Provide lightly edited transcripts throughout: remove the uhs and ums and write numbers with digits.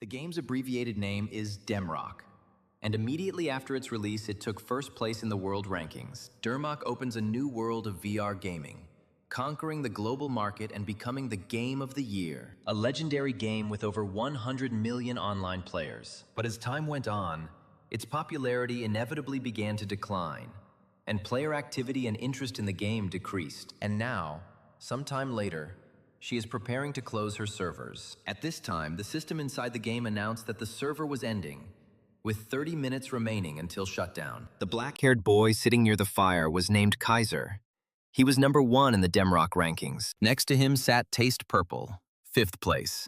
The game's abbreviated name is Demrock, and immediately after its release, it took first place in the world rankings. Demrock opens a new world of VR gaming, conquering the global market and becoming the game of the year, a legendary game with over 100 million online players. But as time went on, its popularity inevitably began to decline, and player activity and interest in the game decreased. And now, sometime later, she is preparing to close her servers. At this time, the system inside the game announced that the server was ending, with 30 minutes remaining until shutdown. The black-haired boy sitting near the fire was named Kaiser. He was number 1 in the Demrock rankings. Next to him sat Taste Purple, 5th place,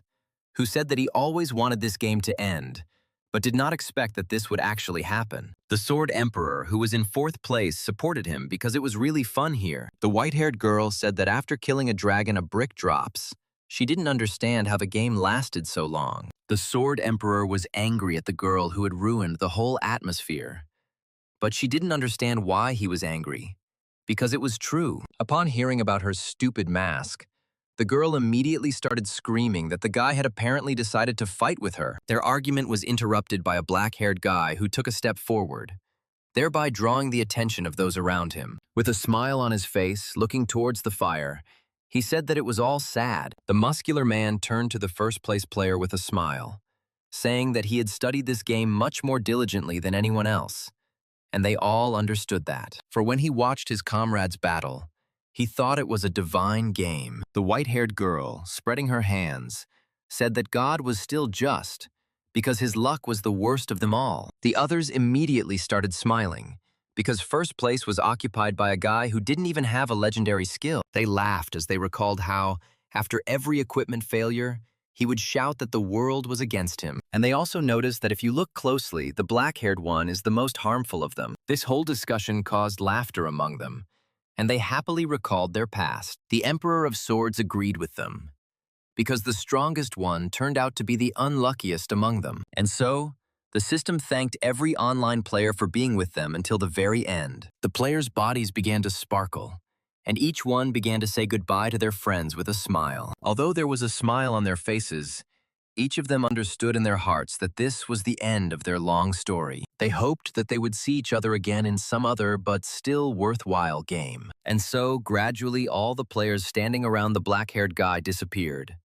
who said that he always wanted this game to end, but did not expect that this would actually happen. The Sword Emperor, who was in 4th place, supported him because it was really fun here. The white-haired girl said that after killing a dragon, a brick drops. She didn't understand how the game lasted so long. The Sword Emperor was angry at the girl who had ruined the whole atmosphere. But she didn't understand why he was angry, because it was true. Upon hearing about her stupid mask, the girl immediately started screaming that the guy had apparently decided to fight with her. Their argument was interrupted by a black-haired guy who took a step forward, thereby drawing the attention of those around him. With a smile on his face, looking towards the fire, he said that it was all sad. The muscular man turned to the first-place player with a smile, saying that he had studied this game much more diligently than anyone else, and they all understood that. For when he watched his comrades battle, he thought it was a divine game. The white-haired girl, spreading her hands, said that God was still just because his luck was the worst of them all. The others immediately started smiling because first place was occupied by a guy who didn't even have a legendary skill. They laughed as they recalled how, after every equipment failure, he would shout that the world was against him. And they also noticed that if you look closely, the black-haired one is the most harmful of them. This whole discussion caused laughter among them, and they happily recalled their past. The Emperor of Swords agreed with them, because the strongest one turned out to be the unluckiest among them. And so, the system thanked every online player for being with them until the very end. The players' bodies began to sparkle, and each one began to say goodbye to their friends with a smile. Although there was a smile on their faces, each of them understood in their hearts that this was the end of their long story. They hoped that they would see each other again in some other but still worthwhile game. And so, gradually, all the players standing around the black-haired guy disappeared.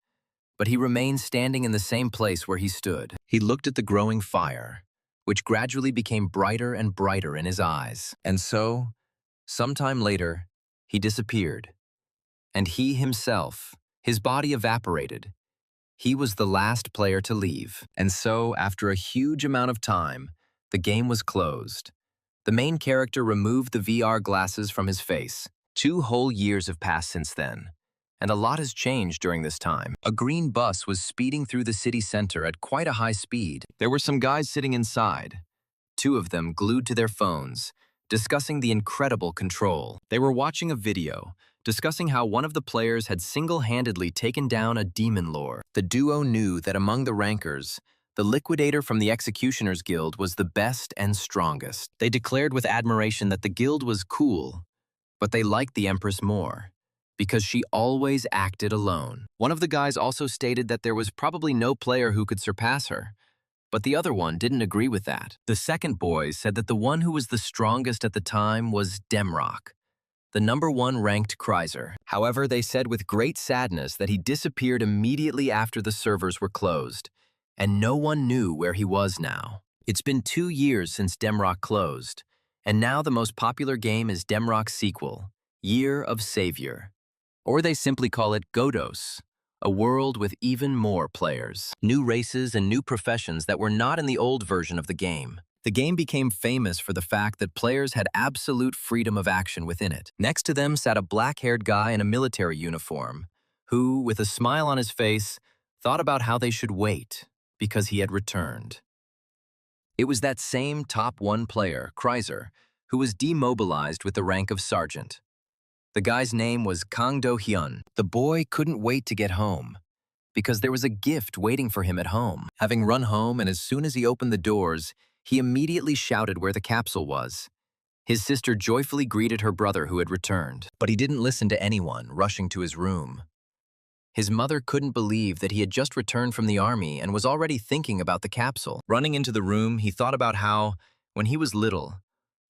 But he remained standing in the same place where he stood. He looked at the growing fire, which gradually became brighter and brighter in his eyes. And so, sometime later, he disappeared. And he himself, his body evaporated. He was the last player to leave. And so, after a huge amount of time, the game was closed. The main character removed the VR glasses from his face. 2 whole years have passed since then, and a lot has changed during this time. A green bus was speeding through the city center at quite a high speed. There were some guys sitting inside, 2 of them glued to their phones, discussing the incredible control. They were watching a video, discussing how one of the players had single-handedly taken down a demon lord. The duo knew that among the rankers, the liquidator from the Executioners Guild was the best and strongest. They declared with admiration that the guild was cool, but they liked the Empress more, because she always acted alone. One of the guys also stated that there was probably no player who could surpass her, but the other one didn't agree with that. The second boy said that the one who was the strongest at the time was Demrock, the number 1 ranked Kaiser. However, they said with great sadness that he disappeared immediately after the servers were closed, and no one knew where he was now. It's been 2 years since Demrock closed, and now the most popular game is Demrock's sequel, Year of Savior. Or they simply call it Godos, a world with even more players, new races and new professions that were not in the old version of the game. The game became famous for the fact that players had absolute freedom of action within it. Next to them sat a black-haired guy in a military uniform, who, with a smile on his face, thought about how they should wait, because he had returned. It was that same top 1 player, Kaiser, who was demobilized with the rank of sergeant. The guy's name was Kang Do-hyun. The boy couldn't wait to get home, because there was a gift waiting for him at home. Having run home, and as soon as he opened the doors, he immediately shouted where the capsule was. His sister joyfully greeted her brother who had returned, but he didn't listen to anyone, rushing to his room. His mother couldn't believe that he had just returned from the army and was already thinking about the capsule. Running into the room, he thought about how, when he was little,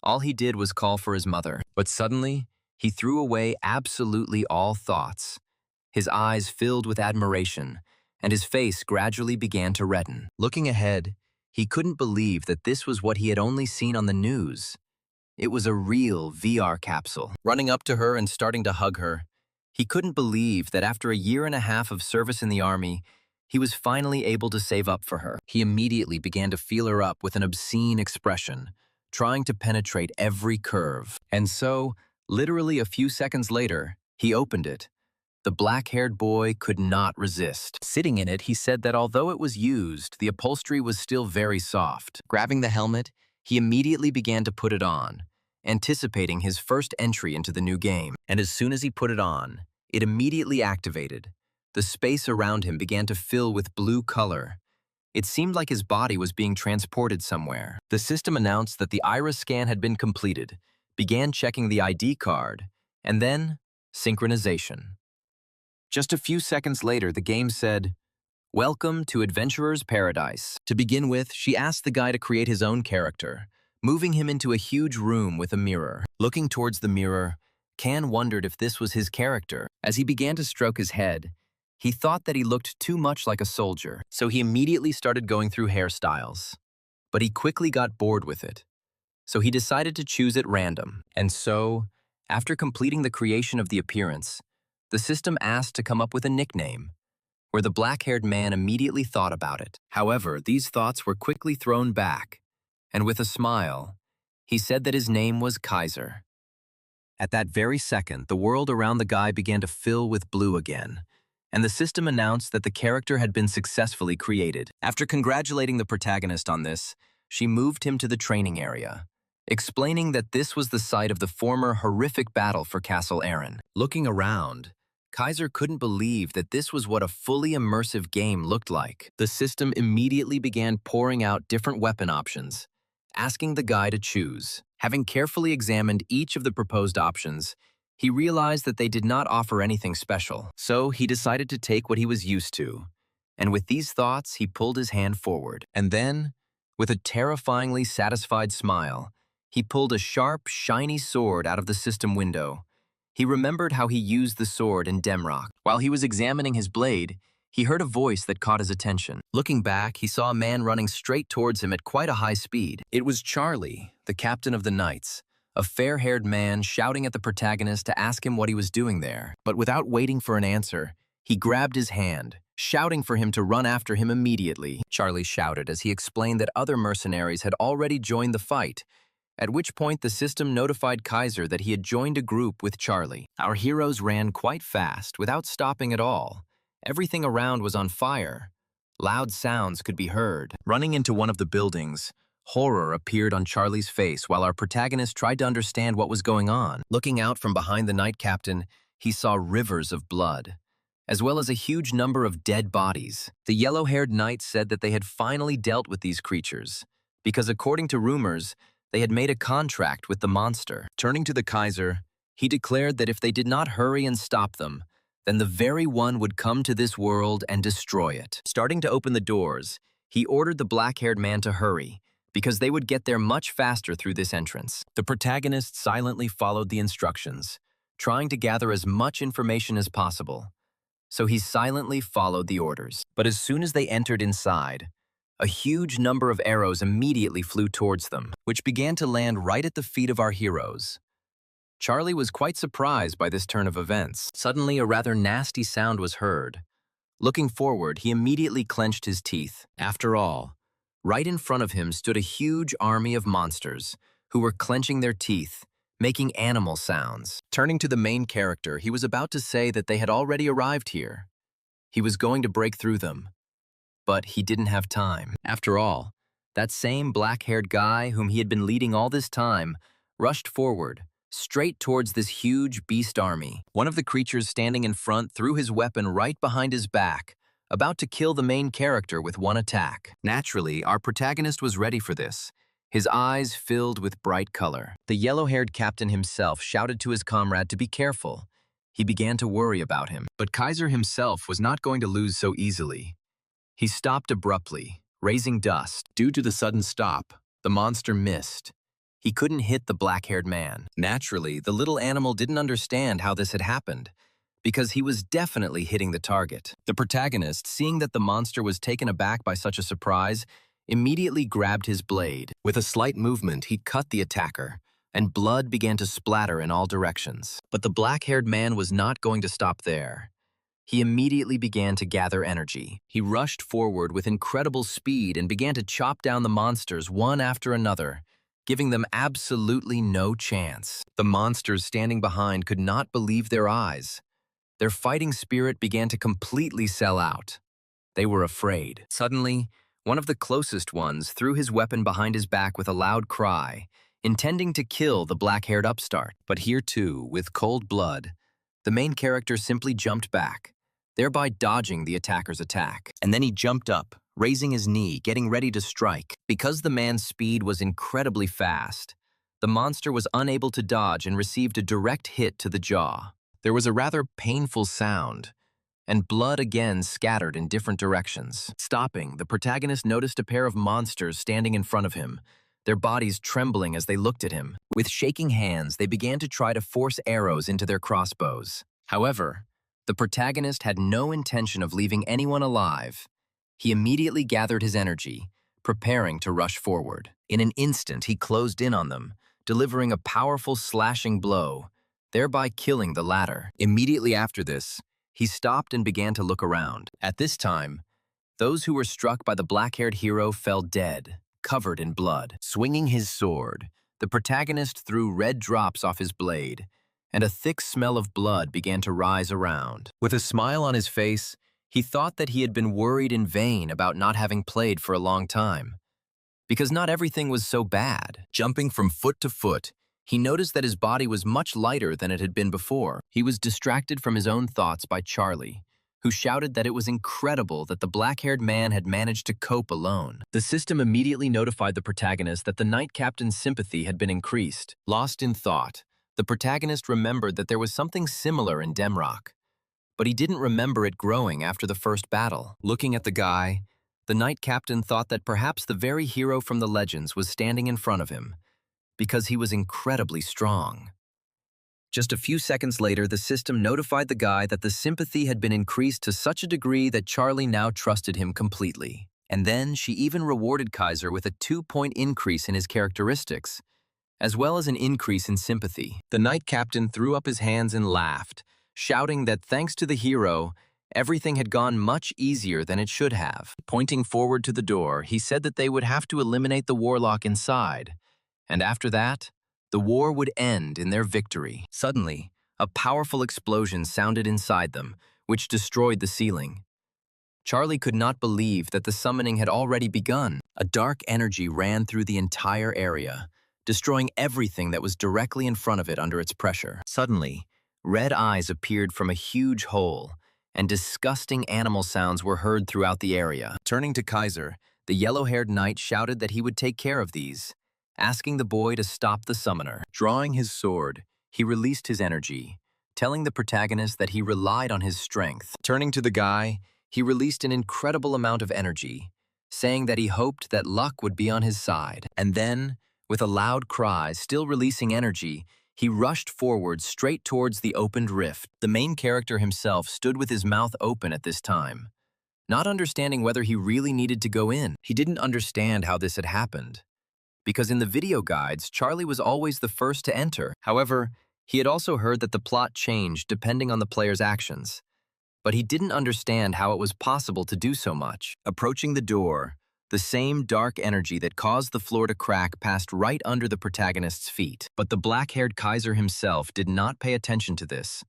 all he did was call for his mother. But suddenly, he threw away absolutely all thoughts. His eyes filled with admiration, and his face gradually began to redden. Looking ahead, he couldn't believe that this was what he had only seen on the news. It was a real VR capsule. Running up to her and starting to hug her, he couldn't believe that after a year and a half of service in the army, he was finally able to save up for her. He immediately began to feel her up with an obscene expression, trying to penetrate every curve. And so, literally a few seconds later, he opened it. The black-haired boy could not resist. Sitting in it, he said that although it was used, the upholstery was still very soft. Grabbing the helmet, he immediately began to put it on, anticipating his first entry into the new game. And as soon as he put it on, it immediately activated. The space around him began to fill with blue color. It seemed like his body was being transported somewhere. The system announced that the iris scan had been completed, began checking the ID card, and then synchronization. Just a few seconds later, the game said, "Welcome to Adventurer's Paradise." To begin with, she asked the guy to create his own character, moving him into a huge room with a mirror. Looking towards the mirror, Can wondered if this was his character. As he began to stroke his head, he thought that he looked too much like a soldier, so he immediately started going through hairstyles. But he quickly got bored with it, so he decided to choose at random. And so, after completing the creation of the appearance, the system asked to come up with a nickname, where the black-haired man immediately thought about it. However, these thoughts were quickly thrown back, and with a smile, he said that his name was Kaiser. At that very second, the world around the guy began to fill with blue again, and the system announced that the character had been successfully created. After congratulating the protagonist on this, she moved him to the training area, explaining that this was the site of the former horrific battle for Castle Aaron. Looking around, Kaiser couldn't believe that this was what a fully immersive game looked like. The system immediately began pouring out different weapon options, asking the guy to choose. Having carefully examined each of the proposed options, he realized that they did not offer anything special. So he decided to take what he was used to. And with these thoughts, he pulled his hand forward. And then, with a terrifyingly satisfied smile, he pulled a sharp, shiny sword out of the system window. He remembered how he used the sword in Demrock. While he was examining his blade, he heard a voice that caught his attention. Looking back, he saw a man running straight towards him at quite a high speed. It was Charlie, the captain of the Knights, a fair-haired man shouting at the protagonist to ask him what he was doing there. But without waiting for an answer, he grabbed his hand, shouting for him to run after him immediately. Charlie shouted as he explained that other mercenaries had already joined the fight, at which point the system notified Kaiser that he had joined a group with Charlie. Our heroes ran quite fast, without stopping at all. Everything around was on fire. Loud sounds could be heard. Running into one of the buildings, horror appeared on Charlie's face while our protagonist tried to understand what was going on. Looking out from behind the Knight Captain, he saw rivers of blood, as well as a huge number of dead bodies. The yellow-haired knight said that they had finally dealt with these creatures, because according to rumors, they had made a contract with the monster. Turning to the Kaiser, he declared that if they did not hurry and stop them, then the very one would come to this world and destroy it. Starting to open the doors, he ordered the black-haired man to hurry, because they would get there much faster through this entrance. The protagonist silently followed the instructions, trying to gather as much information as possible. So he silently followed the orders. But as soon as they entered inside, a huge number of arrows immediately flew towards them, which began to land right at the feet of our heroes. Charlie was quite surprised by this turn of events. Suddenly, a rather nasty sound was heard. Looking forward, he immediately clenched his teeth. After all, right in front of him stood a huge army of monsters who were clenching their teeth, making animal sounds. Turning to the main character, he was about to say that they had already arrived here. He was going to break through them. But he didn't have time. After all, that same black-haired guy whom he had been leading all this time rushed forward, straight towards this huge beast army. One of the creatures standing in front threw his weapon right behind his back, about to kill the main character with one attack. Naturally, our protagonist was ready for this, his eyes filled with bright color. The yellow-haired captain himself shouted to his comrade to be careful. He began to worry about him. But Kaiser himself was not going to lose so easily. He stopped abruptly, raising dust. Due to the sudden stop, the monster missed. He couldn't hit the black-haired man. Naturally, the little animal didn't understand how this had happened, because he was definitely hitting the target. The protagonist, seeing that the monster was taken aback by such a surprise, immediately grabbed his blade. With a slight movement, he cut the attacker, and blood began to splatter in all directions. But the black-haired man was not going to stop there. He immediately began to gather energy. He rushed forward with incredible speed and began to chop down the monsters one after another, giving them absolutely no chance. The monsters standing behind could not believe their eyes. Their fighting spirit began to completely sell out. They were afraid. Suddenly, one of the closest ones threw his weapon behind his back with a loud cry, intending to kill the black-haired upstart. But here too, with cold blood, the main character simply jumped back, thereby dodging the attacker's attack. And then he jumped up, raising his knee, getting ready to strike. Because the man's speed was incredibly fast, the monster was unable to dodge and received a direct hit to the jaw. There was a rather painful sound, and blood again scattered in different directions. Stopping, the protagonist noticed a pair of monsters standing in front of him, their bodies trembling as they looked at him. With shaking hands, they began to try to force arrows into their crossbows. However, the protagonist had no intention of leaving anyone alive. He immediately gathered his energy, preparing to rush forward. In an instant, he closed in on them, delivering a powerful slashing blow, thereby killing the latter. Immediately after this, he stopped and began to look around. At this time, those who were struck by the black-haired hero fell dead, covered in blood. Swinging his sword, the protagonist threw red drops off his blade, and a thick smell of blood began to rise around. With a smile on his face, he thought that he had been worried in vain about not having played for a long time, because not everything was so bad. Jumping from foot to foot, he noticed that his body was much lighter than it had been before. He was distracted from his own thoughts by Charlie, who shouted that it was incredible that the black-haired man had managed to cope alone. The system immediately notified the protagonist that the Knight Captain's sympathy had been increased. Lost in thought, the protagonist remembered that there was something similar in Demrock, but he didn't remember it growing after the first battle. Looking at the guy, the Knight Captain thought that perhaps the very hero from the legends was standing in front of him, because he was incredibly strong. Just a few seconds later, the system notified the guy that the sympathy had been increased to such a degree that Charlie now trusted him completely. And then she even rewarded Kaiser with a 2-point increase in his characteristics, as well as an increase in sympathy. The Knight Captain threw up his hands and laughed, shouting that thanks to the hero, everything had gone much easier than it should have. Pointing forward to the door, he said that they would have to eliminate the warlock inside, and after that, the war would end in their victory. Suddenly, a powerful explosion sounded inside them, which destroyed the ceiling. Charlie could not believe that the summoning had already begun. A dark energy ran through the entire area, destroying everything that was directly in front of it under its pressure. Suddenly, red eyes appeared from a huge hole, and disgusting animal sounds were heard throughout the area. Turning to Kaiser, the yellow-haired knight shouted that he would take care of these, asking the boy to stop the summoner. Drawing his sword, he released his energy, telling the protagonist that he relied on his strength. Turning to the guy, he released an incredible amount of energy, saying that he hoped that luck would be on his side. And then, with a loud cry, still releasing energy, he rushed forward straight towards the opened rift. The main character himself stood with his mouth open at this time, not understanding whether he really needed to go in. He didn't understand how this had happened, because in the video guides, Charlie was always the first to enter. However, he had also heard that the plot changed depending on the player's actions, but he didn't understand how it was possible to do so much. Approaching the door, the same dark energy that caused the floor to crack passed right under the protagonist's feet. But the black-haired Kaiser himself did not pay attention to this,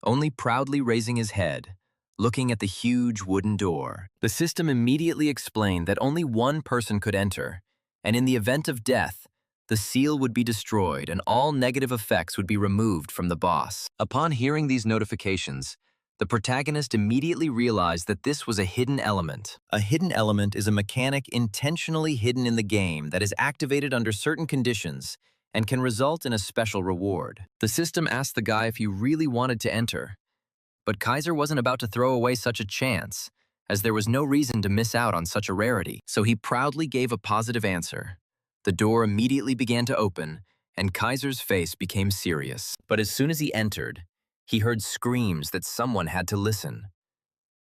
only proudly raising his head, looking at the huge wooden door. The system immediately explained that only one person could enter, and in the event of death, the seal would be destroyed and all negative effects would be removed from the boss. Upon hearing these notifications, the protagonist immediately realized that this was a hidden element. A hidden element is a mechanic intentionally hidden in the game that is activated under certain conditions and can result in a special reward. The system asked the guy if he really wanted to enter, but Kaiser wasn't about to throw away such a chance, as there was no reason to miss out on such a rarity. So he proudly gave a positive answer. The door immediately began to open, and Kaiser's face became serious. But as soon as he entered, he heard screams that someone had to listen.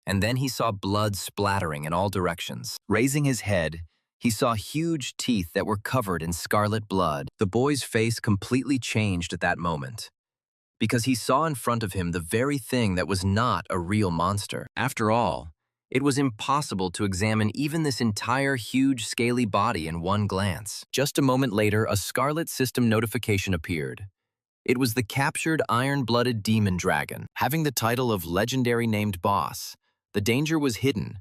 And then he saw blood splattering in all directions. Raising his head, he saw huge teeth that were covered in scarlet blood. The boy's face completely changed at that moment, because he saw in front of him the very thing that was not a real monster. After all, it was impossible to examine even this entire huge scaly body in one glance. Just a moment later, a scarlet system notification appeared. It was the captured iron-blooded demon dragon, having the title of legendary named boss. The danger was hidden,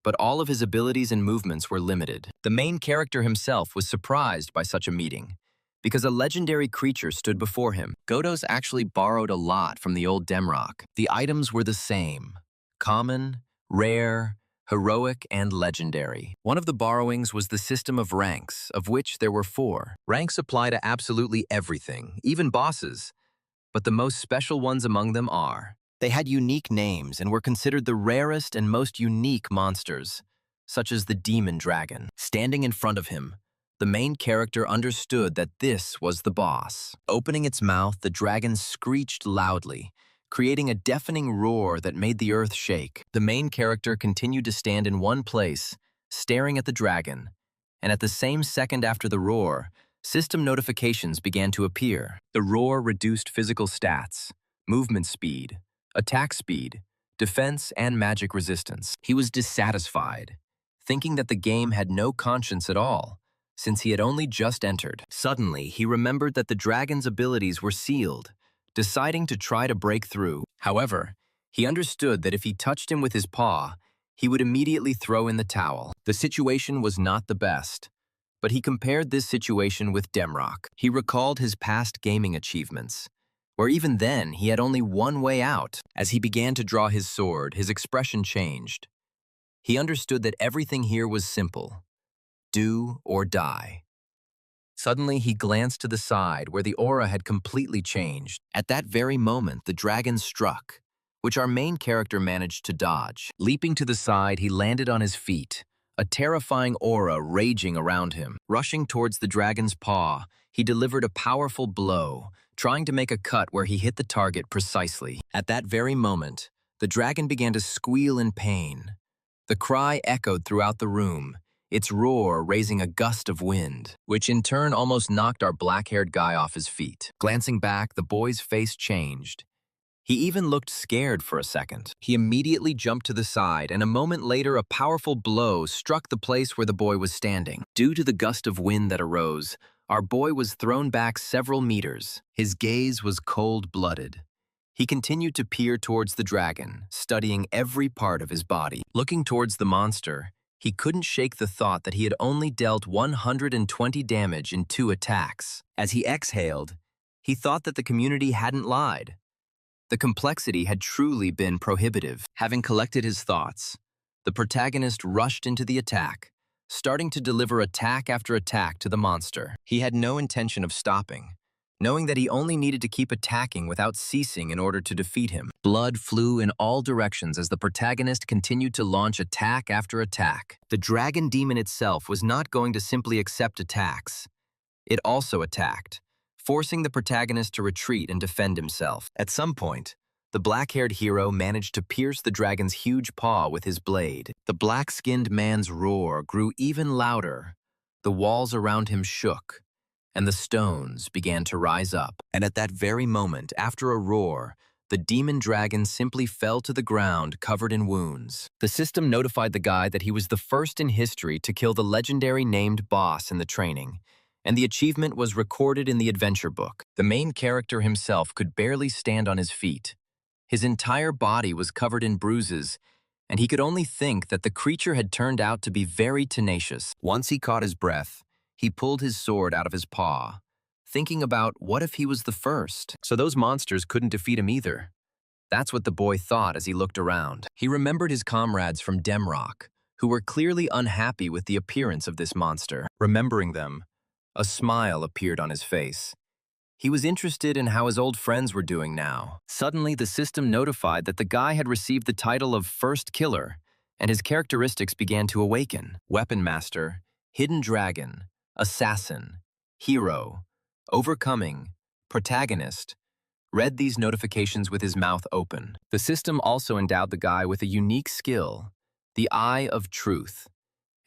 but all of his abilities and movements were limited. The main character himself was surprised by such a meeting, because a legendary creature stood before him. Godos actually borrowed a lot from the old Demrock. The items were the same: common, rare, heroic, and legendary. One of the borrowings was the system of ranks, of which there were 4. Ranks apply to absolutely everything, even bosses, but the most special ones among them are: they had unique names and were considered the rarest and most unique monsters, such as the demon dragon. Standing in front of him, the main character understood that this was the boss. Opening its mouth, the dragon screeched loudly, creating a deafening roar that made the earth shake. The main character continued to stand in one place, staring at the dragon, and at the same second after the roar, system notifications began to appear. The roar reduced physical stats, movement speed, attack speed, defense, and magic resistance. He was dissatisfied, thinking that the game had no conscience at all, since he had only just entered. Suddenly, he remembered that the dragon's abilities were sealed, deciding to try to break through. However, he understood that if he touched him with his paw, he would immediately throw in the towel. The situation was not the best, but he compared this situation with Demrock. He recalled his past gaming achievements, where even then he had only one way out. As he began to draw his sword, his expression changed. He understood that everything here was simple: do or die. Suddenly, he glanced to the side where the aura had completely changed. At that very moment, the dragon struck, which our main character managed to dodge. Leaping to the side, he landed on his feet, a terrifying aura raging around him. Rushing towards the dragon's paw, he delivered a powerful blow, trying to make a cut where he hit the target precisely. At that very moment, the dragon began to squeal in pain. The cry echoed throughout the room, its roar raising a gust of wind, which in turn almost knocked our black-haired guy off his feet. Glancing back, the boy's face changed. He even looked scared for a second. He immediately jumped to the side, and a moment later, a powerful blow struck the place where the boy was standing. Due to the gust of wind that arose, our boy was thrown back several meters. His gaze was cold-blooded. He continued to peer towards the dragon, studying every part of his body. Looking towards the monster, he couldn't shake the thought that he had only dealt 120 damage in 2 attacks. As he exhaled, he thought that the community hadn't lied. The complexity had truly been prohibitive. Having collected his thoughts, the protagonist rushed into the attack, starting to deliver attack after attack to the monster. He had no intention of stopping, knowing that he only needed to keep attacking without ceasing in order to defeat him. Blood flew in all directions as the protagonist continued to launch attack after attack. The dragon demon itself was not going to simply accept attacks. It also attacked, forcing the protagonist to retreat and defend himself. At some point, the black-haired hero managed to pierce the dragon's huge paw with his blade. The black-skinned man's roar grew even louder. The walls around him shook, and the stones began to rise up. And at that very moment, after a roar, the demon dragon simply fell to the ground covered in wounds. The system notified the guy that he was the first in history to kill the legendary named boss in the training, and the achievement was recorded in the adventure book. The main character himself could barely stand on his feet. His entire body was covered in bruises, and he could only think that the creature had turned out to be very tenacious. Once he caught his breath, he pulled his sword out of his paw, thinking about what if he was the first. So those monsters couldn't defeat him either. That's what the boy thought as he looked around. He remembered his comrades from Demrock, who were clearly unhappy with the appearance of this monster. Remembering them, A smile appeared on his face. He was interested in how his old friends were doing now. Suddenly, the system notified that the guy had received the title of First Killer, and his characteristics began to awaken. Weapon Master, Hidden Dragon, Assassin, Hero, Overcoming, Protagonist. Read these notifications with his mouth open. The system also endowed the guy with a unique skill, the Eye of Truth.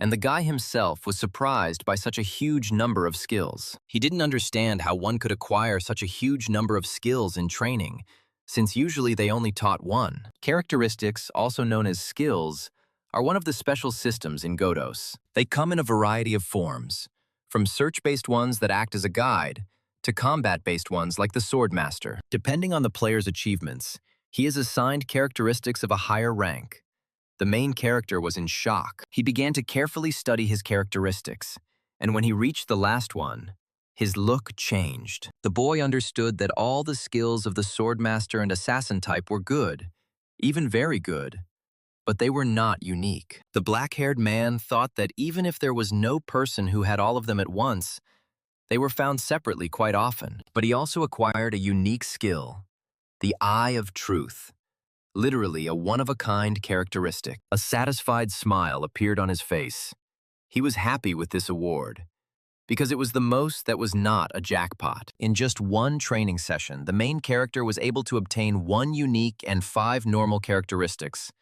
And the guy himself was surprised by such a huge number of skills. He didn't understand how one could acquire such a huge number of skills in training, since usually they only taught one. Characteristics, also known as skills, are one of the special systems in Godos. They come in a variety of forms, from search-based ones that act as a guide, to combat-based ones like the Sword Master. Depending on the player's achievements, he is assigned characteristics of a higher rank. The main character was in shock. He began to carefully study his characteristics, and when he reached the last one, his look changed. The boy understood that all the skills of the Swordmaster and Assassin type were good, even very good, but they were not unique. The black-haired man thought that even if there was no person who had all of them at once, they were found separately quite often. But he also acquired a unique skill, the Eye of Truth. Literally a one-of-a-kind characteristic. A satisfied smile appeared on his face. He was happy with this award, because it was the most that was not a jackpot. In just one training session, the main character was able to obtain 1 unique and 5 normal characteristics,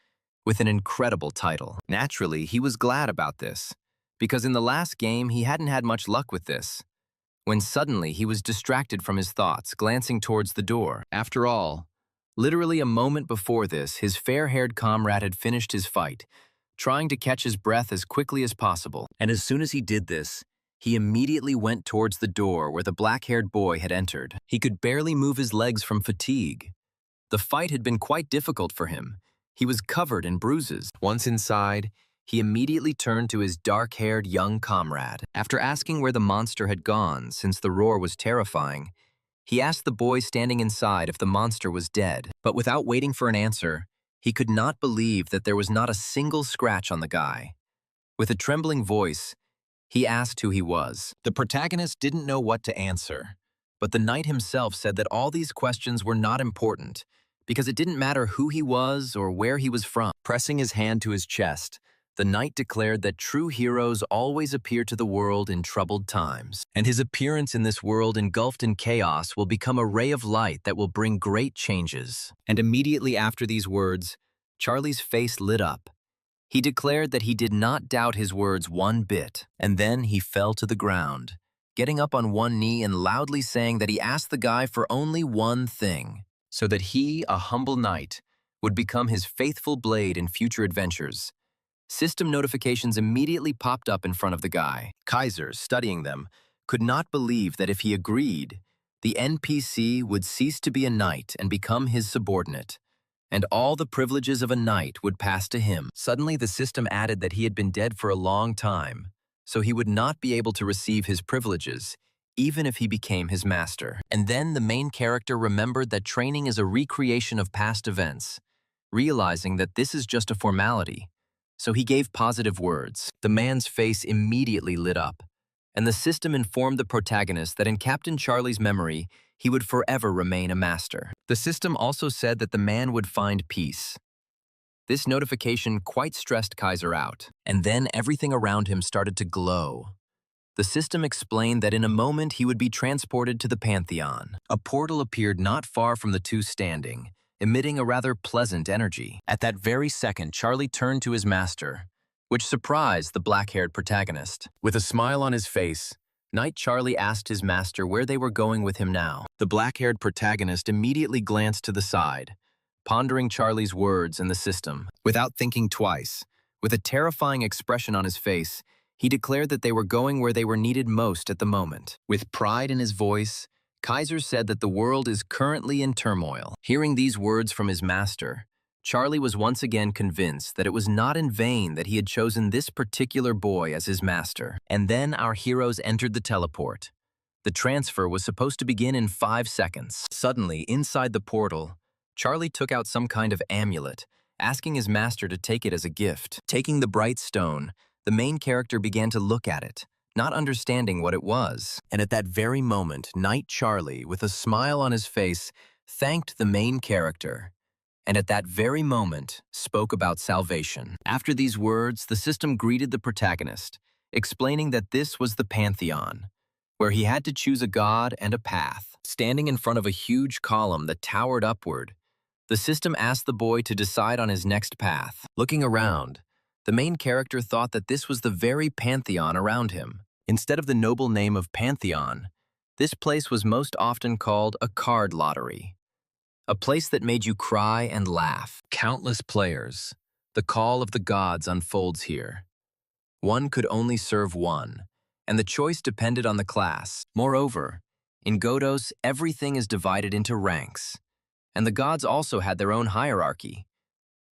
with an incredible title. Naturally, he was glad about this, because in the last game he hadn't had much luck with this, when suddenly he was distracted from his thoughts, glancing towards the door. After all, literally a moment before this, his fair-haired comrade had finished his fight, trying to catch his breath as quickly as possible. And as soon as he did this, he immediately went towards the door where the black-haired boy had entered. He could barely move his legs from fatigue. The fight had been quite difficult for him. He was covered in bruises. Once inside, he immediately turned to his dark-haired young comrade. After asking where the monster had gone, since the roar was terrifying, he asked the boy standing inside if the monster was dead, but without waiting for an answer, he could not believe that there was not a single scratch on the guy. With a trembling voice, he asked who he was. The protagonist didn't know what to answer, but the knight himself said that all these questions were not important, because it didn't matter who he was or where he was from. Pressing his hand to his chest, the knight declared that true heroes always appear to the world in troubled times, and his appearance in this world engulfed in chaos will become a ray of light that will bring great changes. And immediately after these words, Charlie's face lit up. He declared that he did not doubt his words one bit, and then he fell to the ground, getting up on one knee and loudly saying that he asked the guy for only one thing, so that he, a humble knight, would become his faithful blade in future adventures. System notifications immediately popped up in front of the guy. Kaiser, studying them, could not believe that if he agreed, the NPC would cease to be a knight and become his subordinate, and all the privileges of a knight would pass to him. Suddenly, the system added that he had been dead for a long time, so he would not be able to receive his privileges, even if he became his master. And then the main character remembered that training is a recreation of past events, realizing that this is just a formality. So he gave positive words. The man's face immediately lit up, and the system informed the protagonist that in Captain Charlie's memory, he would forever remain a master. The system also said that the man would find peace. This notification quite stressed Kaiser out, and then everything around him started to glow. The system explained that in a moment he would be transported to the Pantheon. A portal appeared not far from the two standing, emitting a rather pleasant energy. At that very second, Charlie turned to his master, which surprised the black-haired protagonist. With a smile on his face, Knight Charlie asked his master where they were going with him now. The black-haired protagonist immediately glanced to the side, pondering Charlie's words and the system. Without thinking twice, with a terrifying expression on his face, he declared that they were going where they were needed most at the moment. With pride in his voice, Kaiser said that the world is currently in turmoil. Hearing these words from his master, Charlie was once again convinced that it was not in vain that he had chosen this particular boy as his master. And then our heroes entered the teleport. The transfer was supposed to begin in 5 seconds. Suddenly, inside the portal, Charlie took out some kind of amulet, asking his master to take it as a gift. Taking the bright stone, the main character began to look at it, not understanding what it was. And at that very moment, Knight Charlie, with a smile on his face, thanked the main character, and at that very moment spoke about salvation. After these words, the system greeted the protagonist, explaining that this was the Pantheon, where he had to choose a god and a path. Standing in front of a huge column that towered upward, the system asked the boy to decide on his next path. Looking around, the main character thought that this was the very Pantheon around him. Instead of the noble name of Pantheon, this place was most often called a card lottery. A place that made you cry and laugh. Countless players. The call of the gods unfolds here. One could only serve one, and the choice depended on the class. Moreover, in Godos, everything is divided into ranks, and the gods also had their own hierarchy.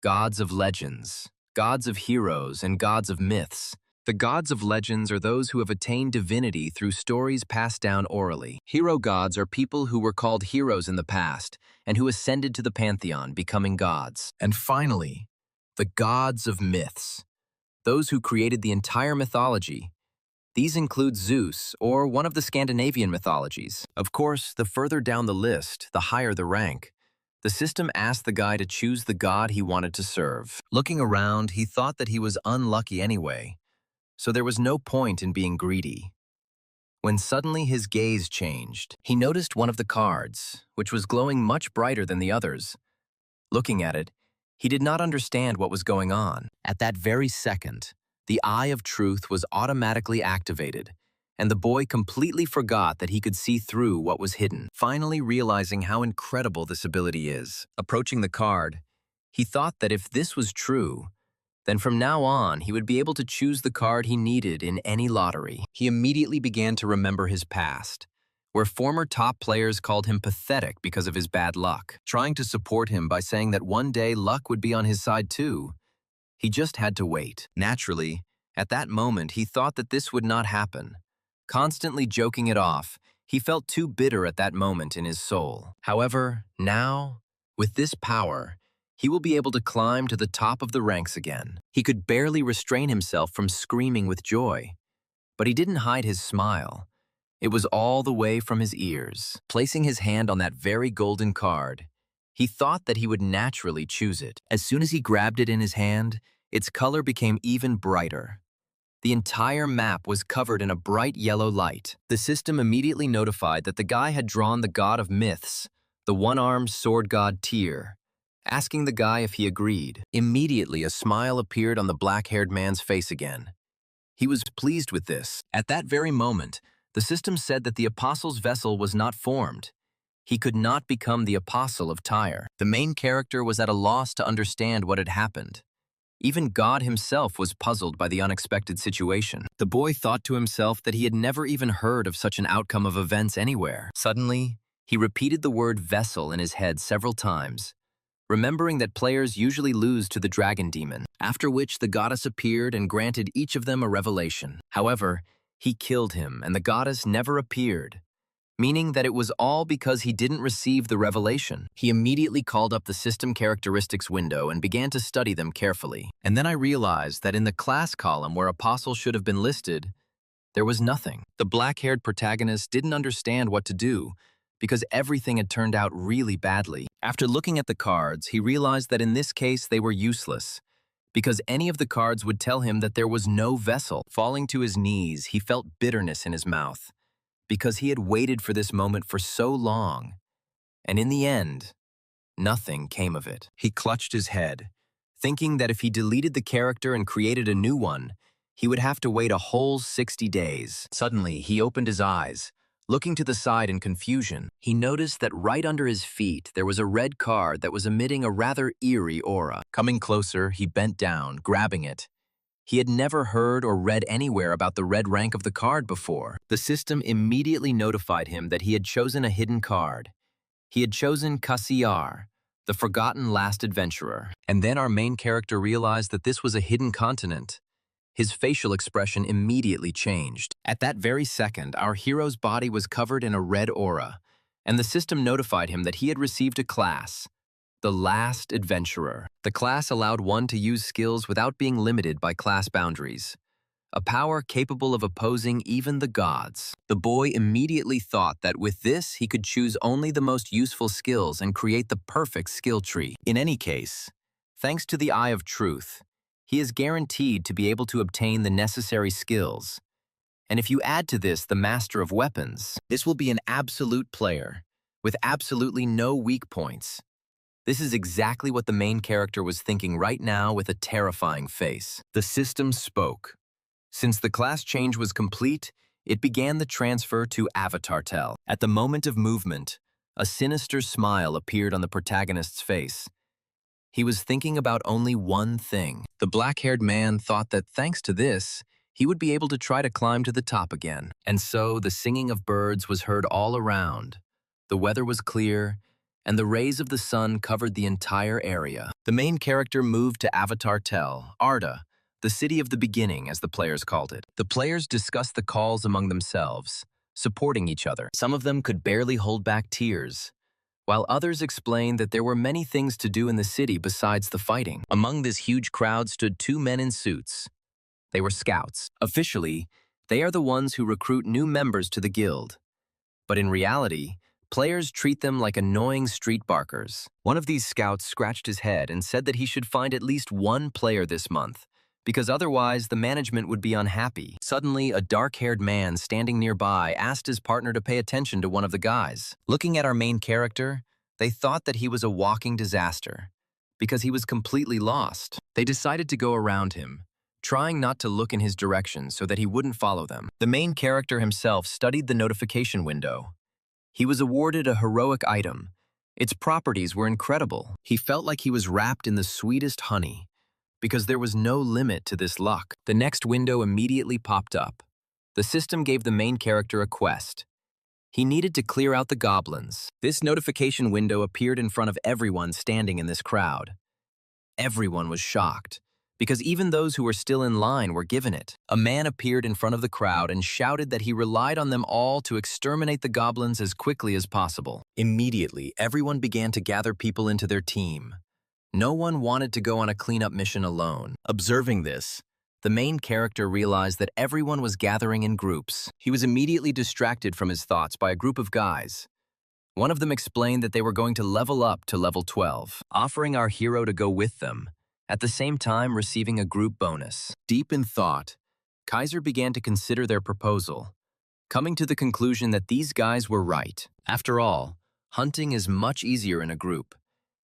Gods of legends, gods of heroes, and gods of myths. The gods of legends are those who have attained divinity through stories passed down orally. Hero gods are people who were called heroes in the past and who ascended to the pantheon, becoming gods. And finally, the gods of myths, those who created the entire mythology. These include Zeus, or one of the Scandinavian mythologies. Of course, the further down the list, the higher the rank. The system asked the guy to choose the god he wanted to serve. Looking around, he thought that he was unlucky anyway, so there was no point in being greedy. When suddenly his gaze changed, he noticed one of the cards, which was glowing much brighter than the others. Looking at it, he did not understand what was going on. At that very second, the Eye of Truth was automatically activated, and the boy completely forgot that he could see through what was hidden. Finally realizing how incredible this ability is, approaching the card, he thought that if this was true, then from now on, he would be able to choose the card he needed in any lottery. He immediately began to remember his past, where former top players called him pathetic because of his bad luck, trying to support him by saying that one day luck would be on his side too. He just had to wait. Naturally, at that moment, he thought that this would not happen. Constantly joking it off, he felt too bitter at that moment in his soul. However, now, with this power, he will be able to climb to the top of the ranks again. He could barely restrain himself from screaming with joy. But he didn't hide his smile. It was all the way from his ears. Placing his hand on that very golden card, he thought that he would naturally choose it. As soon as he grabbed it in his hand, its color became even brighter. The entire map was covered in a bright yellow light. The system immediately notified that the guy had drawn the god of myths, the one-armed sword god Tyr, asking the guy if he agreed. Immediately, a smile appeared on the black-haired man's face again. He was pleased with this. At that very moment, the system said that the apostle's vessel was not formed. He could not become the apostle of Tyre. The main character was at a loss to understand what had happened. Even God himself was puzzled by the unexpected situation. The boy thought to himself that he had never even heard of such an outcome of events anywhere. Suddenly, he repeated the word vessel in his head several times, remembering that players usually lose to the dragon demon, after which the goddess appeared and granted each of them a revelation. However, he killed him, and the goddess never appeared, meaning that it was all because he didn't receive the revelation. He immediately called up the system characteristics window and began to study them carefully. And then I realized that in the class column where apostle should have been listed, there was nothing. The black-haired protagonist didn't understand what to do, because everything had turned out really badly. After looking at the cards, he realized that in this case they were useless, because any of the cards would tell him that there was no vessel. Falling to his knees, he felt bitterness in his mouth, because he had waited for this moment for so long, and in the end, nothing came of it. He clutched his head, thinking that if he deleted the character and created a new one, he would have to wait a whole 60 days. Suddenly, he opened his eyes. Looking to the side in confusion, he noticed that right under his feet there was a red card that was emitting a rather eerie aura. Coming closer, he bent down, grabbing it. He had never heard or read anywhere about the red rank of the card before. The system immediately notified him that he had chosen a hidden card. He had chosen Cassiar, the forgotten last adventurer. And then our main character realized that this was a hidden continent. His facial expression immediately changed. At that very second, our hero's body was covered in a red aura, and the system notified him that he had received a class, the Last Adventurer. The class allowed one to use skills without being limited by class boundaries. a power capable of opposing even the gods. The boy immediately thought that with this he could choose only the most useful skills and create the perfect skill tree. In any case, thanks to the Eye of Truth, he is guaranteed to be able to obtain the necessary skills. And if you add to this the Master of Weapons, this will be an absolute player, with absolutely no weak points. This is exactly what the main character was thinking right now with a terrifying face. The system spoke. Since the class change was complete, it began the transfer to Avatar Tell. At the moment of movement, a sinister smile appeared on the protagonist's face. He was thinking about only one thing. The black-haired man thought that thanks to this, he would be able to try to climb to the top again. And so the singing of birds was heard all around. The weather was clear, and the rays of the sun covered the entire area. The main character moved to Avatar Tell, Arda, the city of the beginning, as the players called it. The players discussed the calls among themselves, supporting each other. Some of them could barely hold back tears, while others explained that there were many things to do in the city besides the fighting. Among this huge crowd stood two men in suits. They were scouts. Officially, they are the ones who recruit new members to the guild. But in reality, players treat them like annoying street barkers. One of these scouts scratched his head and said that he should find at least one player this month, because otherwise the management would be unhappy. Suddenly, a dark-haired man standing nearby asked his partner to pay attention to one of the guys. Looking at our main character, they thought that he was a walking disaster, because he was completely lost. They decided to go around him, trying not to look in his direction so that he wouldn't follow them. The main character himself studied the notification window. He was awarded a heroic item. Its properties were incredible. He felt like he was wrapped in the sweetest honey, because there was no limit to this luck. The next window immediately popped up. The system gave the main character a quest. He needed to clear out the goblins. This notification window appeared in front of everyone standing in this crowd. Everyone was shocked, because even those who were still in line were given it. A man appeared in front of the crowd and shouted that he relied on them all to exterminate the goblins as quickly as possible. Immediately, everyone began to gather people into their team. No one wanted to go on a cleanup mission alone. Observing this, the main character realized that everyone was gathering in groups. He was immediately distracted from his thoughts by a group of guys. One of them explained that they were going to level up to level 12, offering our hero to go with them, at the same time receiving a group bonus. Deep in thought, Kaiser began to consider their proposal, coming to the conclusion that these guys were right. After all, hunting is much easier in a group.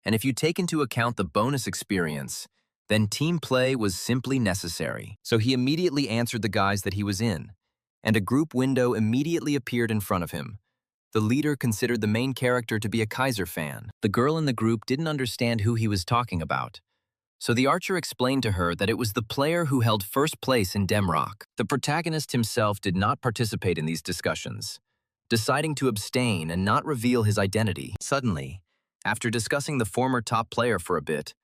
And if you take into account the bonus experience, then team play was simply necessary. So he immediately answered the guys that he was in, and a group window immediately appeared in front of him. The leader considered the main character to be a Kaiser fan. The girl in the group didn't understand who he was talking about, so the archer explained to her that it was the player who held first place in Demrock. The protagonist himself did not participate in these discussions, deciding to abstain and not reveal his identity. Suddenly, after discussing the former top player for a bit,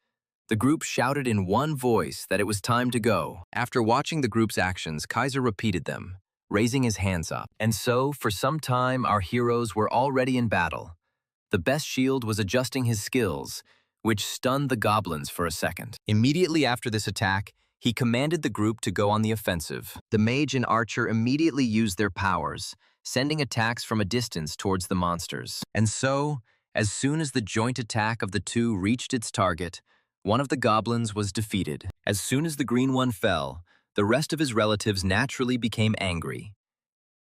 the group shouted in one voice that it was time to go. After watching the group's actions, Kaiser repeated them, raising his hands up. And so, for some time, our heroes were already in battle. The best shield was adjusting his skills, which stunned the goblins for a second. Immediately after this attack, he commanded the group to go on the offensive. The mage and archer immediately used their powers, sending attacks from a distance towards the monsters. And so, as soon as the joint attack of the two reached its target, one of the goblins was defeated. As soon as the green one fell, the rest of his relatives naturally became angry.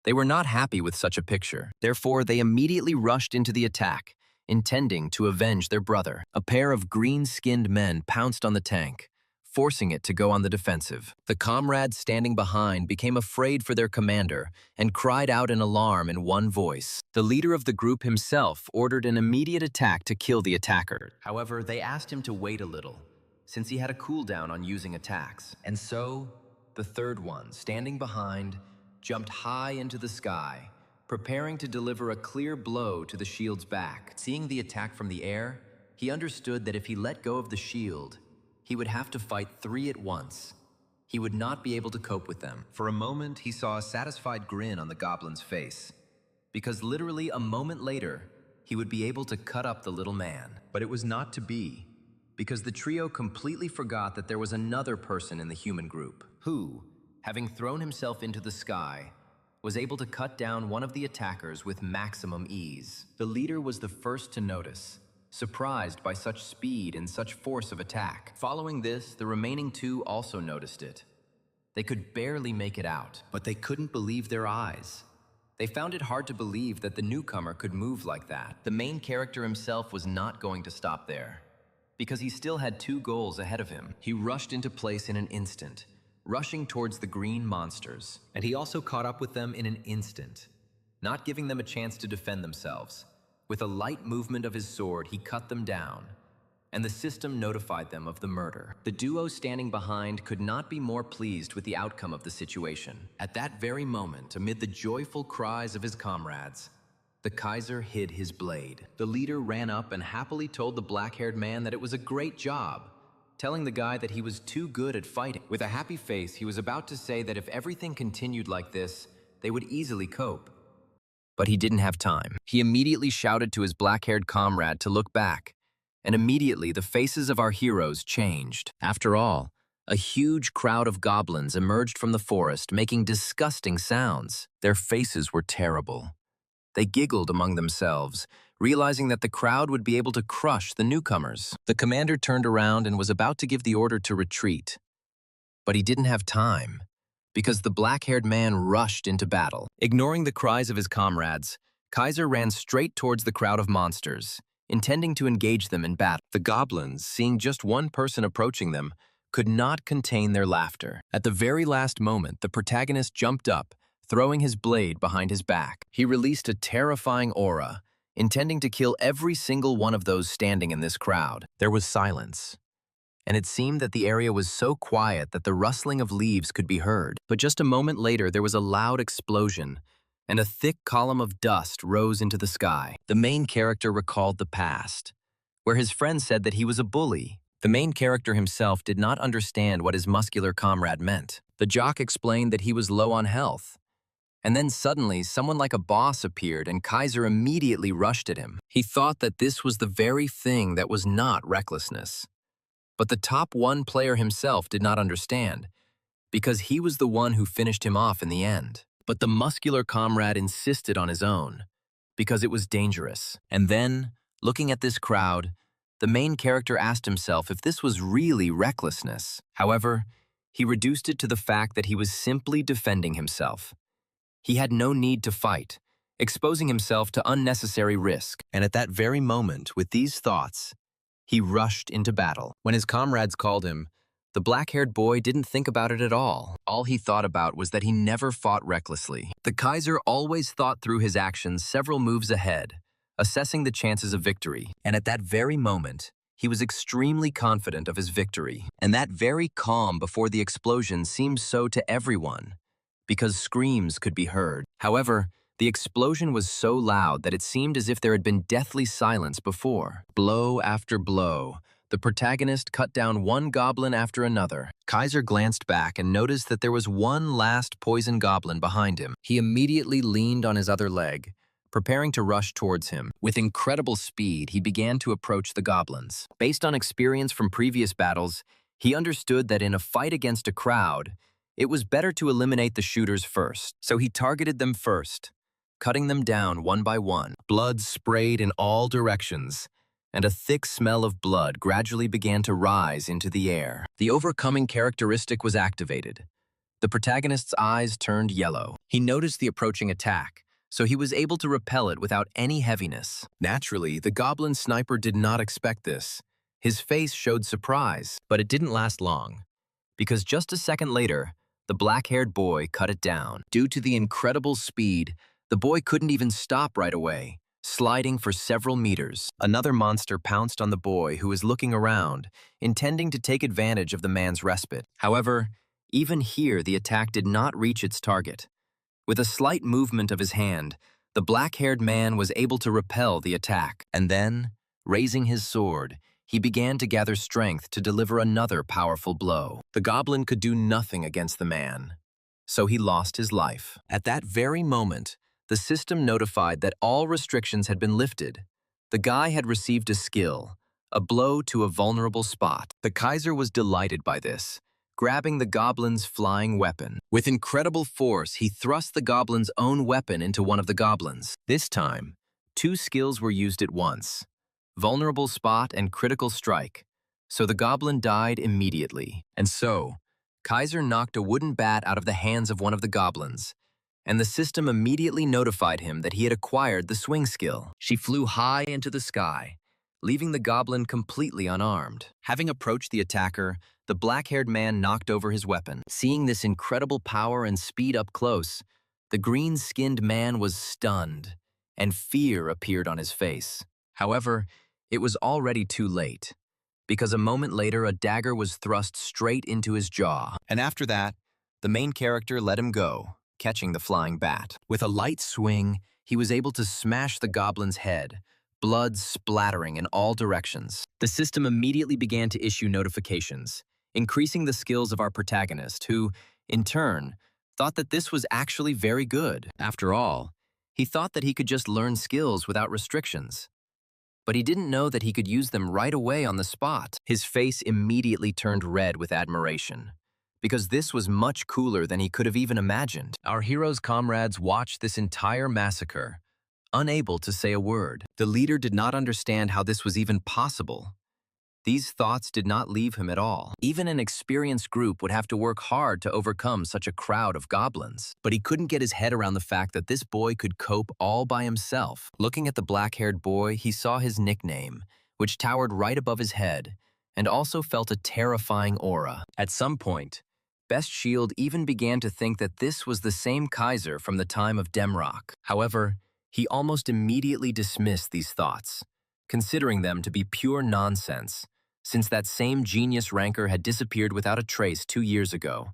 They were not happy with such a picture. Therefore, they immediately rushed into the attack, intending to avenge their brother. A pair of green-skinned men pounced on the tank, forcing it to go on the defensive. The comrades standing behind became afraid for their commander and cried out in alarm in one voice. The leader of the group himself ordered an immediate attack to kill the attacker. However, they asked him to wait a little, since he had a cooldown on using attacks. And so, the third one, standing behind, jumped high into the sky, preparing to deliver a clear blow to the shield's back. Seeing the attack from the air, he understood that if he let go of the shield, he would have to fight 3 at once. He would not be able to cope with them. For a moment, he saw a satisfied grin on the goblin's face, because literally a moment later, he would be able to cut up the little man. But it was not to be, because the trio completely forgot that there was another person in the human group, who, having thrown himself into the sky, was able to cut down one of the attackers with maximum ease. The leader was the first to notice, surprised by such speed and such force of attack. Following this, the remaining two also noticed it. They could barely make it out, but they couldn't believe their eyes. They found it hard to believe that the newcomer could move like that. The main character himself was not going to stop there, because he still had two goals ahead of him. He rushed into place in an instant, rushing towards the green monsters, and he also caught up with them in an instant, not giving them a chance to defend themselves. With a light movement of his sword, he cut them down, and the system notified them of the murder. The duo standing behind could not be more pleased with the outcome of the situation. At that very moment, amid the joyful cries of his comrades, the Kaiser hid his blade. The leader ran up and happily told the black-haired man that it was a great job, telling the guy that he was too good at fighting. With a happy face, he was about to say that if everything continued like this, they would easily cope. But he didn't have time. He immediately shouted to his black-haired comrade to look back, and immediately the faces of our heroes changed. After all, a huge crowd of goblins emerged from the forest, making disgusting sounds. Their faces were terrible. They giggled among themselves, realizing that the crowd would be able to crush the newcomers. The commander turned around and was about to give the order to retreat. But he didn't have time, because the black-haired man rushed into battle. Ignoring the cries of his comrades, Kaiser ran straight towards the crowd of monsters, intending to engage them in battle. The goblins, seeing just one person approaching them, could not contain their laughter. At the very last moment, the protagonist jumped up, throwing his blade behind his back. He released a terrifying aura, intending to kill every single one of those standing in this crowd. There was silence, and it seemed that the area was so quiet that the rustling of leaves could be heard. But just a moment later, there was a loud explosion, and a thick column of dust rose into the sky. The main character recalled the past, where his friend said that he was a bully. The main character himself did not understand what his muscular comrade meant. The jock explained that he was low on health. And then suddenly, someone like a boss appeared, and Kaiser immediately rushed at him. He thought that this was the very thing that was not recklessness. But the top one player himself did not understand, because he was the one who finished him off in the end. But the muscular comrade insisted on his own, because it was dangerous. And then, looking at this crowd, the main character asked himself if this was really recklessness. However, he reduced it to the fact that he was simply defending himself. He had no need to fight, exposing himself to unnecessary risk. And at that very moment, with these thoughts, he rushed into battle. When his comrades called him, the black-haired boy didn't think about it at all. All he thought about was that he never fought recklessly. The Kaiser always thought through his actions several moves ahead, assessing the chances of victory. And at that very moment, he was extremely confident of his victory. And that very calm before the explosion seemed so to everyone, because screams could be heard. However, the explosion was so loud that it seemed as if there had been deathly silence before. Blow after blow, the protagonist cut down one goblin after another. Kaiser glanced back and noticed that there was one last poison goblin behind him. He immediately leaned on his other leg, preparing to rush towards him. With incredible speed, he began to approach the goblins. Based on experience from previous battles, he understood that in a fight against a crowd, it was better to eliminate the shooters first. So he targeted them first, cutting them down one by one. Blood sprayed in all directions, and a thick smell of blood gradually began to rise into the air. The overcoming characteristic was activated. The protagonist's eyes turned yellow. He noticed the approaching attack, so he was able to repel it without any heaviness. Naturally, the goblin sniper did not expect this. His face showed surprise, but it didn't last long, because just a second later, the black-haired boy cut it down. Due to the incredible speed, the boy couldn't even stop right away, sliding for several meters. Another monster pounced on the boy, who was looking around, intending to take advantage of the man's respite. However, even here the attack did not reach its target. With a slight movement of his hand, the black-haired man was able to repel the attack. And then, raising his sword, he began to gather strength to deliver another powerful blow. The goblin could do nothing against the man, so he lost his life. At that very moment, the system notified that all restrictions had been lifted. The guy had received a skill, a blow to a vulnerable spot. The Kaiser was delighted by this, grabbing the goblin's flying weapon. With incredible force, he thrust the goblin's own weapon into one of the goblins. This time, two skills were used at once: vulnerable spot and critical strike, so the goblin died immediately. And so, Kaiser knocked a wooden bat out of the hands of one of the goblins, and the system immediately notified him that he had acquired the swing skill. She flew high into the sky, leaving the goblin completely unarmed. Having approached the attacker, the black-haired man knocked over his weapon. Seeing this incredible power and speed up close, the green-skinned man was stunned, and fear appeared on his face. However, it was already too late, because a moment later a dagger was thrust straight into his jaw. And after that, the main character let him go, catching the flying bat. With a light swing, he was able to smash the goblin's head, blood splattering in all directions. The system immediately began to issue notifications, increasing the skills of our protagonist, who, in turn, thought that this was actually very good. After all, he thought that he could just learn skills without restrictions. But he didn't know that he could use them right away on the spot. His face immediately turned red with admiration, because this was much cooler than he could have even imagined. Our hero's comrades watched this entire massacre, unable to say a word. The leader did not understand how this was even possible. These thoughts did not leave him at all. Even an experienced group would have to work hard to overcome such a crowd of goblins. But he couldn't get his head around the fact that this boy could cope all by himself. Looking at the black-haired boy, he saw his nickname, which towered right above his head, and also felt a terrifying aura. At some point, Best Shield even began to think that this was the same Kaiser from the time of Demrock. However, he almost immediately dismissed these thoughts, considering them to be pure nonsense, since that same genius ranker had disappeared without a trace 2 years ago,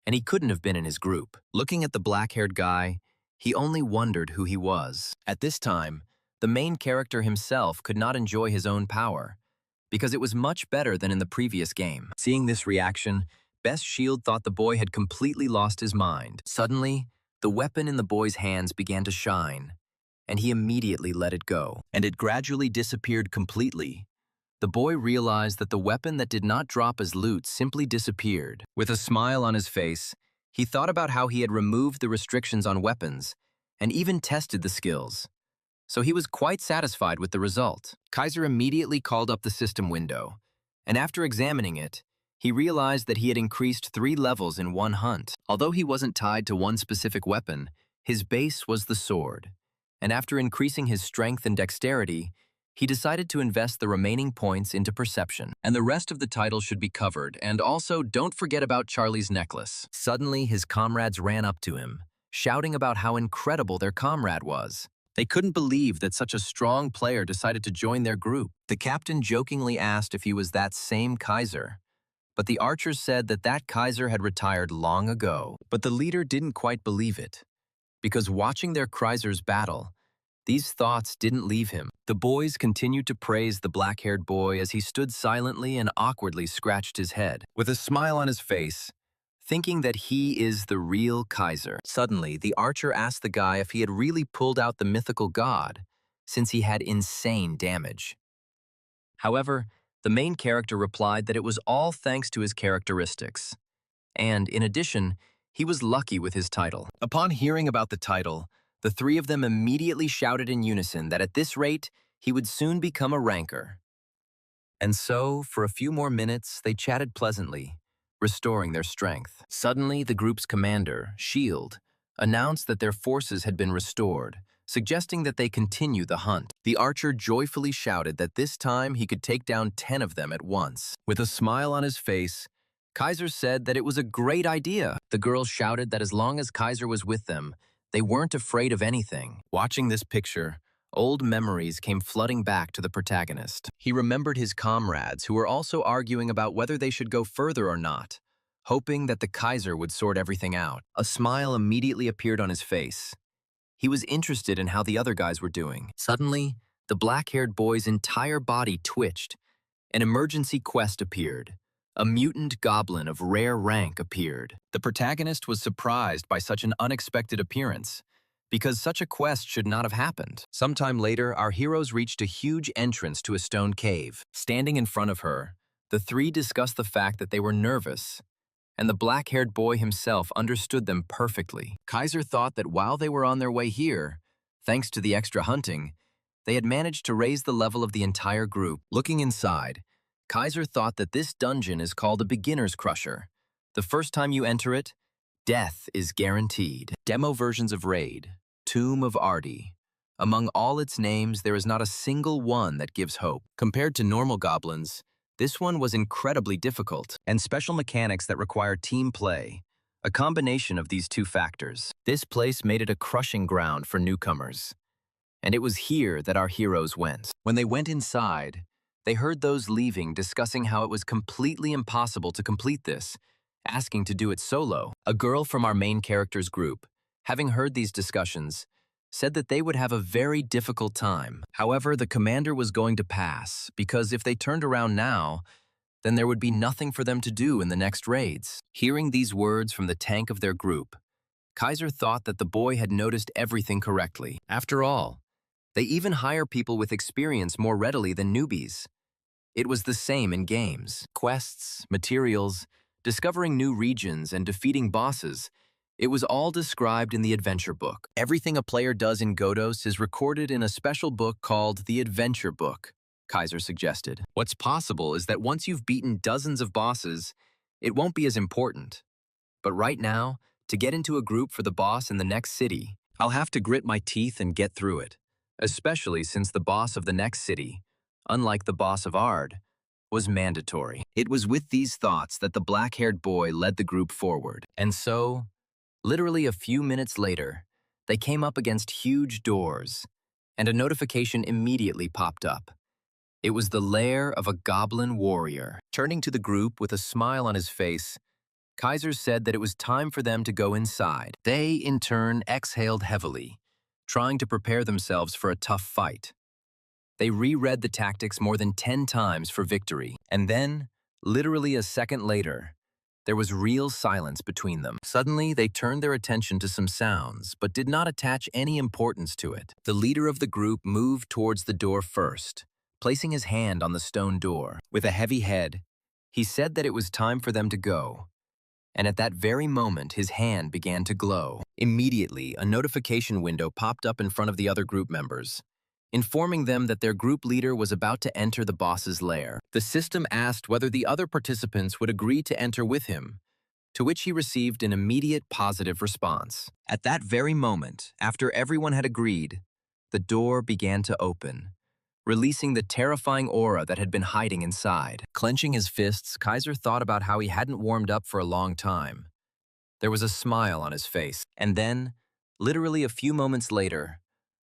and he couldn't have been in his group. Looking at the black-haired guy, he only wondered who he was. At this time, the main character himself could not enjoy his own power, because it was much better than in the previous game. Seeing this reaction, Best Shield thought the boy had completely lost his mind. Suddenly, the weapon in the boy's hands began to shine, and he immediately let it go, and it gradually disappeared completely. The boy realized that the weapon that did not drop as loot simply disappeared. With a smile on his face, he thought about how he had removed the restrictions on weapons and even tested the skills. So he was quite satisfied with the result. Kaiser immediately called up the system window, and after examining it, he realized that he had increased 3 levels in one hunt. Although he wasn't tied to one specific weapon, his base was the sword, and after increasing his strength and dexterity, he decided to invest the remaining points into perception. And the rest of the title should be covered, and also don't forget about Charlie's necklace. Suddenly, his comrades ran up to him, shouting about how incredible their comrade was. They couldn't believe that such a strong player decided to join their group. The captain jokingly asked if he was that same Kaiser, but the archers said that that Kaiser had retired long ago. But the leader didn't quite believe it, because watching their Kaisers battle, these thoughts didn't leave him. The boys continued to praise the black-haired boy as he stood silently and awkwardly scratched his head, with a smile on his face, thinking that he is the real Kaiser. Suddenly, the archer asked the guy if he had really pulled out the mythical god, since he had insane damage. However, the main character replied that it was all thanks to his characteristics, and, in addition, he was lucky with his title. Upon hearing about the title, the 3 of them immediately shouted in unison that at this rate, he would soon become a ranker. And so, for a few more minutes, they chatted pleasantly, restoring their strength. Suddenly, the group's commander, Shield, announced that their forces had been restored, suggesting that they continue the hunt. The archer joyfully shouted that this time he could take down 10 of them at once. With a smile on his face, Kaiser said that it was a great idea. The girls shouted that as long as Kaiser was with them, they weren't afraid of anything. Watching this picture, old memories came flooding back to the protagonist. He remembered his comrades who were also arguing about whether they should go further or not, hoping that the Kaiser would sort everything out. A smile immediately appeared on his face. He was interested in how the other guys were doing. Suddenly, the black-haired boy's entire body twitched. An emergency quest appeared. A mutant goblin of rare rank appeared. The protagonist was surprised by such an unexpected appearance, because such a quest should not have happened. Sometime later, our heroes reached a huge entrance to a stone cave. Standing in front of her, the 3 discussed the fact that they were nervous, and the black-haired boy himself understood them perfectly. Kaiser thought that while they were on their way here, thanks to the extra hunting, they had managed to raise the level of the entire group. Looking inside, Kaiser thought that this dungeon is called a beginner's crusher. The first time you enter it, death is guaranteed. Demo versions of Raid, Tomb of Ardi. Among all its names, there is not a single one that gives hope. Compared to normal goblins, this one was incredibly difficult, and special mechanics that require team play. A combination of these two factors. This place made it a crushing ground for newcomers. And it was here that our heroes went. When they went inside, they heard those leaving discussing how it was completely impossible to complete this, asking to do it solo. A girl from our main character's group, having heard these discussions, said that they would have a very difficult time. However, the commander was going to pass, because if they turned around now, then there would be nothing for them to do in the next raids. Hearing these words from the tank of their group, Kaiser thought that the boy had noticed everything correctly. After all, they even hire people with experience more readily than newbies. It was the same in games. Quests, materials, discovering new regions, and defeating bosses. It was all described in the adventure book. Everything a player does in Godos is recorded in a special book called the Adventure Book, Kaiser suggested. What's possible is that once you've beaten dozens of bosses, it won't be as important. But right now, to get into a group for the boss in the next city, I'll have to grit my teeth and get through it. Especially since the boss of the next city, unlike the boss of Ard, was mandatory. It was with these thoughts that the black-haired boy led the group forward. And so, literally a few minutes later, they came up against huge doors, and a notification immediately popped up. It was the lair of a goblin warrior. Turning to the group with a smile on his face, Kaiser said that it was time for them to go inside. They, in turn, exhaled heavily, trying to prepare themselves for a tough fight. They reread the tactics more than 10 times for victory, and then, literally a second later, there was real silence between them. Suddenly, they turned their attention to some sounds, but did not attach any importance to it. The leader of the group moved towards the door first, placing his hand on the stone door. With a heavy head, he said that it was time for them to go. And at that very moment, his hand began to glow. Immediately, a notification window popped up in front of the other group members, informing them that their group leader was about to enter the boss's lair. The system asked whether the other participants would agree to enter with him, to which he received an immediate positive response. At that very moment, after everyone had agreed, the door began to open, releasing the terrifying aura that had been hiding inside. Clenching his fists, Kaiser thought about how he hadn't warmed up for a long time. There was a smile on his face, and then, literally a few moments later,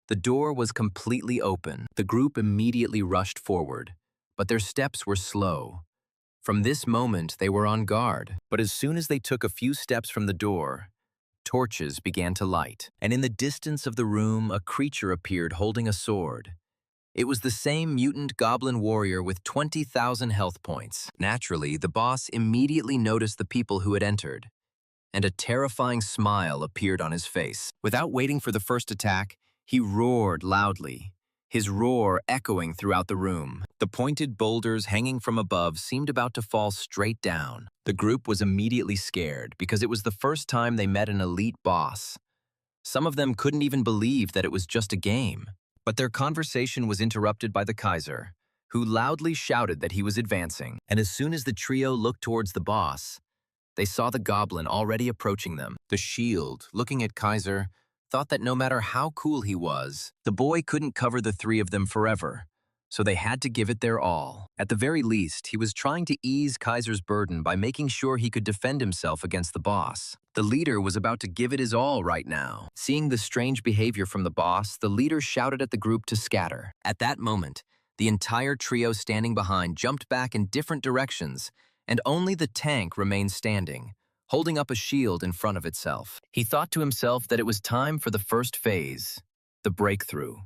the door was completely open. The group immediately rushed forward, but their steps were slow. From this moment, they were on guard, but as soon as they took a few steps from the door, torches began to light, and in the distance of the room, a creature appeared holding a sword. It was the same mutant goblin warrior with 20,000 health points. Naturally, the boss immediately noticed the people who had entered, and a terrifying smile appeared on his face. Without waiting for the first attack, he roared loudly, his roar echoing throughout the room. The pointed boulders hanging from above seemed about to fall straight down. The group was immediately scared because it was the first time they met an elite boss. Some of them couldn't even believe that it was just a game. But their conversation was interrupted by the Kaiser, who loudly shouted that he was advancing. And as soon as the trio looked towards the boss, they saw the goblin already approaching them. The shield, looking at Kaiser, thought that no matter how cool he was, the boy couldn't cover the three of them forever, so they had to give it their all. At the very least, he was trying to ease Kaiser's burden by making sure he could defend himself against the boss. The leader was about to give it his all right now. Seeing the strange behavior from the boss, the leader shouted at the group to scatter. At that moment, the entire trio standing behind jumped back in different directions, and only the tank remained standing, holding up a shield in front of itself. He thought to himself that it was time for the first phase, the breakthrough.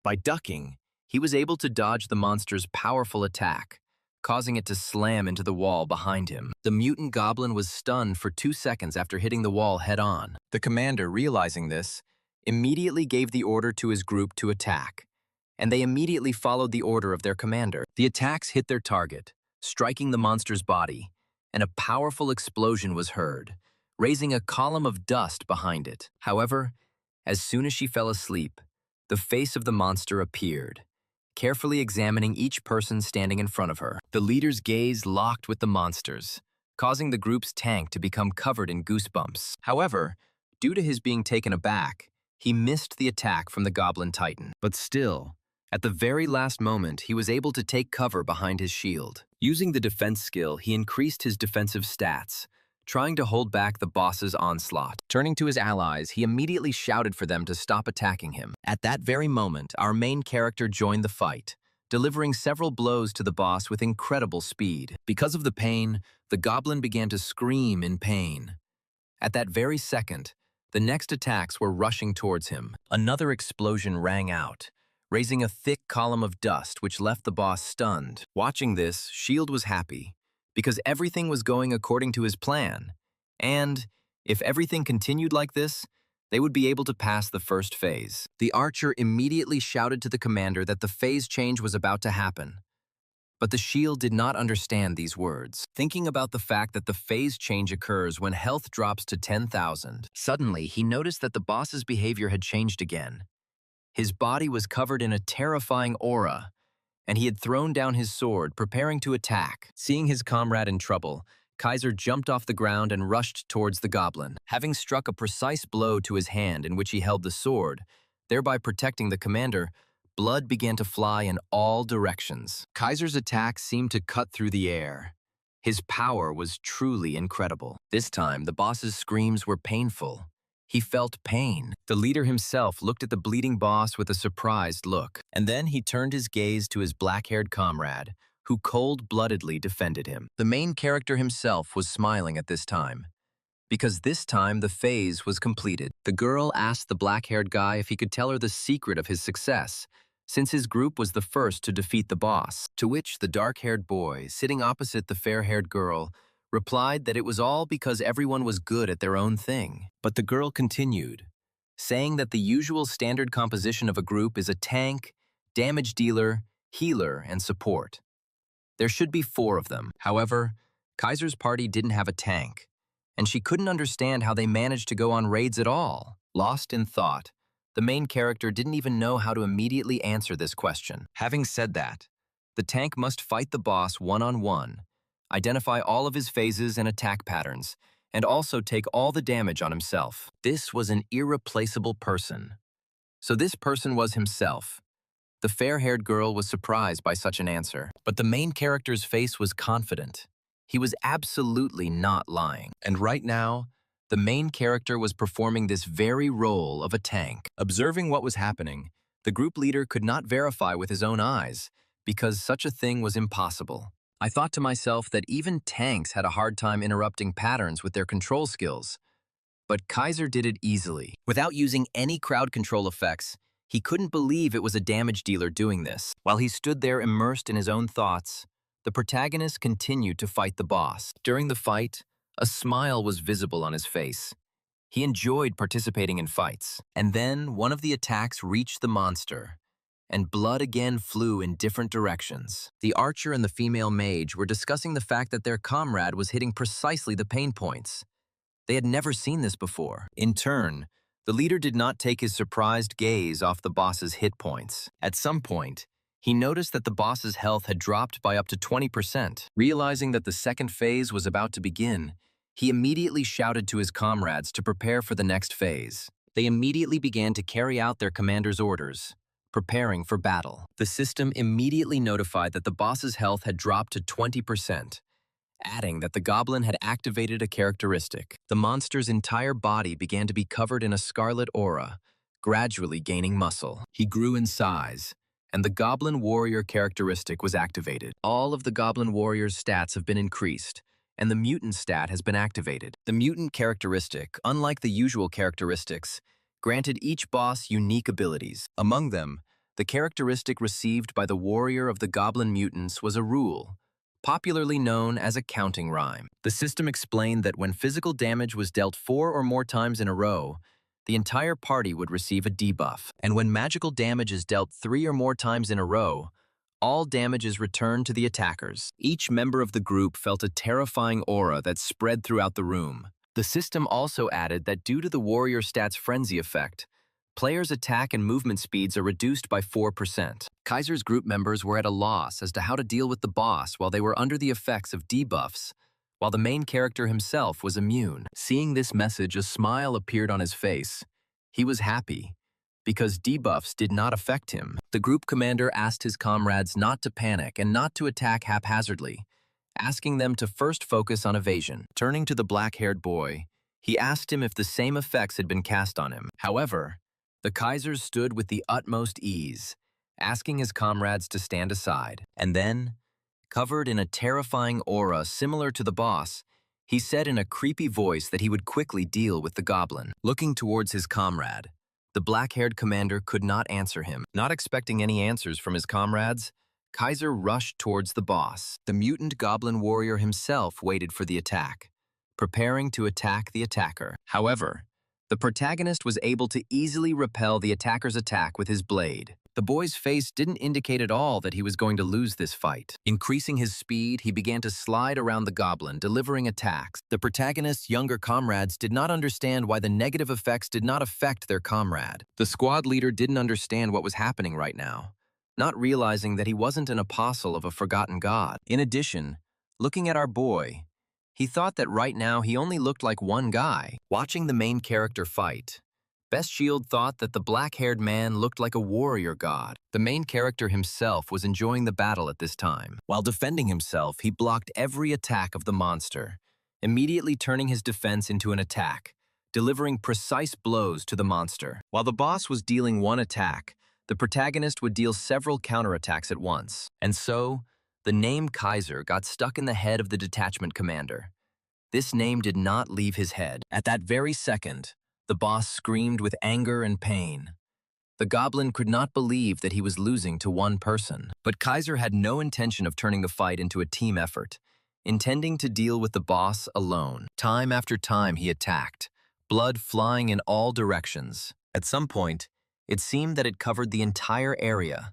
By ducking, he was able to dodge the monster's powerful attack, causing it to slam into the wall behind him. The mutant goblin was stunned for 2 seconds after hitting the wall head-on. The commander, realizing this, immediately gave the order to his group to attack, and they immediately followed the order of their commander. The attacks hit their target, striking the monster's body, and a powerful explosion was heard, raising a column of dust behind it. However, as soon as she fell asleep, the face of the monster appeared, carefully examining each person standing in front of her. The leader's gaze locked with the monster's, causing the group's tank to become covered in goosebumps. However, due to his being taken aback, he missed the attack from the Goblin Titan. But still, at the very last moment, he was able to take cover behind his shield. Using the defense skill, he increased his defensive stats, trying to hold back the boss's onslaught. Turning to his allies, he immediately shouted for them to stop attacking him. At that very moment, our main character joined the fight, delivering several blows to the boss with incredible speed. Because of the pain, the goblin began to scream in pain. At that very second, the next attacks were rushing towards him. Another explosion rang out, raising a thick column of dust which left the boss stunned. Watching this, Shield was happy, because everything was going according to his plan. And if everything continued like this, they would be able to pass the first phase. The archer immediately shouted to the commander that the phase change was about to happen. But the shield did not understand these words. Thinking about the fact that the phase change occurs when health drops to 10,000, suddenly he noticed that the boss's behavior had changed again. His body was covered in a terrifying aura, and he had thrown down his sword, preparing to attack. Seeing his comrade in trouble, Kaiser jumped off the ground and rushed towards the goblin. Having struck a precise blow to his hand in which he held the sword, thereby protecting the commander, blood began to fly in all directions. Kaiser's attack seemed to cut through the air. His power was truly incredible. This time, the boss's screams were painful. He felt pain. The leader himself looked at the bleeding boss with a surprised look, and then he turned his gaze to his black-haired comrade, who cold-bloodedly defended him. The main character himself was smiling at this time, because this time the phase was completed. The girl asked the black-haired guy if he could tell her the secret of his success, since his group was the first to defeat the boss, to which the dark-haired boy, sitting opposite the fair-haired girl, replied that it was all because everyone was good at their own thing. But the girl continued, saying that the usual standard composition of a group is a tank, damage dealer, healer, and support. There should be 4 of them. However, Kaiser's party didn't have a tank, and she couldn't understand how they managed to go on raids at all. Lost in thought, the main character didn't even know how to immediately answer this question. Having said that, the tank must fight the boss one-on-one, identify all of his phases and attack patterns, and also take all the damage on himself. This was an irreplaceable person. So this person was himself. The fair-haired girl was surprised by such an answer, but the main character's face was confident. He was absolutely not lying. And right now, the main character was performing this very role of a tank. Observing what was happening, the group leader could not verify with his own eyes, because such a thing was impossible. I thought to myself that even tanks had a hard time interrupting patterns with their control skills. But Kaiser did it easily. Without using any crowd control effects, he couldn't believe it was a damage dealer doing this. While he stood there immersed in his own thoughts, the protagonist continued to fight the boss. During the fight, a smile was visible on his face. He enjoyed participating in fights. And then one of the attacks reached the monster, and blood again flew in different directions. The archer and the female mage were discussing the fact that their comrade was hitting precisely the pain points. They had never seen this before. In turn, the leader did not take his surprised gaze off the boss's hit points. At some point, he noticed that the boss's health had dropped by up to 20%. Realizing that the second phase was about to begin, he immediately shouted to his comrades to prepare for the next phase. They immediately began to carry out their commander's orders, preparing for battle. The system immediately notified that the boss's health had dropped to 20%, adding that the goblin had activated a characteristic. The monster's entire body began to be covered in a scarlet aura, gradually gaining muscle. He grew in size, and the Goblin Warrior characteristic was activated. All of the Goblin Warrior's stats have been increased, and the Mutant stat has been activated. The Mutant characteristic, unlike the usual characteristics, granted each boss unique abilities. Among them, the characteristic received by the Warrior of the Goblin Mutants was a rule, popularly known as a counting rhyme. The system explained that when physical damage was dealt 4 or more times in a row, the entire party would receive a debuff. And when magical damage is dealt 3 or more times in a row, All damage is returned to the attackers. Each member of the group felt a terrifying aura that spread throughout the room. The system also added that due to the warrior stats frenzy effect, players' attack and movement speeds are reduced by 4%. Kaiser's group members were at a loss as to how to deal with the boss while they were under the effects of debuffs, while the main character himself was immune. Seeing this message, a smile appeared on his face. He was happy, because debuffs did not affect him. The group commander asked his comrades not to panic and not to attack haphazardly, asking them to first focus on evasion. Turning to the black-haired boy, he asked him if the same effects had been cast on him. However, the Kaiser stood with the utmost ease, asking his comrades to stand aside. And then, covered in a terrifying aura similar to the boss, he said in a creepy voice that he would quickly deal with the goblin. Looking towards his comrade, the black-haired commander could not answer him. Not expecting any answers from his comrades, Kaiser rushed towards the boss. The mutant goblin warrior himself waited for the attack, preparing to attack the attacker. However, the protagonist was able to easily repel the attacker's attack with his blade. The boy's face didn't indicate at all that he was going to lose this fight. Increasing his speed, he began to slide around the goblin, delivering attacks. The protagonist's younger comrades did not understand why the negative effects did not affect their comrade. The squad leader didn't understand what was happening right now, not realizing that he wasn't an apostle of a forgotten god. In addition, looking at our boy, he thought that right now he only looked like one guy. Watching the main character fight, Best Shield thought that the black-haired man looked like a warrior god. The main character himself was enjoying the battle at this time. While defending himself, he blocked every attack of the monster, immediately turning his defense into an attack, delivering precise blows to the monster. While the boss was dealing one attack, the protagonist would deal several counterattacks at once. And so, the name Kaiser got stuck in the head of the detachment commander. This name did not leave his head. At that very second, the boss screamed with anger and pain. The goblin could not believe that he was losing to one person. But Kaiser had no intention of turning the fight into a team effort, intending to deal with the boss alone. Time after time he attacked, blood flying in all directions. At some point, it seemed that it covered the entire area.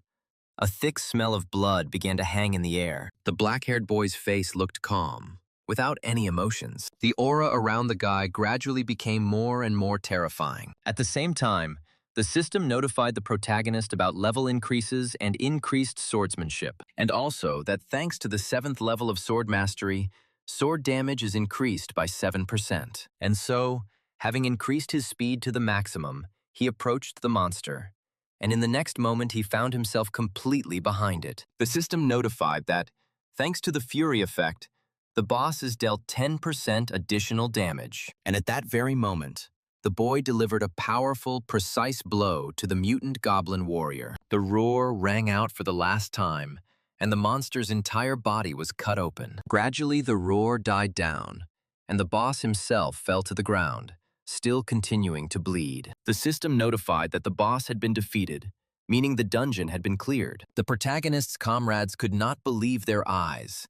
A thick smell of blood began to hang in the air. The black-haired boy's face looked calm, without any emotions. The aura around the guy gradually became more and more terrifying. At the same time, the system notified the protagonist about level increases and increased swordsmanship, and also that thanks to the 7th level of sword mastery, sword damage is increased by 7%. And so, having increased his speed to the maximum, he approached the monster, and in the next moment he found himself completely behind it. The system notified that, thanks to the Fury effect, the boss is dealt 10% additional damage. And at that very moment, the boy delivered a powerful, precise blow to the mutant goblin warrior. The roar rang out for the last time, and the monster's entire body was cut open. Gradually, the roar died down, and the boss himself fell to the ground, still continuing to bleed. The system notified that the boss had been defeated, meaning the dungeon had been cleared. The protagonist's comrades could not believe their eyes,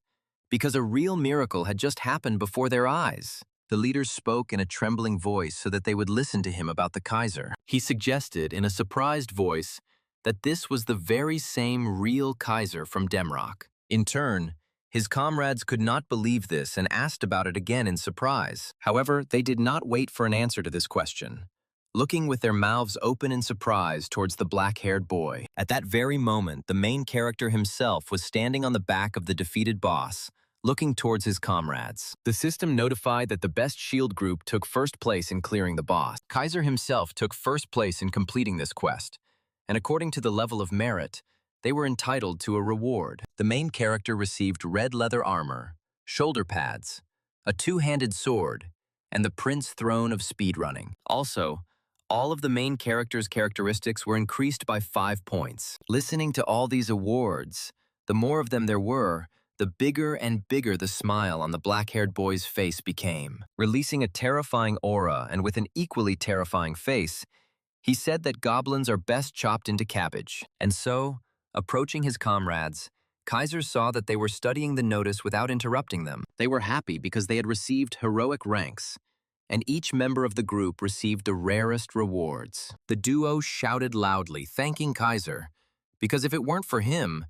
because a real miracle had just happened before their eyes. The leader spoke in a trembling voice so that they would listen to him about the Kaiser. He suggested in a surprised voice that this was the very same real Kaiser from Demrock. In turn, his comrades could not believe this and asked about it again in surprise. However, they did not wait for an answer to this question, looking with their mouths open in surprise towards the black-haired boy. At that very moment, the main character himself was standing on the back of the defeated boss, looking towards his comrades. The system notified that the Best Shield group took first place in clearing the boss. Kaiser himself took first place in completing this quest, and according to the level of merit, they were entitled to a reward. The main character received red leather armor, shoulder pads, a two-handed sword, and the Prince Throne of speedrunning. Also, all of the main character's characteristics were increased by 5 points. Listening to all these awards, the more of them there were, the bigger and bigger the smile on the black-haired boy's face became. Releasing a terrifying aura and with an equally terrifying face, he said that goblins are best chopped into cabbage. And so, approaching his comrades, Kaiser saw that they were studying the notice without interrupting them. They were happy because they had received heroic ranks, and each member of the group received the rarest rewards. The duo shouted loudly, thanking Kaiser, because if it weren't for him,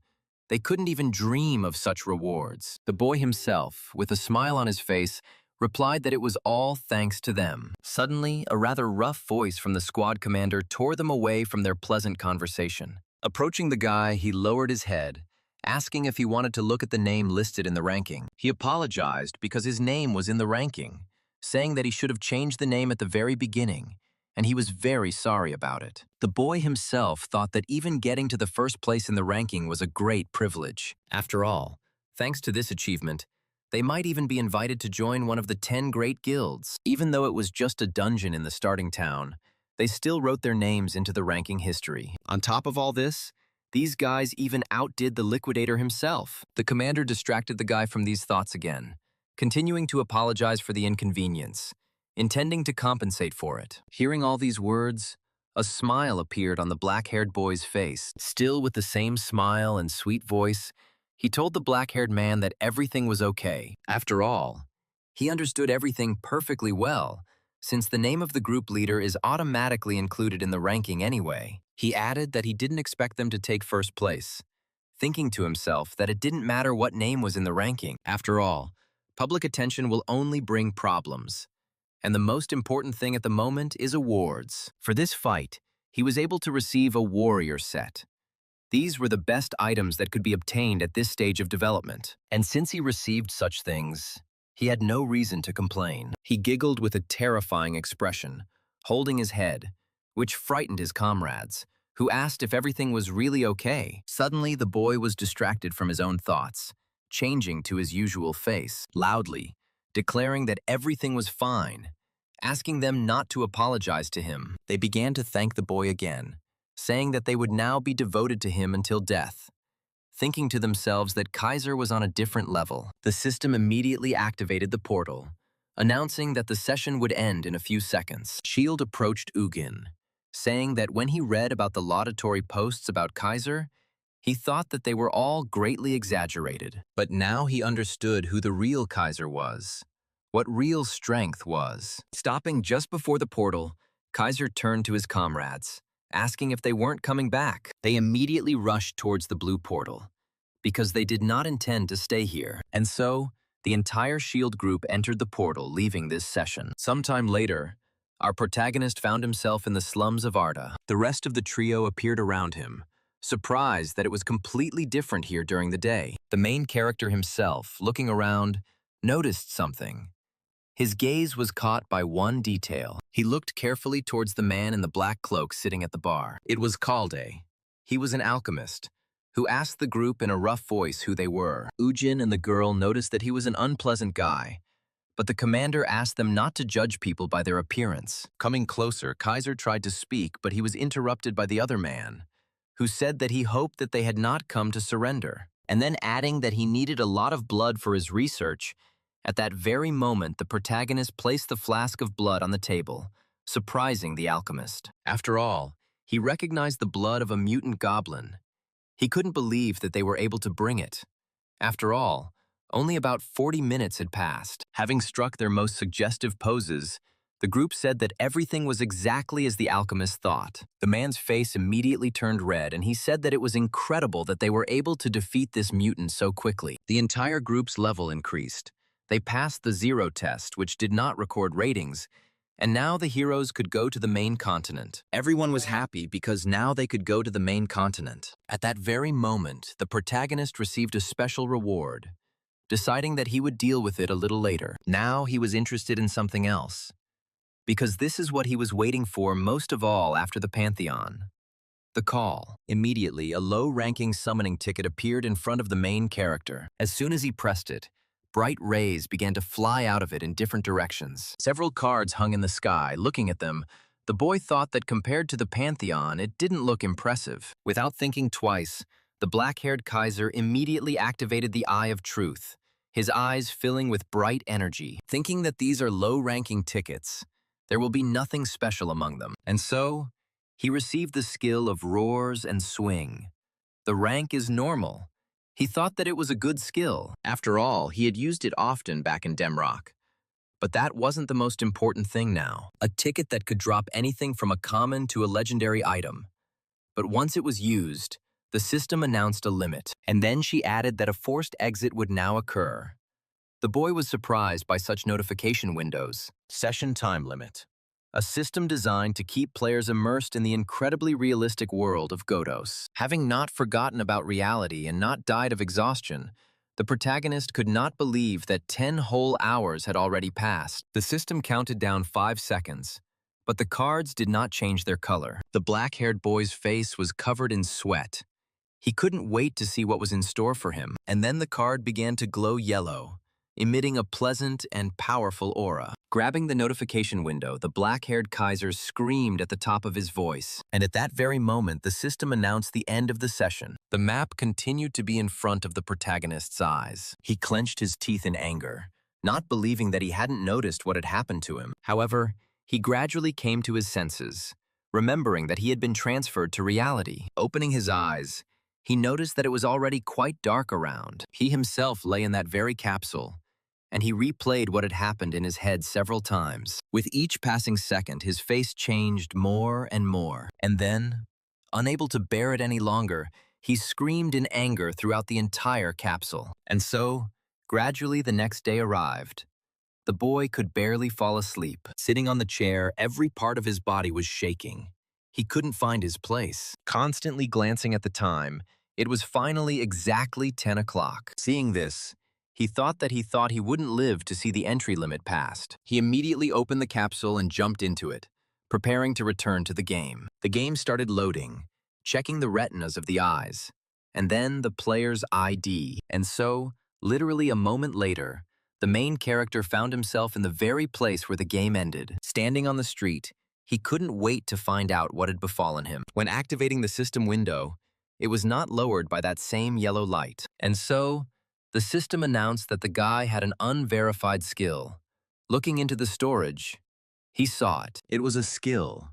They couldn't even dream of such rewards. The boy himself, with a smile on his face, replied that it was all thanks to them. Suddenly, a rather rough voice from the squad commander tore them away from their pleasant conversation. Approaching the guy, he lowered his head, asking if he wanted to look at the name listed in the ranking. He apologized because his name was in the ranking, saying that he should have changed the name at the very beginning, and he was very sorry about it. The boy himself thought that even getting to the first place in the ranking was a great privilege. After all, thanks to this achievement, they might even be invited to join one of the 10 great guilds. Even though it was just a dungeon in the starting town, they still wrote their names into the ranking history. On top of all this, these guys even outdid the liquidator himself. The commander distracted the guy from these thoughts again, continuing to apologize for the inconvenience, intending to compensate for it. Hearing all these words, a smile appeared on the black-haired boy's face. Still with the same smile and sweet voice, he told the black-haired man that everything was okay. After all, he understood everything perfectly well, since the name of the group leader is automatically included in the ranking anyway. He added that he didn't expect them to take first place, thinking to himself that it didn't matter what name was in the ranking. After all, public attention will only bring problems, and the most important thing at the moment is awards. For this fight, he was able to receive a warrior set. These were the best items that could be obtained at this stage of development. And since he received such things, he had no reason to complain. He giggled with a terrifying expression, holding his head, which frightened his comrades, who asked if everything was really okay. Suddenly, the boy was distracted from his own thoughts, changing to his usual face, loudly, declaring that everything was fine, asking them not to apologize to him. They began to thank the boy again, saying that they would now be devoted to him until death. Thinking to themselves that Kaiser was on a different level, the system immediately activated the portal, announcing that the session would end in a few seconds. Shield approached Ugin, saying that when he read about the laudatory posts about Kaiser, he thought that they were all greatly exaggerated. But now he understood who the real Kaiser was, what real strength was. Stopping just before the portal, Kaiser turned to his comrades, asking if they weren't coming back. They immediately rushed towards the blue portal, because they did not intend to stay here. And so, the entire SHIELD group entered the portal, leaving this session. Sometime later, our protagonist found himself in the slums of Arda. The rest of the trio appeared around him, surprised that it was completely different here during the day. The main character himself, looking around, noticed something. His gaze was caught by one detail. He looked carefully towards the man in the black cloak sitting at the bar. It was Kalde. He was an alchemist, who asked the group in a rough voice who they were. Ujin and the girl noticed that he was an unpleasant guy, but the commander asked them not to judge people by their appearance. Coming closer, Kaiser tried to speak, but he was interrupted by the other man, who said that he hoped that they had not come to surrender, and then adding that he needed a lot of blood for his research. At that very moment, the protagonist placed the flask of blood on the table, surprising the alchemist. After all, he recognized the blood of a mutant goblin. He couldn't believe that they were able to bring it. After all, only about 40 minutes had passed. Having struck their most suggestive poses, the group said that everything was exactly as the alchemist thought. The man's face immediately turned red, and he said that it was incredible that they were able to defeat this mutant so quickly. The entire group's level increased. They passed the 0 test, which did not record ratings, and now the heroes could go to the main continent. Everyone was happy because now they could go to the main continent. At that very moment, the protagonist received a special reward, deciding that he would deal with it a little later. Now he was interested in something else, because this is what he was waiting for most of all after the Pantheon. The call. Immediately, a low-ranking summoning ticket appeared in front of the main character. As soon as he pressed it, bright rays began to fly out of it in different directions. Several cards hung in the sky. Looking at them, the boy thought that compared to the Pantheon, it didn't look impressive. Without thinking twice, the black-haired Kaiser immediately activated the Eye of Truth, his eyes filling with bright energy. Thinking that these are low-ranking tickets, there will be nothing special among them. And so, he received the skill of Roars and Swing. The rank is normal. He thought that it was a good skill. After all, he had used it often back in Demrock. But that wasn't the most important thing now. A ticket that could drop anything from a common to a legendary item. But once it was used, The system announced a limit, and then she added that a forced exit would now occur. The boy was surprised by such notification windows. Session time limit. A system designed to keep players immersed in the incredibly realistic world of Godos. Having not forgotten about reality and not died of exhaustion, the protagonist could not believe that 10 whole hours had already passed. The system counted down 5 seconds, but the cards did not change their color. The black-haired boy's face was covered in sweat. He couldn't wait to see what was in store for him, and then the card began to glow yellow, emitting a pleasant and powerful aura. Grabbing the notification window, the black-haired Kaiser screamed at the top of his voice, and at that very moment, the system announced the end of the session. The map continued to be in front of the protagonist's eyes. He clenched his teeth in anger, not believing that he hadn't noticed what had happened to him. However, he gradually came to his senses, remembering that he had been transferred to reality. Opening his eyes, he noticed that it was already quite dark around. He himself lay in that very capsule, and he replayed what had happened in his head several times. With each passing second, his face changed more and more. And then, unable to bear it any longer, he screamed in anger throughout the entire capsule. And so, gradually the next day arrived. The boy could barely fall asleep. Sitting on the chair, every part of his body was shaking. He couldn't find his place. Constantly glancing at the time, it was finally exactly 10 o'clock. Seeing this, he thought he wouldn't live to see the entry limit passed. He immediately opened the capsule and jumped into it, preparing to return to the game. The game started loading, checking the retinas of the eyes, and then the player's ID. And so, literally a moment later, the main character found himself in the very place where the game ended. Standing on the street, he couldn't wait to find out what had befallen him. When activating the system window, it was not lowered by that same yellow light. And so, the system announced that the guy had an unverified skill. Looking into the storage, he saw it. It was a skill,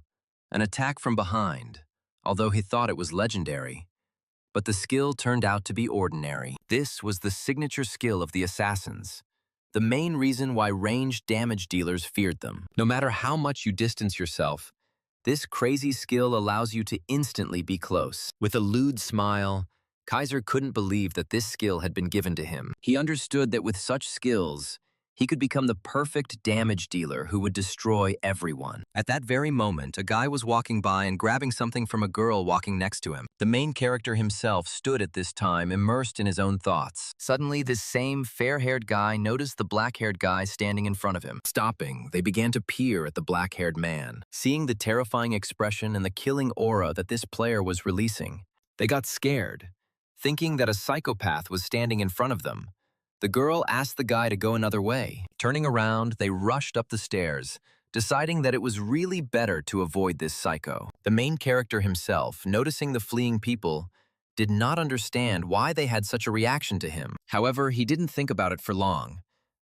an attack from behind, although he thought it was legendary. But the skill turned out to be ordinary. This was the signature skill of the assassins, the main reason why ranged damage dealers feared them. No matter how much you distance yourself, this crazy skill allows you to instantly be close. With a lewd smile, Kaiser couldn't believe that this skill had been given to him. He understood that with such skills, he could become the perfect damage dealer who would destroy everyone. At that very moment, a guy was walking by and grabbing something from a girl walking next to him. The main character himself stood at this time, immersed in his own thoughts. Suddenly, this same fair-haired guy noticed the black-haired guy standing in front of him. Stopping, they began to peer at the black-haired man. Seeing the terrifying expression and the killing aura that this player was releasing, they got scared, thinking that a psychopath was standing in front of them. The girl asked the guy to go another way. Turning around, they rushed up the stairs, deciding that it was really better to avoid this psycho. The main character himself, noticing the fleeing people, did not understand why they had such a reaction to him. However, he didn't think about it for long,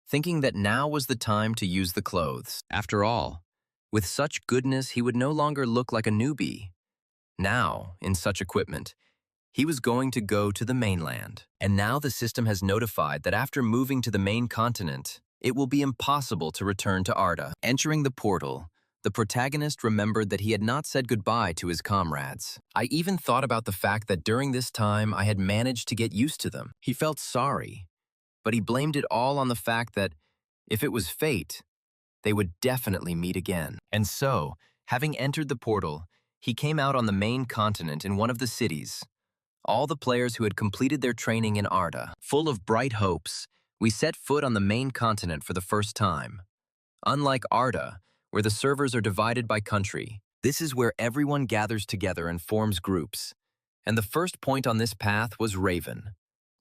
thinking that now was the time to use the clothes. After all, with such goodness, he would no longer look like a newbie. Now, in such equipment, he was going to go to the mainland. And now the system has notified that after moving to the main continent, it will be impossible to return to Arda. Entering the portal, the protagonist remembered that he had not said goodbye to his comrades. I even thought about the fact that during this time I had managed to get used to them. He felt sorry, but he blamed it all on the fact that, if it was fate, they would definitely meet again. And so, having entered the portal, he came out on the main continent in one of the cities. All the players who had completed their training in Arda. Full of bright hopes, we set foot on the main continent for the first time. Unlike Arda, where the servers are divided by country, this is where everyone gathers together and forms groups. And the first point on this path was Raven,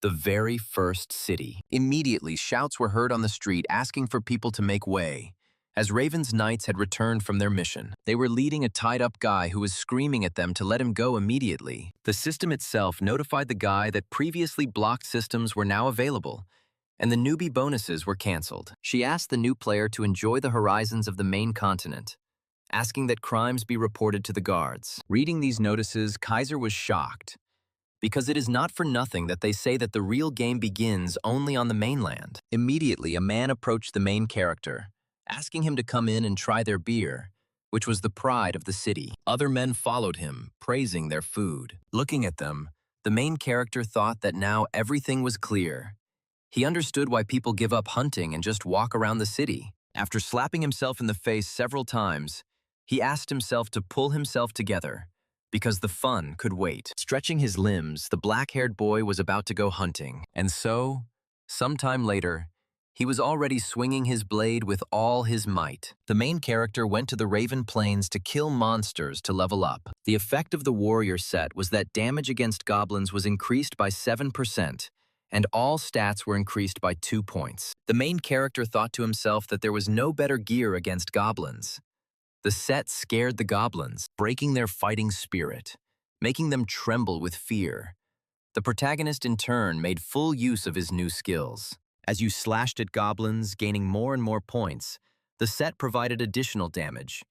the very first city. Immediately, shouts were heard on the street asking for people to make way, as Raven's knights had returned from their mission. They were leading a tied-up guy who was screaming at them to let him go immediately. The system itself notified the guy that previously blocked systems were now available, and the newbie bonuses were canceled. She asked the new player to enjoy the horizons of the main continent, asking that crimes be reported to the guards. Reading these notices, Kaiser was shocked, because it is not for nothing that they say that the real game begins only on the mainland. Immediately, a man approached the main character, asking him to come in and try their beer, which was the pride of the city. Other men followed him, praising their food. Looking at them, The main character thought that now everything was clear. He understood why people give up hunting and just walk around the city. After slapping himself in the face several times, he asked himself to pull himself together, because the fun could wait. Stretching his limbs, the black-haired boy was about to go hunting. And so, sometime later, he was already swinging his blade with all his might. The main character went to the Raven Plains to kill monsters to level up. The effect of the warrior set was that damage against goblins was increased by 7%, and all stats were increased by 2 points. The main character thought to himself that there was no better gear against goblins. The set scared the goblins, breaking their fighting spirit, making them tremble with fear. The protagonist in turn made full use of his new skills. As you slashed at goblins, gaining more and more points, the set provided additional damage,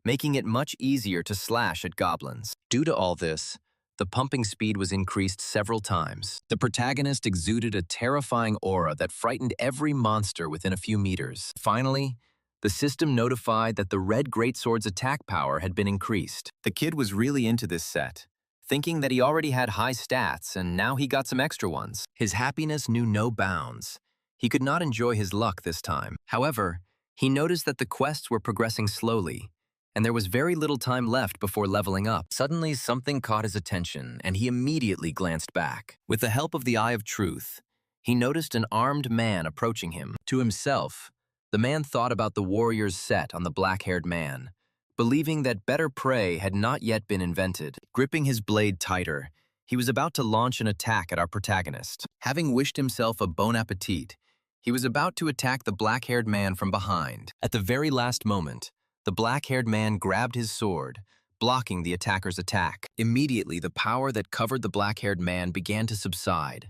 making it much easier to slash at goblins. Due to all this, the pumping speed was increased several times. The protagonist exuded a terrifying aura that frightened every monster within a few meters. Finally, the system notified that the Red Greatsword's attack power had been increased. The kid was really into this set, thinking that he already had high stats and now he got some extra ones. His happiness knew no bounds. He could not enjoy his luck this time. However, he noticed that the quests were progressing slowly, and there was very little time left before leveling up. Suddenly, something caught his attention, and he immediately glanced back. With the help of the Eye of Truth, he noticed an armed man approaching him. To himself, the man thought about the warrior's set on the black-haired man, believing that better prey had not yet been invented. Gripping his blade tighter, he was about to launch an attack at our protagonist. Having wished himself a bon appetit, he was about to attack the black-haired man from behind. At the very last moment, the black-haired man grabbed his sword, blocking the attacker's attack. Immediately, the power that covered the black-haired man began to subside.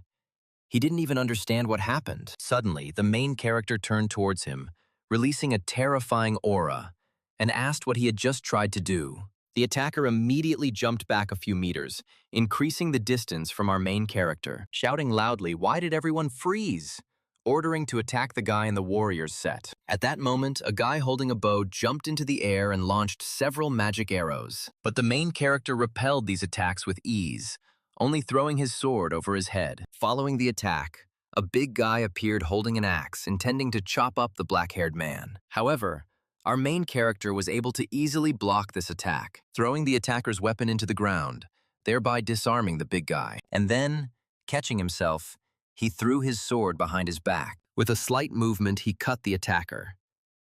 He didn't even understand what happened. Suddenly, the main character turned towards him, releasing a terrifying aura, and asked what he had just tried to do. The attacker immediately jumped back a few meters, increasing the distance from our main character. Shouting loudly, "Why did everyone freeze?" ordering to attack the guy in the warrior's set. At that moment, a guy holding a bow jumped into the air and launched several magic arrows. But the main character repelled these attacks with ease, only throwing his sword over his head. Following the attack, a big guy appeared holding an axe, intending to chop up the black-haired man. However, our main character was able to easily block this attack, throwing the attacker's weapon into the ground, thereby disarming the big guy. And then, catching himself, he threw his sword behind his back. With a slight movement, he cut the attacker,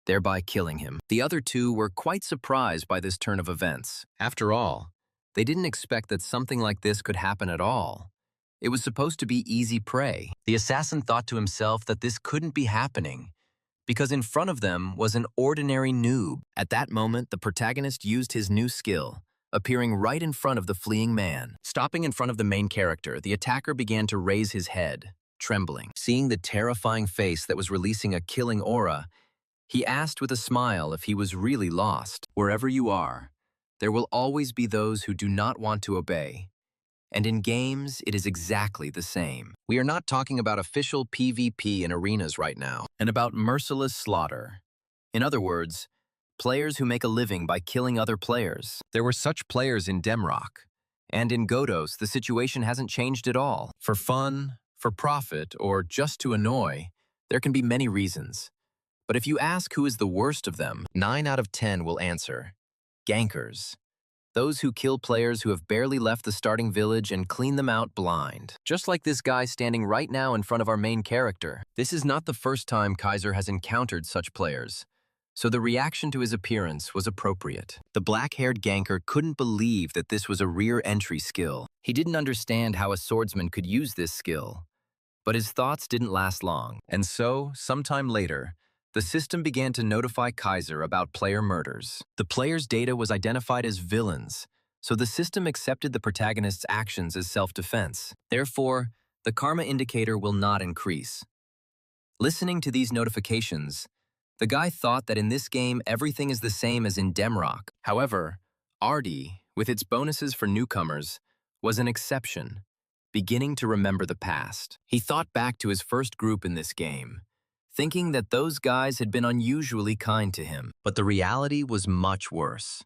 thereby killing him. The other two were quite surprised by this turn of events. After all, they didn't expect that something like this could happen at all. It was supposed to be easy prey. The assassin thought to himself that this couldn't be happening, because in front of them was an ordinary noob. At that moment, the protagonist used his new skill, appearing right in front of the fleeing man. Stopping in front of the main character, the attacker began to raise his head, trembling. Seeing the terrifying face that was releasing a killing aura, he asked with a smile if he was really lost. Wherever you are, there will always be those who do not want to obey. And in games, it is exactly the same. We are not talking about official PvP in arenas right now, and about merciless slaughter. In other words, players who make a living by killing other players. There were such players in Demrock. And in Godos, the situation hasn't changed at all. For fun, for profit, or just to annoy, there can be many reasons. But if you ask who is the worst of them, 9 out of 10 will answer: gankers. Those who kill players who have barely left the starting village and clean them out blind. Just like this guy standing right now in front of our main character. This is not the first time Kaiser has encountered such players, so the reaction to his appearance was appropriate. The black-haired ganker couldn't believe that this was a rear entry skill. He didn't understand how a swordsman could use this skill. But his thoughts didn't last long. And so, sometime later, the system began to notify Kaiser about player murders. The player's data was identified as villains, so the system accepted the protagonist's actions as self-defense. Therefore, the karma indicator will not increase. Listening to these notifications, the guy thought that in this game everything is the same as in Demrock. However, RD, with its bonuses for newcomers, was an exception, beginning to remember the past. He thought back to his first group in this game, thinking that those guys had been unusually kind to him. But the reality was much worse.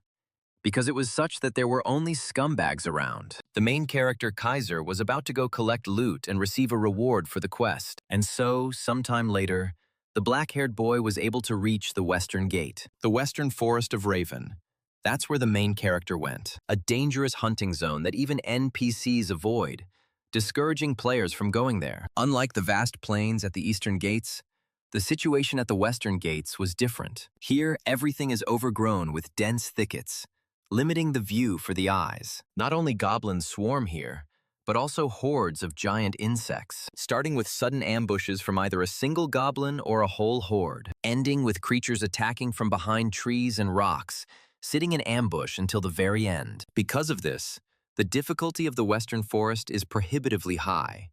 because it was such that there were only scumbags around. The main character, Kaiser, was about to go collect loot and receive a reward for the quest. And so, sometime later, the black-haired boy was able to reach the Western Gate, the Western Forest of Raven. That's where the main character went, a dangerous hunting zone that even NPCs avoid, discouraging players from going there. Unlike the vast plains at the Eastern Gates, the situation at the Western Gates was different. Here, everything is overgrown with dense thickets, limiting the view for the eyes. Not only goblins swarm here, but also hordes of giant insects, starting with sudden ambushes from either a single goblin or a whole horde, ending with creatures attacking from behind trees and rocks, sitting in ambush until the very end. Because of this, the difficulty of the Western Forest is prohibitively high,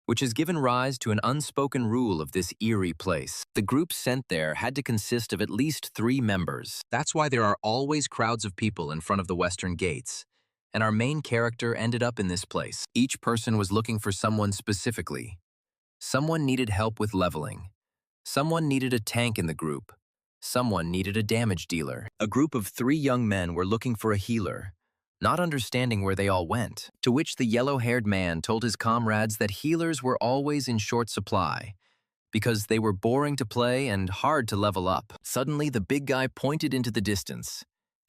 which has given rise to an unspoken rule of this eerie place. The group sent there had to consist of at least 3 members. That's why there are always crowds of people in front of the Western Gates, and our main character ended up in this place. Each person was looking for someone specifically. Someone needed help with leveling. Someone needed a tank in the group. Someone needed a damage dealer. A group of 3 young men were looking for a healer, not understanding where they all went, to which the yellow-haired man told his comrades that healers were always in short supply, because they were boring to play and hard to level up. Suddenly, the big guy pointed into the distance,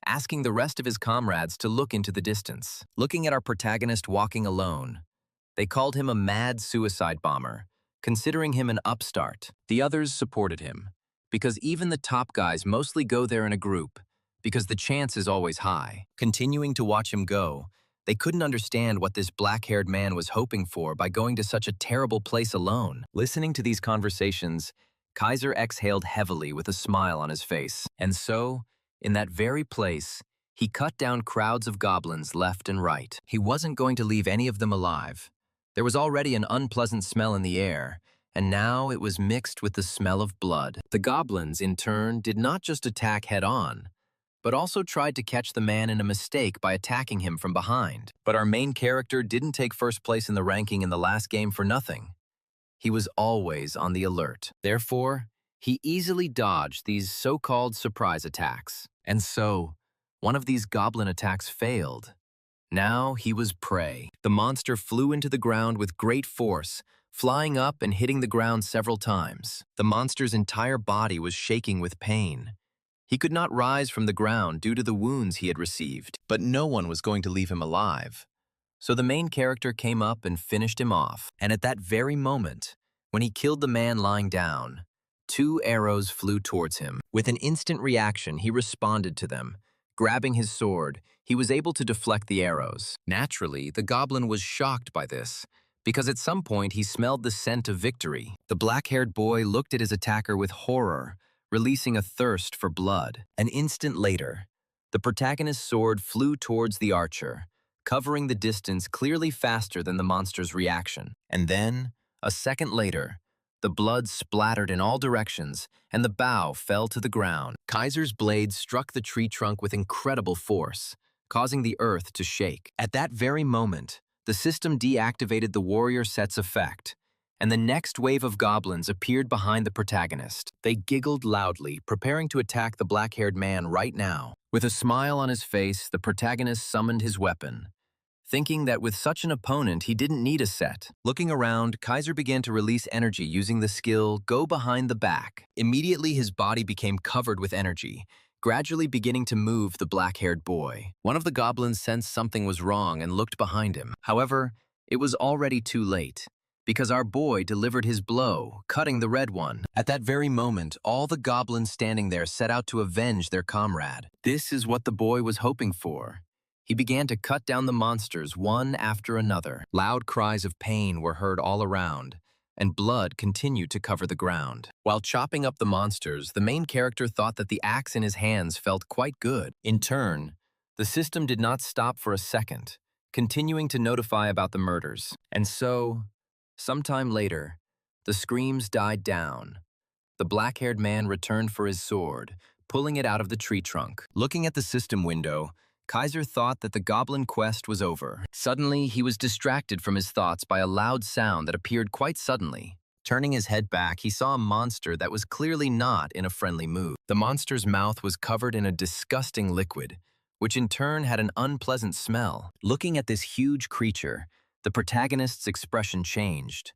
asking the rest of his comrades to look into the distance. Looking at our protagonist walking alone, they called him a mad suicide bomber, considering him an upstart. The others supported him, because even the top guys mostly go there in a group, because the chance is always high. Continuing to watch him go, they couldn't understand what this black-haired man was hoping for by going to such a terrible place alone. Listening to these conversations, Kaiser exhaled heavily with a smile on his face. And so, in that very place, he cut down crowds of goblins left and right. He wasn't going to leave any of them alive. There was already an unpleasant smell in the air, and now it was mixed with the smell of blood. The goblins, in turn, did not just attack head-on, but also tried to catch the man in a mistake by attacking him from behind. But our main character didn't take first place in the ranking in the last game for nothing. He was always on the alert. Therefore, he easily dodged these so-called surprise attacks. And so, one of these goblin attacks failed. Now he was prey. The monster flew into the ground with great force, flying up and hitting the ground several times. The monster's entire body was shaking with pain. He could not rise from the ground due to the wounds he had received, but no one was going to leave him alive. So the main character came up and finished him off. And at that very moment, when he killed the man lying down, 2 arrows flew towards him. With an instant reaction, he responded to them. Grabbing his sword, he was able to deflect the arrows. Naturally, the goblin was shocked by this, because at some point he smelled the scent of victory. The black-haired boy looked at his attacker with horror, releasing a thirst for blood. An instant later, the protagonist's sword flew towards the archer, covering the distance clearly faster than the monster's reaction. And then, a second later, the blood splattered in all directions, and the bow fell to the ground. Kaiser's blade struck the tree trunk with incredible force, causing the earth to shake. At that very moment, the system deactivated the warrior set's effect, and the next wave of goblins appeared behind the protagonist. They giggled loudly, preparing to attack the black-haired man right now. With a smile on his face, the protagonist summoned his weapon, thinking that with such an opponent he didn't need a set. Looking around, Kaiser began to release energy using the skill Go Behind the Back. Immediately his body became covered with energy, gradually beginning to move the black-haired boy. One of the goblins sensed something was wrong and looked behind him. However, it was already too late, because our boy delivered his blow, cutting the red one. At that very moment, all the goblins standing there set out to avenge their comrade. This is what the boy was hoping for. He began to cut down the monsters one after another. Loud cries of pain were heard all around, and blood continued to cover the ground. While chopping up the monsters, the main character thought that the axe in his hands felt quite good. In turn, the system did not stop for a second, continuing to notify about the murders. And so, sometime later, the screams died down. The black-haired man returned for his sword, pulling it out of the tree trunk. Looking at the system window, Kaiser thought that the goblin quest was over. Suddenly, he was distracted from his thoughts by a loud sound that appeared quite suddenly. Turning his head back, he saw a monster that was clearly not in a friendly mood. The monster's mouth was covered in a disgusting liquid, which in turn had an unpleasant smell. Looking at this huge creature, the protagonist's expression changed.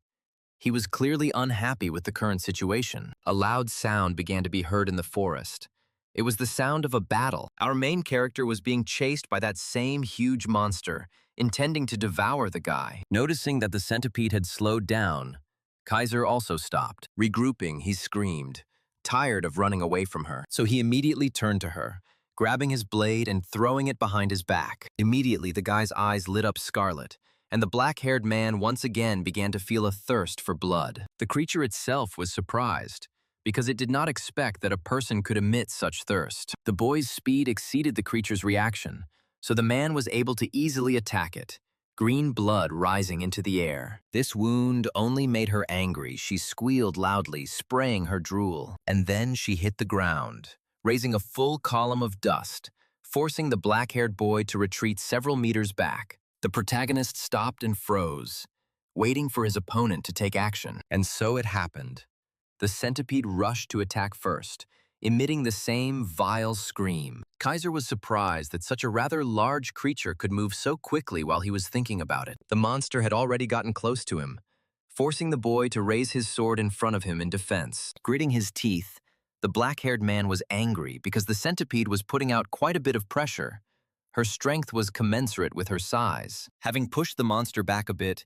He was clearly unhappy with the current situation. A loud sound began to be heard in the forest. It was the sound of a battle. Our main character was being chased by that same huge monster, intending to devour the guy. Noticing that the centipede had slowed down, Kaiser also stopped. Regrouping, he screamed, tired of running away from her. So he immediately turned to her, grabbing his blade and throwing it behind his back. Immediately, the guy's eyes lit up scarlet, and the black-haired man once again began to feel a thirst for blood. The creature itself was surprised, because it did not expect that a person could emit such thirst. The boy's speed exceeded the creature's reaction, so the man was able to easily attack it, green blood rising into the air. This wound only made her angry. She squealed loudly, spraying her drool. And then she hit the ground, raising a full column of dust, forcing the black-haired boy to retreat several meters back. The protagonist stopped and froze, waiting for his opponent to take action. And so it happened. The centipede rushed to attack first, emitting the same vile scream. Kaiser was surprised that such a rather large creature could move so quickly while he was thinking about it. The monster had already gotten close to him, forcing the boy to raise his sword in front of him in defense. Gritting his teeth, the black-haired man was angry because the centipede was putting out quite a bit of pressure. Her strength was commensurate with her size. Having pushed the monster back a bit,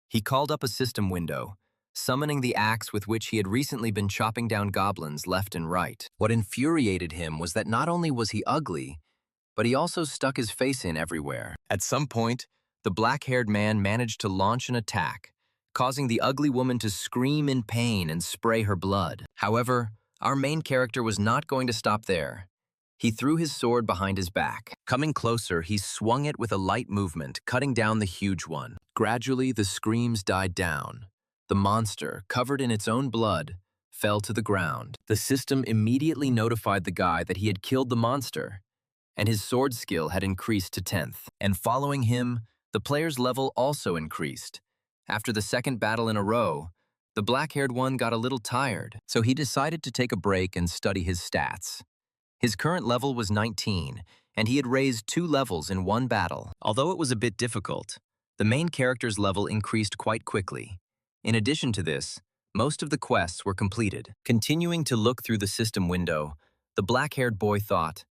he called up a system window, summoning the axe with which he had recently been chopping down goblins left and right. What infuriated him was that not only was he ugly, but he also stuck his face in everywhere. At some point, the black-haired man managed to launch an attack, causing the ugly woman to scream in pain and spray her blood. However, our main character was not going to stop there. He threw his sword behind his back. Coming closer, he swung it with a light movement, cutting down the huge one. Gradually, the screams died down. The monster, covered in its own blood, fell to the ground. The system immediately notified the guy that he had killed the monster, and his sword skill had increased to 10th. And following him, the player's level also increased. After the second battle in a row, the black-haired one got a little tired, so he decided to take a break and study his stats. His current level was 19, and he had raised 2 levels in one battle. Although it was a bit difficult, the main character's level increased quite quickly. In addition to this, most of the quests were completed. Continuing to look through the system window, the black-haired boy thought,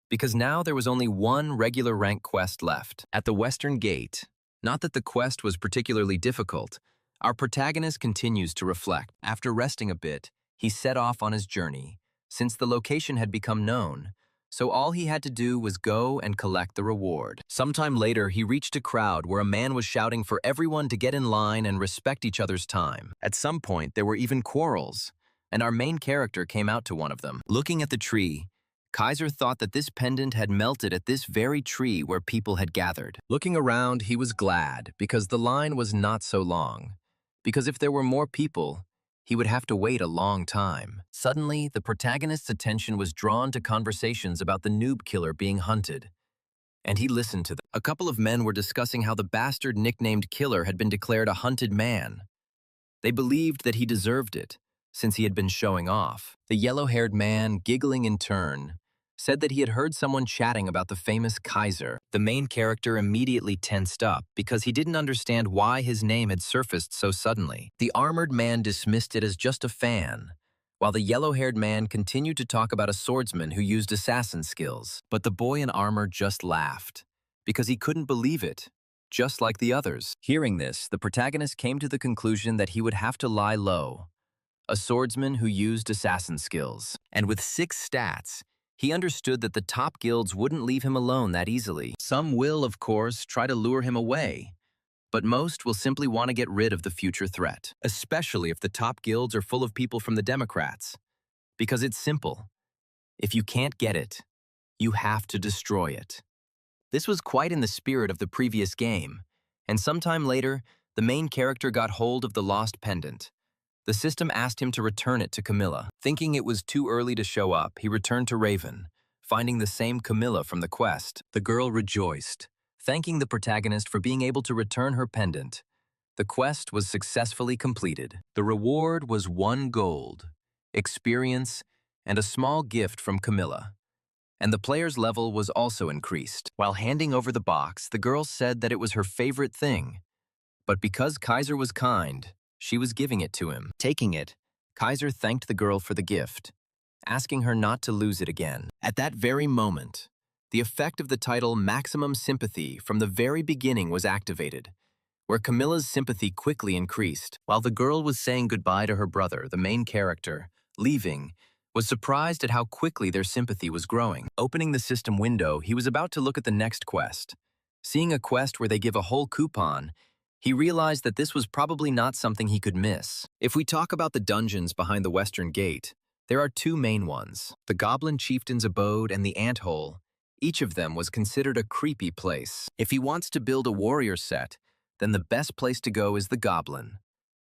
because now there was only one regular rank quest left. At the Western Gate, not that the quest was particularly difficult, our protagonist continues to reflect. After resting a bit, he set off on his journey, since the location had become known, so all he had to do was go and collect the reward. Sometime later, he reached a crowd where a man was shouting for everyone to get in line and respect each other's time. At some point, there were even quarrels, and our main character came out to one of them. Looking at the tree, Kaiser thought that this pendant had melted at this very tree where people had gathered. Looking around, he was glad because the line was not so long, because if there were more people, he would have to wait a long time. Suddenly, the protagonist's attention was drawn to conversations about the noob killer being hunted, and he listened to them. A couple of men were discussing how the bastard nicknamed Killer had been declared a hunted man. They believed that he deserved it, since he had been showing off. The yellow-haired man, giggling in turn, said that he had heard someone chatting about the famous Kaiser. The main character immediately tensed up because he didn't understand why his name had surfaced so suddenly. The armored man dismissed it as just a fan, while the yellow-haired man continued to talk about a swordsman who used assassin skills. But the boy in armor just laughed, because he couldn't believe it, just like the others. Hearing this, the protagonist came to the conclusion that he would have to lie low. A swordsman who used assassin skills. And with 6 stats, he understood that the top guilds wouldn't leave him alone that easily. Some will, of course, try to lure him away, but most will simply want to get rid of the future threat, especially if the top guilds are full of people from the Democrats. Because it's simple. If you can't get it, you have to destroy it. This was quite in the spirit of the previous game, and sometime later, the main character got hold of the lost pendant. The system asked him to return it to Camilla. Thinking it was too early to show up, he returned to Raven, finding the same Camilla from the quest. The girl rejoiced, thanking the protagonist for being able to return her pendant. The quest was successfully completed. The reward was 1 gold, experience, and a small gift from Camilla. and the player's level was also increased. While handing over the box, the girl said that it was her favorite thing. But because Kaiser was kind, she was giving it to him. Taking it, Kaiser thanked the girl for the gift, asking her not to lose it again. At that very moment, the effect of the title Maximum Sympathy from the very beginning was activated, where Camilla's sympathy quickly increased. While the girl was saying goodbye to her brother, the main character, leaving, was surprised at how quickly their sympathy was growing. Opening the system window, he was about to look at the next quest. Seeing a quest where they give a whole coupon, he realized that this was probably not something he could miss. If we talk about the dungeons behind the Western Gate, there are two main ones, the Goblin Chieftain's Abode and the Ant Hole. Each of them was considered a creepy place. If he wants to build a warrior set, then the best place to go is the Goblin.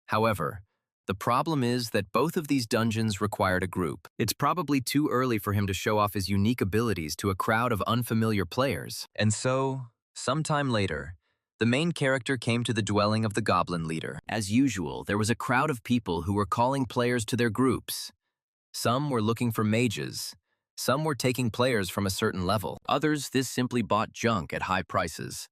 However, the problem is that both of these dungeons required a group. It's probably too early for him to show off his unique abilities to a crowd of unfamiliar players. And so, sometime later, the main character came to the dwelling of the Goblin leader. As usual, there was a crowd of people who were calling players to their groups. Some were looking for mages. Some were taking players from a certain level. Others simply bought junk at high prices.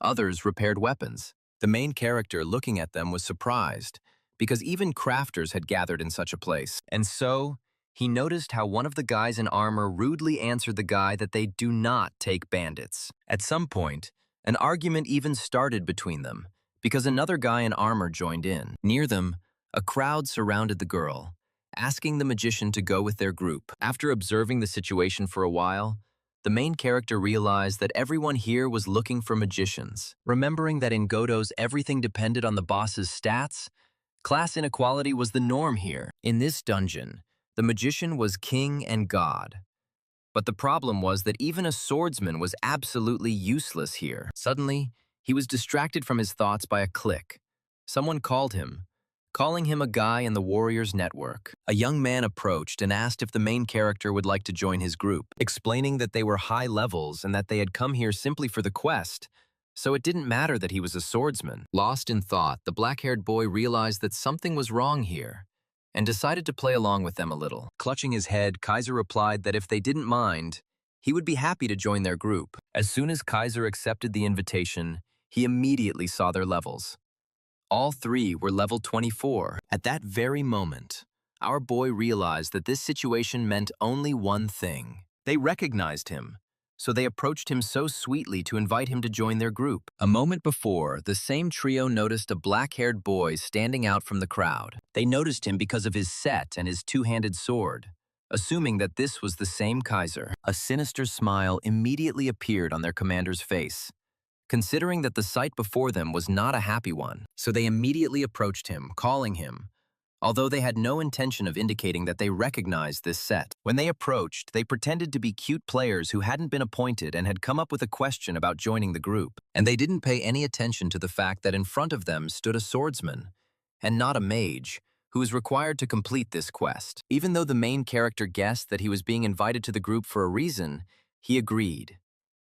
Others repaired weapons. The main character looking at them was surprised, because even crafters had gathered in such a place. And so, he noticed how one of the guys in armor rudely answered the guy that they do not take bandits. At some point, an argument even started between them, because another guy in armor joined in. Near them, a crowd surrounded the girl, asking the magician to go with their group. After observing the situation for a while, the main character realized that everyone here was looking for magicians. Remembering that in Godot's everything depended on the boss's stats, class inequality was the norm here. In this dungeon, the magician was king and god. But the problem was that even a swordsman was absolutely useless here. Suddenly, he was distracted from his thoughts by a click. Someone called him, calling him a guy in the Warriors Network. A young man approached and asked if the main character would like to join his group, explaining that they were high levels and that they had come here simply for the quest, so it didn't matter that he was a swordsman. Lost in thought, the black-haired boy realized that something was wrong here and decided to play along with them a little. Clutching his head, Kaiser replied that if they didn't mind, he would be happy to join their group. As soon as Kaiser accepted the invitation, he immediately saw their levels. All three were level 24. At that very moment, our boy realized that this situation meant only one thing. They recognized him, so they approached him so sweetly to invite him to join their group. A moment before, the same trio noticed a black-haired boy standing out from the crowd. They noticed him because of his set and his two-handed sword, assuming that this was the same Kaiser. A sinister smile immediately appeared on their commander's face, considering that the sight before them was not a happy one. So they immediately approached him, calling him, although they had no intention of indicating that they recognized this set. When they approached, they pretended to be cute players who hadn't been appointed and had come up with a question about joining the group. And they didn't pay any attention to the fact that in front of them stood a swordsman, and not a mage, who was required to complete this quest. Even though the main character guessed that he was being invited to the group for a reason, he agreed,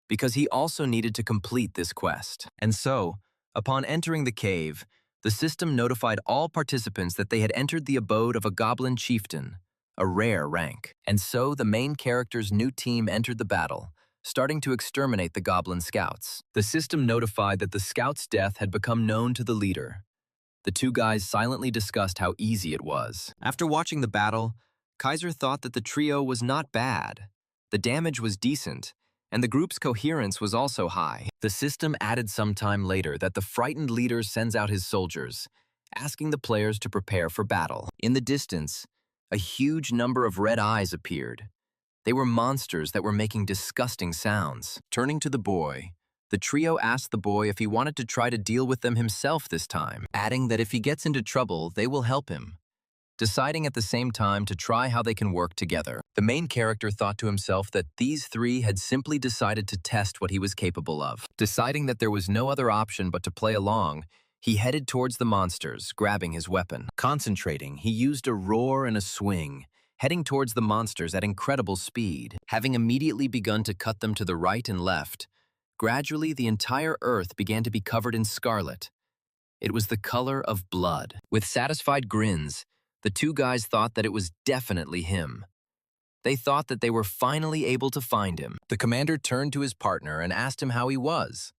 because he also needed to complete this quest. And so, upon entering the cave, the system notified all participants that they had entered the abode of a goblin chieftain, a rare rank. And so the main character's new team entered the battle, starting to exterminate the goblin scouts. The system notified that the scout's death had become known to the leader. The two guys silently discussed how easy it was. After watching the battle, Kaiser thought that the trio was not bad. The damage was decent, and the group's coherence was also high. The system added sometime later that the frightened leader sends out his soldiers, asking the players to prepare for battle. In the distance, a huge number of red eyes appeared. They were monsters that were making disgusting sounds. Turning to the boy, the trio asked the boy if he wanted to try to deal with them himself this time, adding that if he gets into trouble, they will help him, deciding at the same time to try how they can work together. The main character thought to himself that these three had simply decided to test what he was capable of. Deciding that there was no other option but to play along, he headed towards the monsters, grabbing his weapon. Concentrating, he used a roar and a swing, heading towards the monsters at incredible speed. Having immediately begun to cut them to the right and left, gradually the entire earth began to be covered in scarlet. It was the color of blood. With satisfied grins, the two guys thought that it was definitely him. They thought that they were finally able to find him. The commander turned to his partner and asked him how he was,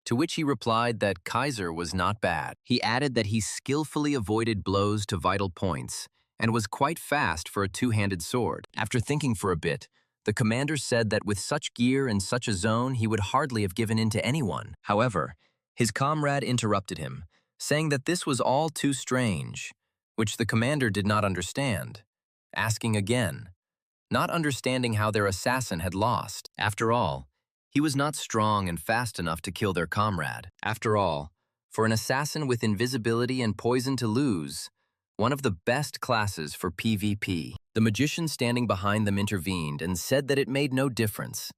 to which he replied that Kaiser was not bad. He added that he skillfully avoided blows to vital points and was quite fast for a two-handed sword. After thinking for a bit, the commander said that with such gear and such a zone, he would hardly have given in to anyone. However, his comrade interrupted him, saying that this was all too strange, which the commander did not understand, asking again, not understanding how their assassin had lost. After all, he was not strong and fast enough to kill their comrade. After all, for an assassin with invisibility and poison to lose, one of the best classes for PvP. The magician standing behind them intervened and said that it made no difference,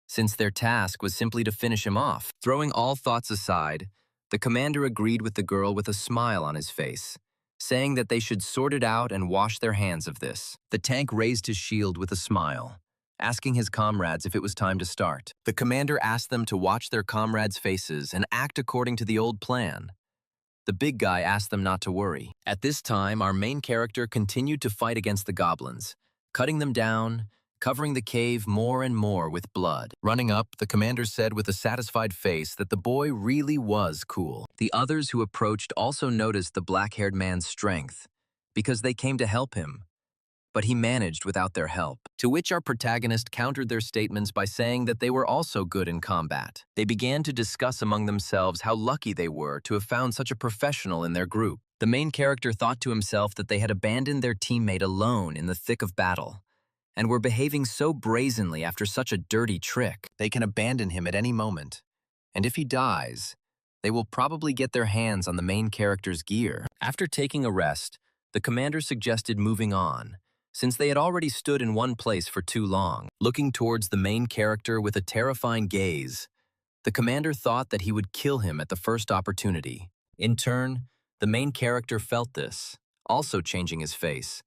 since their task was simply to finish him off. Throwing all thoughts aside, the commander agreed with the girl with a smile on his face, saying that they should sort it out and wash their hands of this. The tank raised his shield with a smile, asking his comrades if it was time to start. The commander asked them to watch their comrades' faces and act according to the old plan. The big guy asked them not to worry. At this time, our main character continued to fight against the goblins, cutting them down, covering the cave more and more with blood. Running up, the commander said with a satisfied face that the boy really was cool. The others who approached also noticed the black-haired man's strength, because they came to help him, but he managed without their help. To which our protagonist countered their statements by saying that they were also good in combat. They began to discuss among themselves how lucky they were to have found such a professional in their group. The main character thought to himself that they had abandoned their teammate alone in the thick of battle, and were behaving so brazenly after such a dirty trick. They can abandon him at any moment, and if he dies, they will probably get their hands on the main character's gear. After taking a rest, the commander suggested moving on, since they had already stood in one place for too long. Looking towards the main character with a terrifying gaze, the commander thought that he would kill him at the first opportunity. In turn, the main character felt this, also changing his face,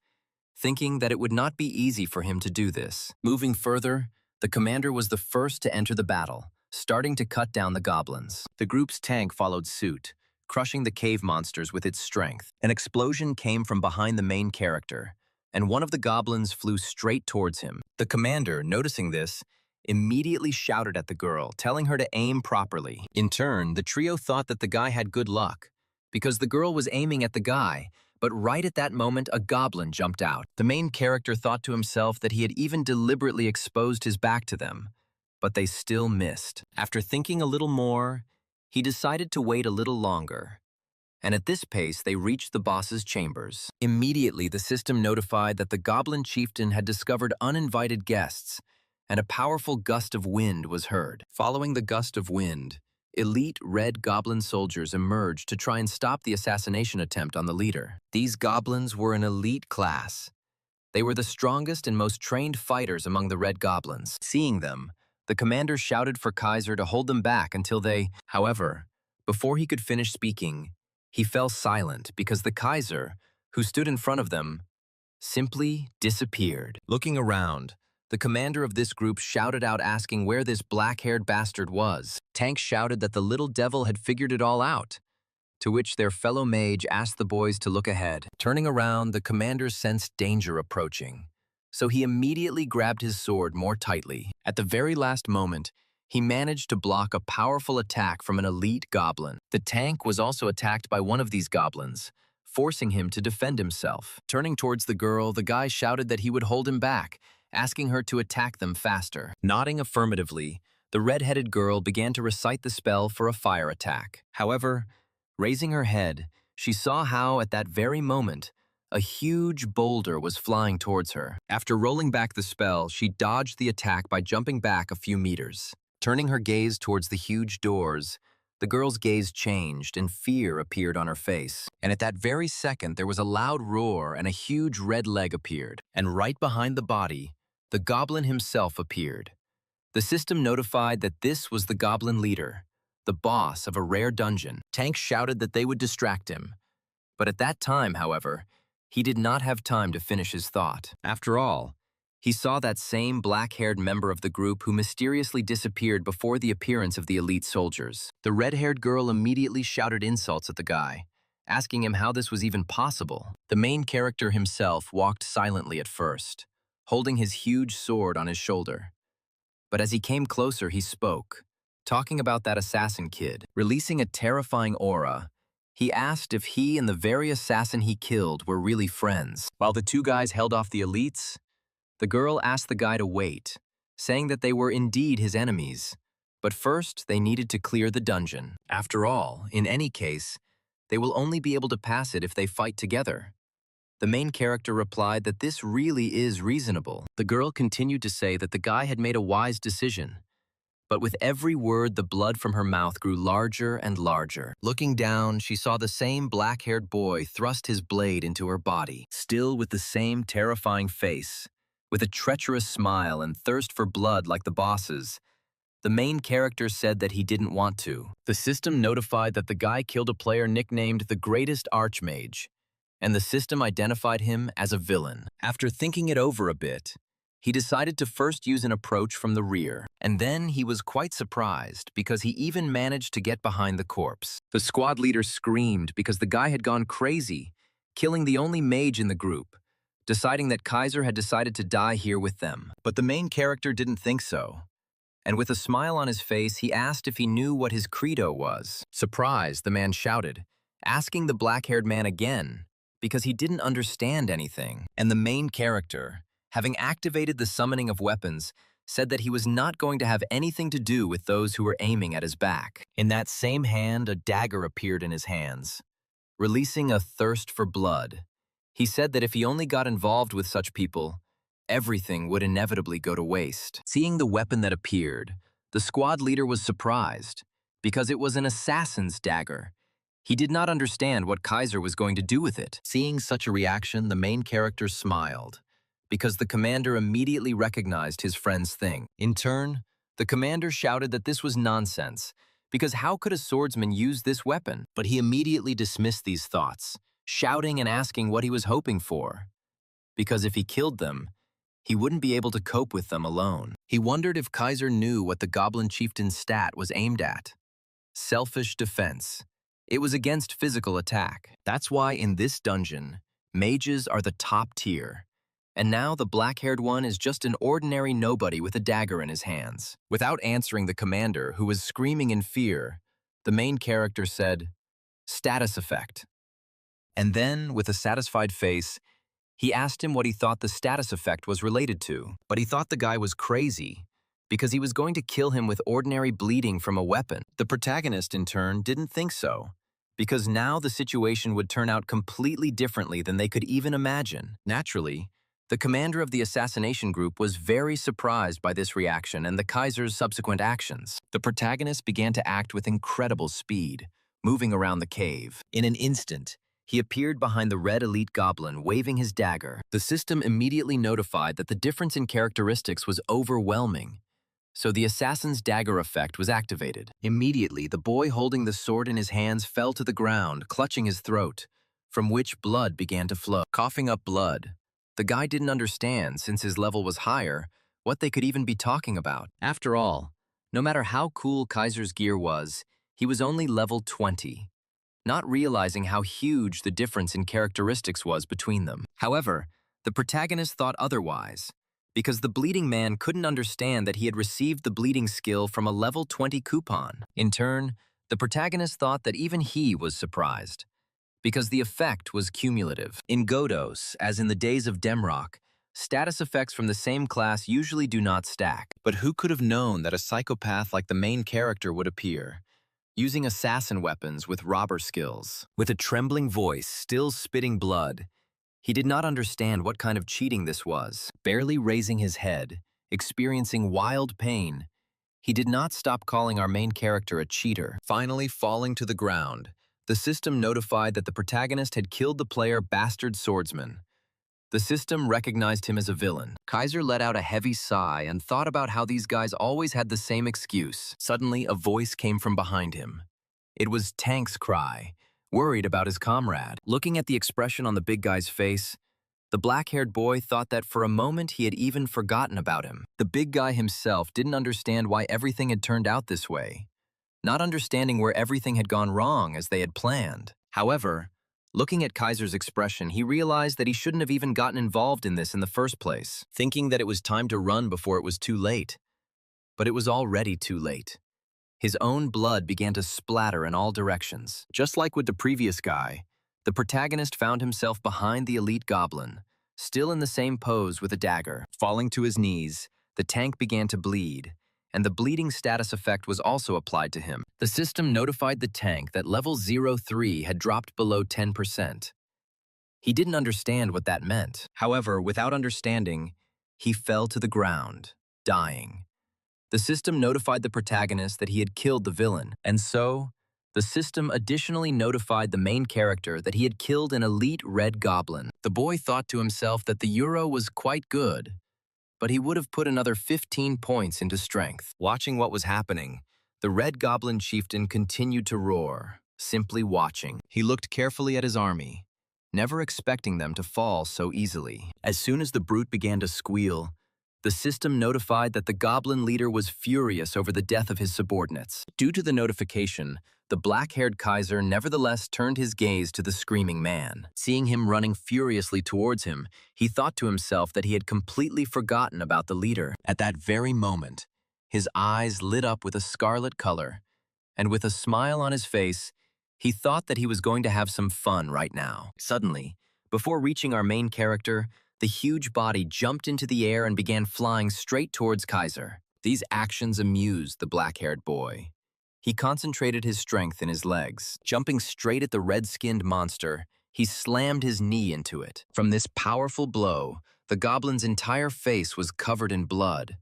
thinking that it would not be easy for him to do this. Moving further, the commander was the first to enter the battle, starting to cut down the goblins. The group's tank followed suit, crushing the cave monsters with its strength. An explosion came from behind the main character, and one of the goblins flew straight towards him. The commander, noticing this, immediately shouted at the girl, telling her to aim properly. In turn, the trio thought that the guy had good luck, because the girl was aiming at the guy, but right at that moment a goblin jumped out. The main character thought to himself that he had even deliberately exposed his back to them, but they still missed. After thinking a little more, he decided to wait a little longer, and at this pace they reached the boss's chambers. Immediately, the system notified that the goblin chieftain had discovered uninvited guests, and a powerful gust of wind was heard. Following the gust of wind, elite red goblin soldiers emerged to try and stop the assassination attempt on the leader. These goblins were an elite class. They were the strongest and most trained fighters among the red goblins. Seeing them, the commander shouted for Kaiser to hold them back until they... However, before he could finish speaking, he fell silent because the Kaiser, who stood in front of them, simply disappeared. Looking around, the commander of this group shouted out asking where this black-haired bastard was. Tank shouted that the little devil had figured it all out, to which their fellow mage asked the boys to look ahead. Turning around, the commander sensed danger approaching, so he immediately grabbed his sword more tightly. At the very last moment, he managed to block a powerful attack from an elite goblin. The tank was also attacked by one of these goblins, forcing him to defend himself. Turning towards the girl, the guy shouted that he would hold him back, asking her to attack them faster. Nodding affirmatively, the red-headed girl began to recite the spell for a fire attack. However, raising her head, she saw how, at that very moment, a huge boulder was flying towards her. After rolling back the spell, she dodged the attack by jumping back a few meters. Turning her gaze towards the huge doors, the girl's gaze changed and fear appeared on her face. And at that very second, there was a loud roar and a huge red leg appeared. And right behind the body, the goblin himself appeared. The system notified that this was the goblin leader, the boss of a rare dungeon. Tank shouted that they would distract him. But at that time, however, he did not have time to finish his thought. After all, he saw that same black-haired member of the group who mysteriously disappeared before the appearance of the elite soldiers. The red-haired girl immediately shouted insults at the guy, asking him how this was even possible. The main character himself walked silently at first, holding his huge sword on his shoulder. But as he came closer, he spoke, talking about that assassin kid. Releasing a terrifying aura, he asked if he and the very assassin he killed were really friends. While the two guys held off the elites, the girl asked the guy to wait, saying that they were indeed his enemies. But first, they needed to clear the dungeon. After all, in any case, they will only be able to pass it if they fight together. The main character replied that this really is reasonable. The girl continued to say that the guy had made a wise decision. But with every word, the blood from her mouth grew larger and larger. Looking down, she saw the same black-haired boy thrust his blade into her body, still with the same terrifying face, with a treacherous smile and thirst for blood like the boss's. The main character said that he didn't want to. The system notified that the guy killed a player nicknamed the Greatest Archmage, and the system identified him as a villain. After thinking it over a bit, he decided to first use an approach from the rear, and then he was quite surprised because he even managed to get behind the corpse. The squad leader screamed because the guy had gone crazy, killing the only mage in the group, deciding that Kaiser had decided to die here with them. But the main character didn't think so. And with a smile on his face, he asked if he knew what his credo was. Surprised, the man shouted, asking the black-haired man again, because he didn't understand anything. And the main character, having activated the summoning of weapons, said that he was not going to have anything to do with those who were aiming at his back. In that same hand, a dagger appeared in his hands, releasing a thirst for blood. He said that if he only got involved with such people, everything would inevitably go to waste. Seeing the weapon that appeared, the squad leader was surprised, because it was an assassin's dagger. He did not understand what Kaiser was going to do with it. Seeing such a reaction, the main character smiled, because the commander immediately recognized his friend's thing. In turn, the commander shouted that this was nonsense, because how could a swordsman use this weapon? But he immediately dismissed these thoughts, shouting and asking what he was hoping for. Because if he killed them, he wouldn't be able to cope with them alone. He wondered if Kaiser knew what the Goblin Chieftain's stat was aimed at. Selfish defense. It was against physical attack. That's why in this dungeon, mages are the top tier. And now the black-haired one is just an ordinary nobody with a dagger in his hands. Without answering the commander, who was screaming in fear, the main character said, "Status effect." And then, with a satisfied face, he asked him what he thought the status effect was related to. But he thought the guy was crazy, because he was going to kill him with ordinary bleeding from a weapon. The protagonist, in turn, didn't think so, because now the situation would turn out completely differently than they could even imagine. Naturally, the commander of the assassination group was very surprised by this reaction and the Kaiser's subsequent actions. The protagonist began to act with incredible speed, moving around the cave. In an instant, he appeared behind the red elite goblin, waving his dagger. The system immediately notified that the difference in characteristics was overwhelming, so the assassin's dagger effect was activated. Immediately, the boy holding the sword in his hands fell to the ground, clutching his throat, from which blood began to flow. Coughing up blood, the guy didn't understand, since his level was higher, what they could even be talking about. After all, no matter how cool Kaiser's gear was, he was only level 20. Not realizing how huge the difference in characteristics was between them. However, the protagonist thought otherwise, because the bleeding man couldn't understand that he had received the bleeding skill from a level 20 coupon. In turn, the protagonist thought that even he was surprised, because the effect was cumulative. In Godos, as in the days of Demrock, status effects from the same class usually do not stack. But who could have known that a psychopath like the main character would appear, using assassin weapons with robber skills? With a trembling voice, still spitting blood, he did not understand what kind of cheating this was. Barely raising his head, experiencing wild pain, he did not stop calling our main character a cheater. Finally falling to the ground, the system notified that the protagonist had killed the player Bastard Swordsman. The system recognized him as a villain. Kaiser let out a heavy sigh and thought about how these guys always had the same excuse. Suddenly, a voice came from behind him. It was Tank's cry, worried about his comrade. Looking at the expression on the big guy's face, the black-haired boy thought that for a moment he had even forgotten about him. The big guy himself didn't understand why everything had turned out this way, not understanding where everything had gone wrong as they had planned. However, Looking at Kaiser's expression, he realized that he shouldn't have even gotten involved in this in the first place, thinking that it was time to run before it was too late. But it was already too late. His own blood began to splatter in all directions. Just like with the previous guy, the protagonist found himself behind the elite goblin, still in the same pose with a dagger. Falling to his knees, the tank began to bleed, and the bleeding status effect was also applied to him. The system notified the tank that level 03 had dropped below 10%. He didn't understand what that meant. However, without understanding, he fell to the ground, dying. The system notified the protagonist that he had killed the villain, and so, the system additionally notified the main character that he had killed an elite red goblin. The boy thought to himself that the euro was quite good, but he would have put another 15 points into strength. Watching what was happening, the red goblin chieftain continued to roar, simply watching. He looked carefully at his army, never expecting them to fall so easily. As soon as the brute began to squeal, the system notified that the goblin leader was furious over the death of his subordinates. Due to the notification, the black-haired Kaiser nevertheless turned his gaze to the screaming man. Seeing him running furiously towards him, he thought to himself that he had completely forgotten about the leader. At that very moment, his eyes lit up with a scarlet color, and with a smile on his face, he thought that he was going to have some fun right now. Suddenly, before reaching our main character, the huge body jumped into the air and began flying straight towards Kaiser. These actions amused the black-haired boy. He concentrated his strength in his legs. Jumping straight at the red-skinned monster, he slammed his knee into it. From this powerful blow, the goblin's entire face was covered in blood,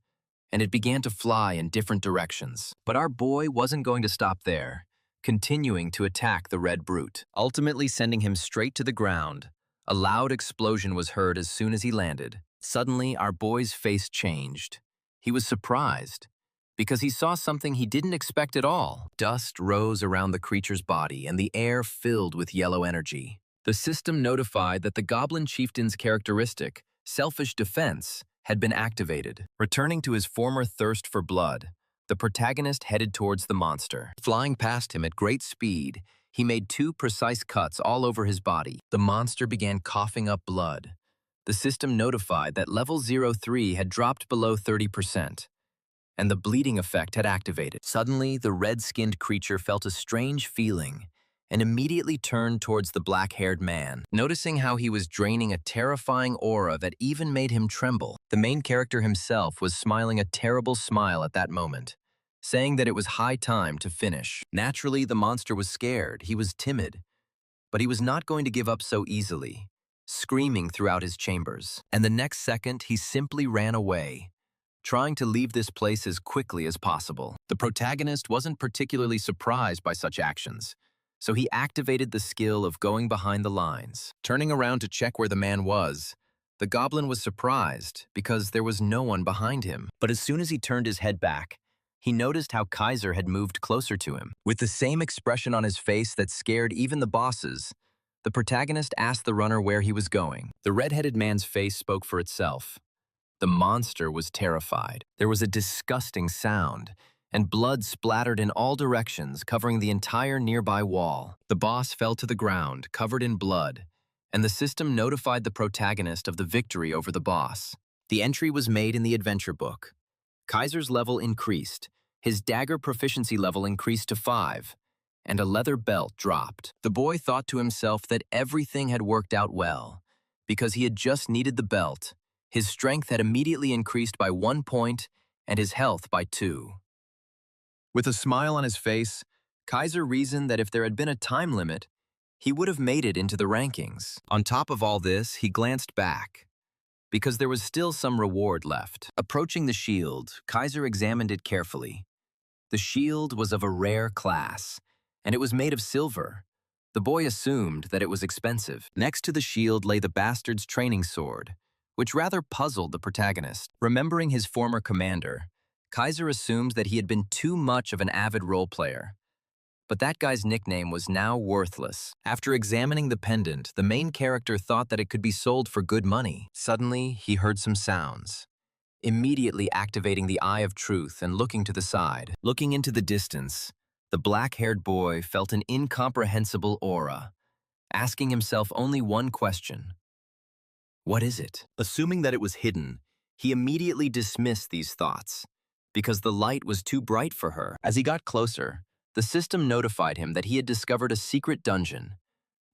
and it began to fly in different directions. But our boy wasn't going to stop there, continuing to attack the red brute, ultimately sending him straight to the ground. A loud explosion was heard as soon as he landed. Suddenly, our boy's face changed. He was surprised, because he saw something he didn't expect at all. Dust rose around the creature's body, and the air filled with yellow energy. The system notified that the goblin chieftain's characteristic, selfish defense, had been activated. Returning to his former thirst for blood, the protagonist headed towards the monster. Flying past him at great speed, he made 2 precise cuts all over his body. The monster began coughing up blood. The system notified that level 03 had dropped below 30%, and the bleeding effect had activated. Suddenly, the red-skinned creature felt a strange feeling and immediately turned towards the black-haired man. Noticing how he was draining a terrifying aura that even made him tremble, the main character himself was smiling a terrible smile at that moment, saying that it was high time to finish. Naturally, the monster was scared. He was timid, but he was not going to give up so easily, screaming throughout his chambers. And the next second, he simply ran away, trying to leave this place as quickly as possible. The protagonist wasn't particularly surprised by such actions, so he activated the skill of going behind the lines. Turning around to check where the man was, the goblin was surprised because there was no one behind him. But as soon as he turned his head back, he noticed how Kaiser had moved closer to him. With the same expression on his face that scared even the bosses, the protagonist asked the runner where he was going. The red-headed man's face spoke for itself. The monster was terrified. There was a disgusting sound, and blood splattered in all directions, covering the entire nearby wall. The boss fell to the ground, covered in blood, and the system notified the protagonist of the victory over the boss. The entry was made in the adventure book. Kaiser's level increased, his dagger proficiency level increased to 5, and a leather belt dropped. The boy thought to himself that everything had worked out well, because he had just needed the belt. His strength had immediately increased by 1 point, and his health by 2. With a smile on his face, Kaiser reasoned that if there had been a time limit, he would have made it into the rankings. On top of all this, he glanced back, because there was still some reward left. Approaching the shield, Kaiser examined it carefully. The shield was of a rare class, and it was made of silver. The boy assumed that it was expensive. Next to the shield lay the bastard's training sword, which rather puzzled the protagonist. Remembering his former commander, Kaiser assumed that he had been too much of an avid role player. But that guy's nickname was now worthless. After examining the pendant, the main character thought that it could be sold for good money. Suddenly, he heard some sounds. Immediately activating the Eye of Truth and looking to the side. Looking into the distance, the black-haired boy felt an incomprehensible aura. asking himself only one question: what is it? Assuming that it was hidden, he immediately dismissed these thoughts, because the light was too bright for her. As he got closer, the system notified him that he had discovered a secret dungeon,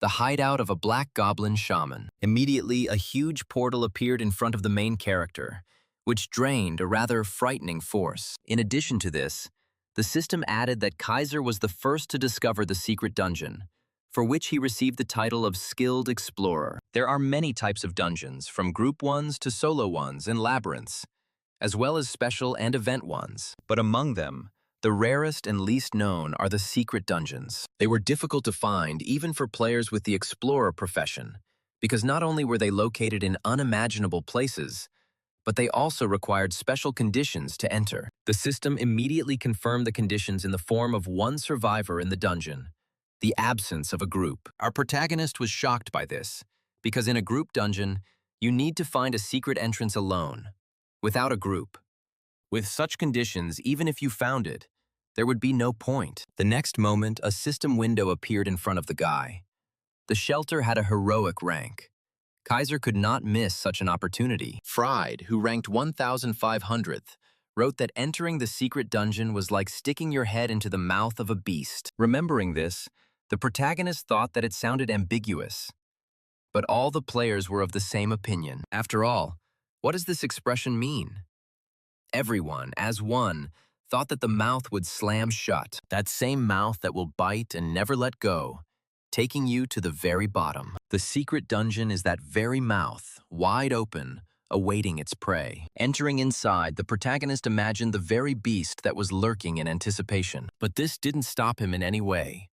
the hideout of a black goblin shaman. Immediately, a huge portal appeared in front of the main character, which drained a rather frightening force. In addition to this, the system added that Kaiser was the first to discover the secret dungeon, for which he received the title of Skilled Explorer. There are many types of dungeons, from group ones to solo ones and labyrinths, as well as special and event ones. But among them, the rarest and least known are the secret dungeons. They were difficult to find even for players with the explorer profession, because not only were they located in unimaginable places, but they also required special conditions to enter. The system immediately confirmed the conditions in the form of one survivor in the dungeon: the absence of a group. Our protagonist was shocked by this, because in a group dungeon, you need to find a secret entrance alone, without a group. With such conditions, even if you found it, there would be no point. The next moment, a system window appeared in front of the guy. The shelter had a heroic rank. Kaiser could not miss such an opportunity. Fried, who ranked 1,500th, wrote that entering the secret dungeon was like sticking your head into the mouth of a beast. Remembering this, the protagonist thought that it sounded ambiguous. But all the players were of the same opinion. After all, what does this expression mean? Everyone, as one, thought that the mouth would slam shut, that same mouth that will bite and never let go, taking you to the very bottom. The secret dungeon is that very mouth, wide open, awaiting its prey. Entering inside, the protagonist imagined the very beast that was lurking in anticipation. But this didn't stop him in any way,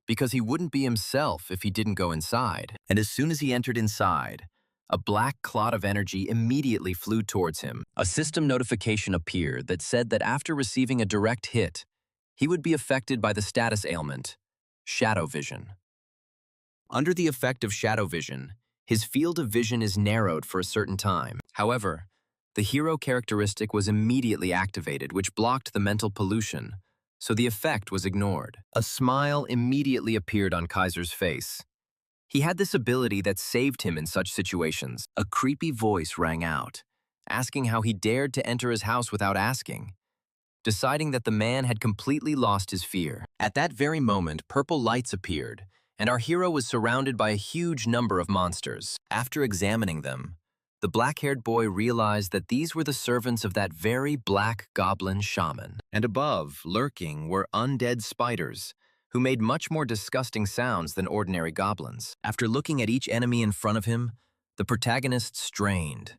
because he wouldn't be himself if he didn't go inside. And as soon as he entered inside, a black clot of energy immediately flew towards him. A system notification appeared that said that after receiving a direct hit, he would be affected by the status ailment, shadow vision. Under the effect of shadow vision, his field of vision is narrowed for a certain time. However, the hero characteristic was immediately activated, which blocked the mental pollution, so the effect was ignored. A smile immediately appeared on Kaiser's face. He had this ability that saved him in such situations. A creepy voice rang out, asking how he dared to enter his house without asking, deciding that the man had completely lost his fear. At that very moment, purple lights appeared, and our hero was surrounded by a huge number of monsters. After examining them, the black-haired boy realized that these were the servants of that very black goblin shaman. And above, lurking, were undead spiders, who made much more disgusting sounds than ordinary goblins. After looking at each enemy in front of him, the protagonist strained,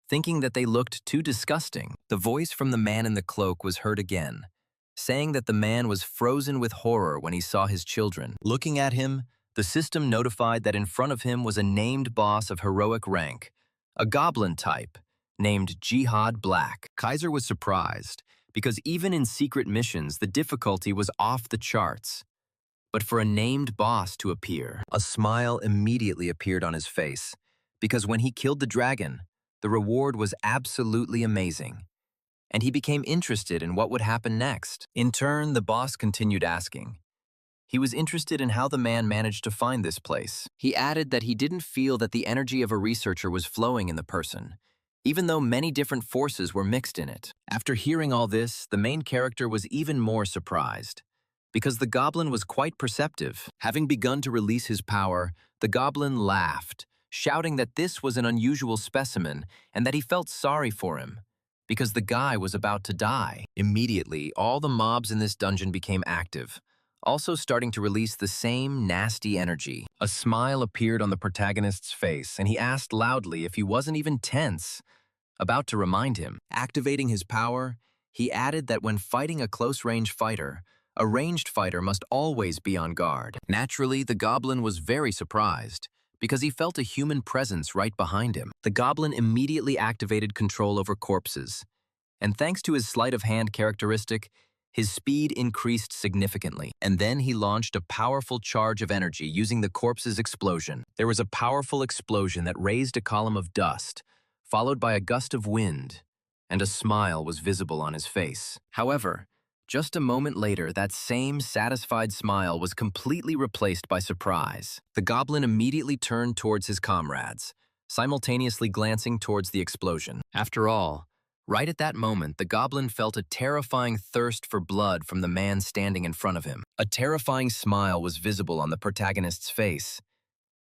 thinking that they looked too disgusting. The voice from the man in the cloak was heard again, saying that the man was frozen with horror when he saw his children. Looking at him, the system notified that in front of him was a named boss of heroic rank, a goblin type, named Jihad Black. Kaiser was surprised, because even in secret missions, the difficulty was off the charts. But for a named boss to appear, a smile immediately appeared on his face, because when he killed the dragon, the reward was absolutely amazing, and he became interested in what would happen next. In turn, the boss continued asking. He was interested in how the man managed to find this place. He added that he didn't feel that the energy of a researcher was flowing in the person, even though many different forces were mixed in it. After hearing all this, the main character was even more surprised, because the goblin was quite perceptive. Having begun to release his power, the goblin laughed, shouting that this was an unusual specimen and that he felt sorry for him, because the guy was about to die. Immediately, all the mobs in this dungeon became active, also starting to release the same nasty energy. A smile appeared on the protagonist's face, and he asked loudly if he wasn't even tense, about to remind him. Activating his power, he added that when fighting a close-range fighter, a ranged fighter must always be on guard. Naturally, the goblin was very surprised, because he felt a human presence right behind him. The goblin immediately activated control over corpses, and thanks to his sleight of hand characteristic, his speed increased significantly. And then he launched a powerful charge of energy using the corpse's explosion. There was a powerful explosion that raised a column of dust, followed by a gust of wind, and a smile was visible on his face. However, Just a moment later, that same satisfied smile was completely replaced by surprise. The goblin immediately turned towards his comrades, simultaneously glancing towards the explosion. After all, right at that moment, the goblin felt a terrifying thirst for blood from the man standing in front of him. A terrifying smile was visible on the protagonist's face.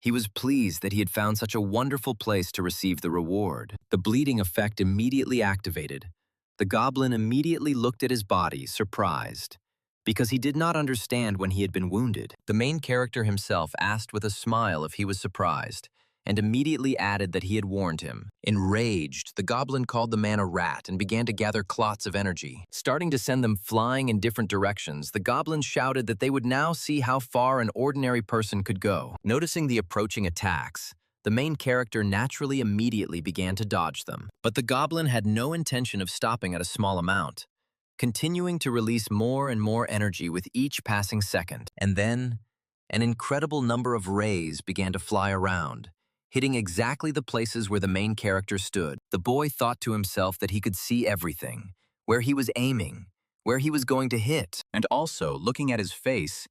He was pleased that he had found such a wonderful place to receive the reward. The bleeding effect immediately activated. The goblin immediately looked at his body, surprised, because he did not understand when he had been wounded. The main character himself asked with a smile if he was surprised, and immediately added that he had warned him. Enraged, the goblin called the man a rat and began to gather clots of energy. Starting to send them flying in different directions, the goblin shouted that they would now see how far an ordinary person could go. Noticing the approaching attacks, the main character naturally immediately began to dodge them. But the goblin had no intention of stopping at a small amount, continuing to release more and more energy with each passing second. And then, an incredible number of rays began to fly around, hitting exactly the places where the main character stood. The boy thought to himself that he could see everything, where he was aiming, where he was going to hit, and also, looking at his face,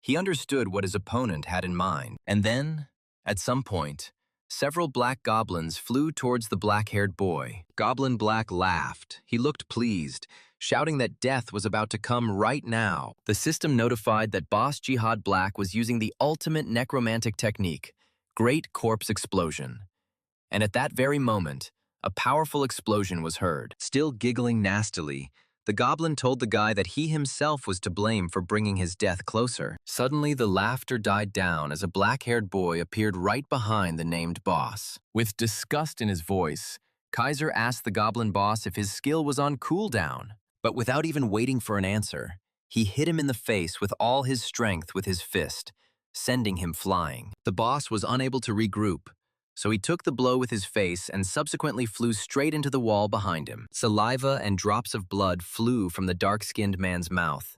he understood what his opponent had in mind. And then, at some point, several black goblins flew towards the black-haired boy. Goblin Black laughed. He looked pleased, shouting that death was about to come right now. The system notified that Boss Jihad Black was using the ultimate necromantic technique, Great Corpse Explosion. And at that very moment, a powerful explosion was heard. Still giggling nastily, the goblin told the guy that he himself was to blame for bringing his death closer. Suddenly, the laughter died down as a black-haired boy appeared right behind the named boss. With disgust in his voice, Kaiser asked the goblin boss if his skill was on cooldown. But without even waiting for an answer, he hit him in the face with all his strength with his fist, sending him flying. The boss was unable to regroup, so he took the blow with his face and subsequently flew straight into the wall behind him. Saliva and drops of blood flew from the dark-skinned man's mouth.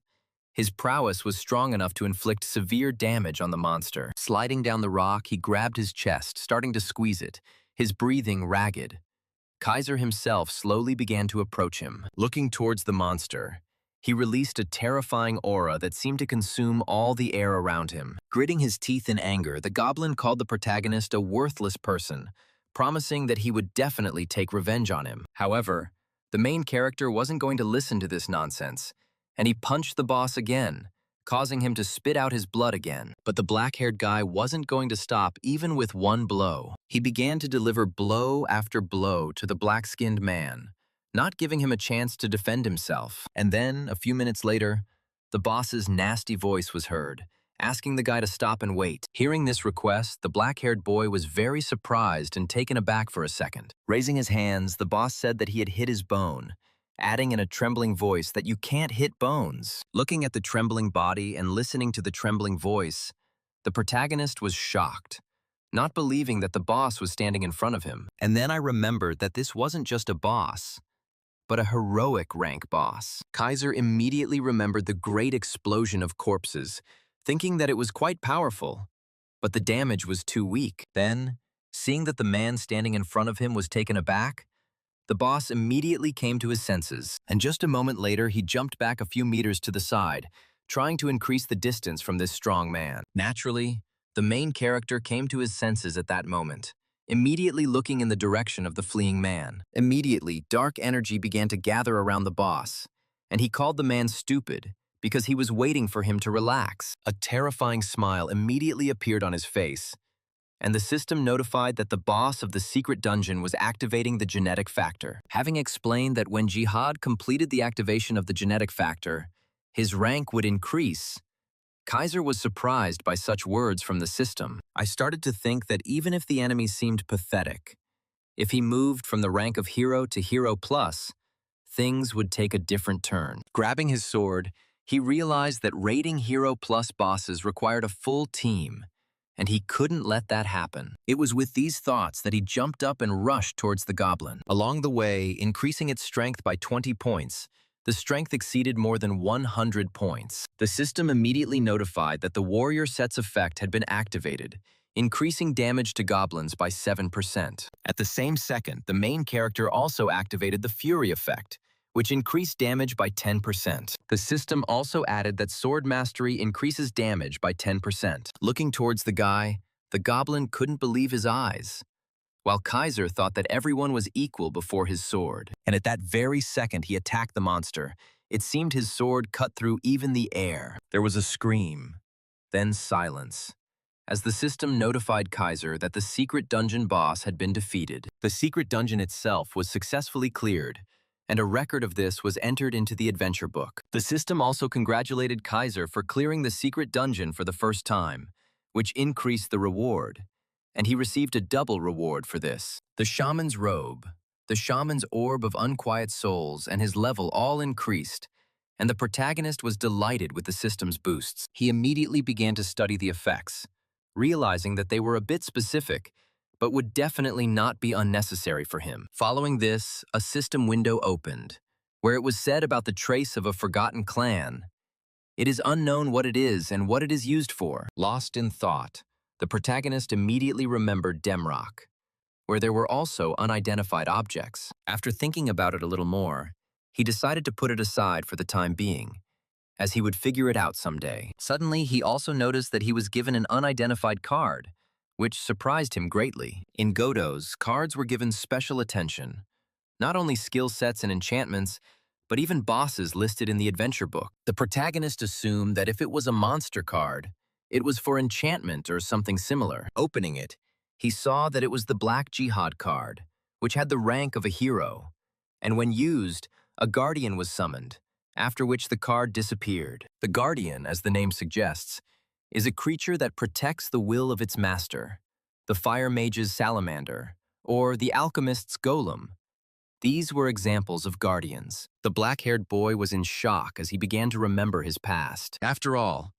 His prowess was strong enough to inflict severe damage on the monster. Sliding down the rock, he grabbed his chest, starting to squeeze it, his breathing ragged. Kaiser himself slowly began to approach him. Looking towards the monster, he released a terrifying aura that seemed to consume all the air around him. Gritting his teeth in anger, the goblin called the protagonist a worthless person, promising that he would definitely take revenge on him. However, the main character wasn't going to listen to this nonsense, and he punched the boss again, causing him to spit out his blood again. But the black-haired guy wasn't going to stop even with one blow. He began to deliver blow after blow to the black-skinned man, not giving him a chance to defend himself. And then, a few minutes later, the boss's nasty voice was heard, asking the guy to stop and wait. Hearing this request, the black-haired boy was very surprised and taken aback for a second. Raising his hands, the boss said that he had hit his bone, adding in a trembling voice that you can't hit bones. Looking at the trembling body and listening to the trembling voice, the protagonist was shocked, not believing that the boss was standing in front of him. And then I remembered that this wasn't just a boss, but a heroic rank boss. Kaiser immediately remembered the great explosion of corpses, thinking that it was quite powerful, but the damage was too weak. Then, seeing that the man standing in front of him was taken aback, the boss immediately came to his senses, and just a moment later he jumped back a few meters to the side, trying to increase the distance from this strong man. Naturally, the main character came to his senses at that moment, immediately looking in the direction of the fleeing man. Immediately, dark energy began to gather around the boss, and he called the man stupid because he was waiting for him to relax. A terrifying smile immediately appeared on his face, and the system notified that the boss of the secret dungeon was activating the genetic factor. Having explained that when Jihad completed the activation of the genetic factor, his rank would increase, Kaiser was surprised by such words from the system. I started to think that even if the enemy seemed pathetic, if he moved from the rank of hero to hero plus, things would take a different turn. Grabbing his sword, he realized that raiding hero plus bosses required a full team, and he couldn't let that happen. It was with these thoughts that he jumped up and rushed towards the goblin. Along the way, increasing its strength by 20 points, the strength exceeded more than 100 points. The system immediately notified that the warrior set's effect had been activated, increasing damage to goblins by 7%. At the same second, the main character also activated the fury effect, which increased damage by 10%. The system also added that sword mastery increases damage by 10%. Looking towards the guy, the goblin couldn't believe his eyes, while Kaiser thought that everyone was equal before his sword. And at that very second he attacked the monster, it seemed his sword cut through even the air. There was a scream, then silence, as the system notified Kaiser that the secret dungeon boss had been defeated. The secret dungeon itself was successfully cleared, and a record of this was entered into the adventure book. The system also congratulated Kaiser for clearing the secret dungeon for the first time, which increased the reward, and he received a double reward for this. The shaman's robe, the shaman's orb of unquiet souls, and his level all increased, and the protagonist was delighted with the system's boosts. He immediately began to study the effects, realizing that they were a bit specific, but would definitely not be unnecessary for him. Following this, a system window opened, where it was said about the trace of a forgotten clan. It is unknown what it is and what it is used for. Lost in thought, the protagonist immediately remembered Demrock, where there were also unidentified objects. After thinking about it a little more, he decided to put it aside for the time being, as he would figure it out someday. Suddenly, he also noticed that he was given an unidentified card, which surprised him greatly. In Godot's, cards were given special attention. Not only skill sets and enchantments, but even bosses listed in the adventure book. The protagonist assumed that if it was a monster card, it was for enchantment or something similar. Opening it, he saw that it was the Black Jihad card, which had the rank of a hero. And when used, a guardian was summoned, after which the card disappeared. The guardian, as the name suggests, is a creature that protects the will of its master, the fire mage's salamander, or the alchemist's golem. These were examples of guardians. The black-haired boy was in shock as he began to remember his past. After all,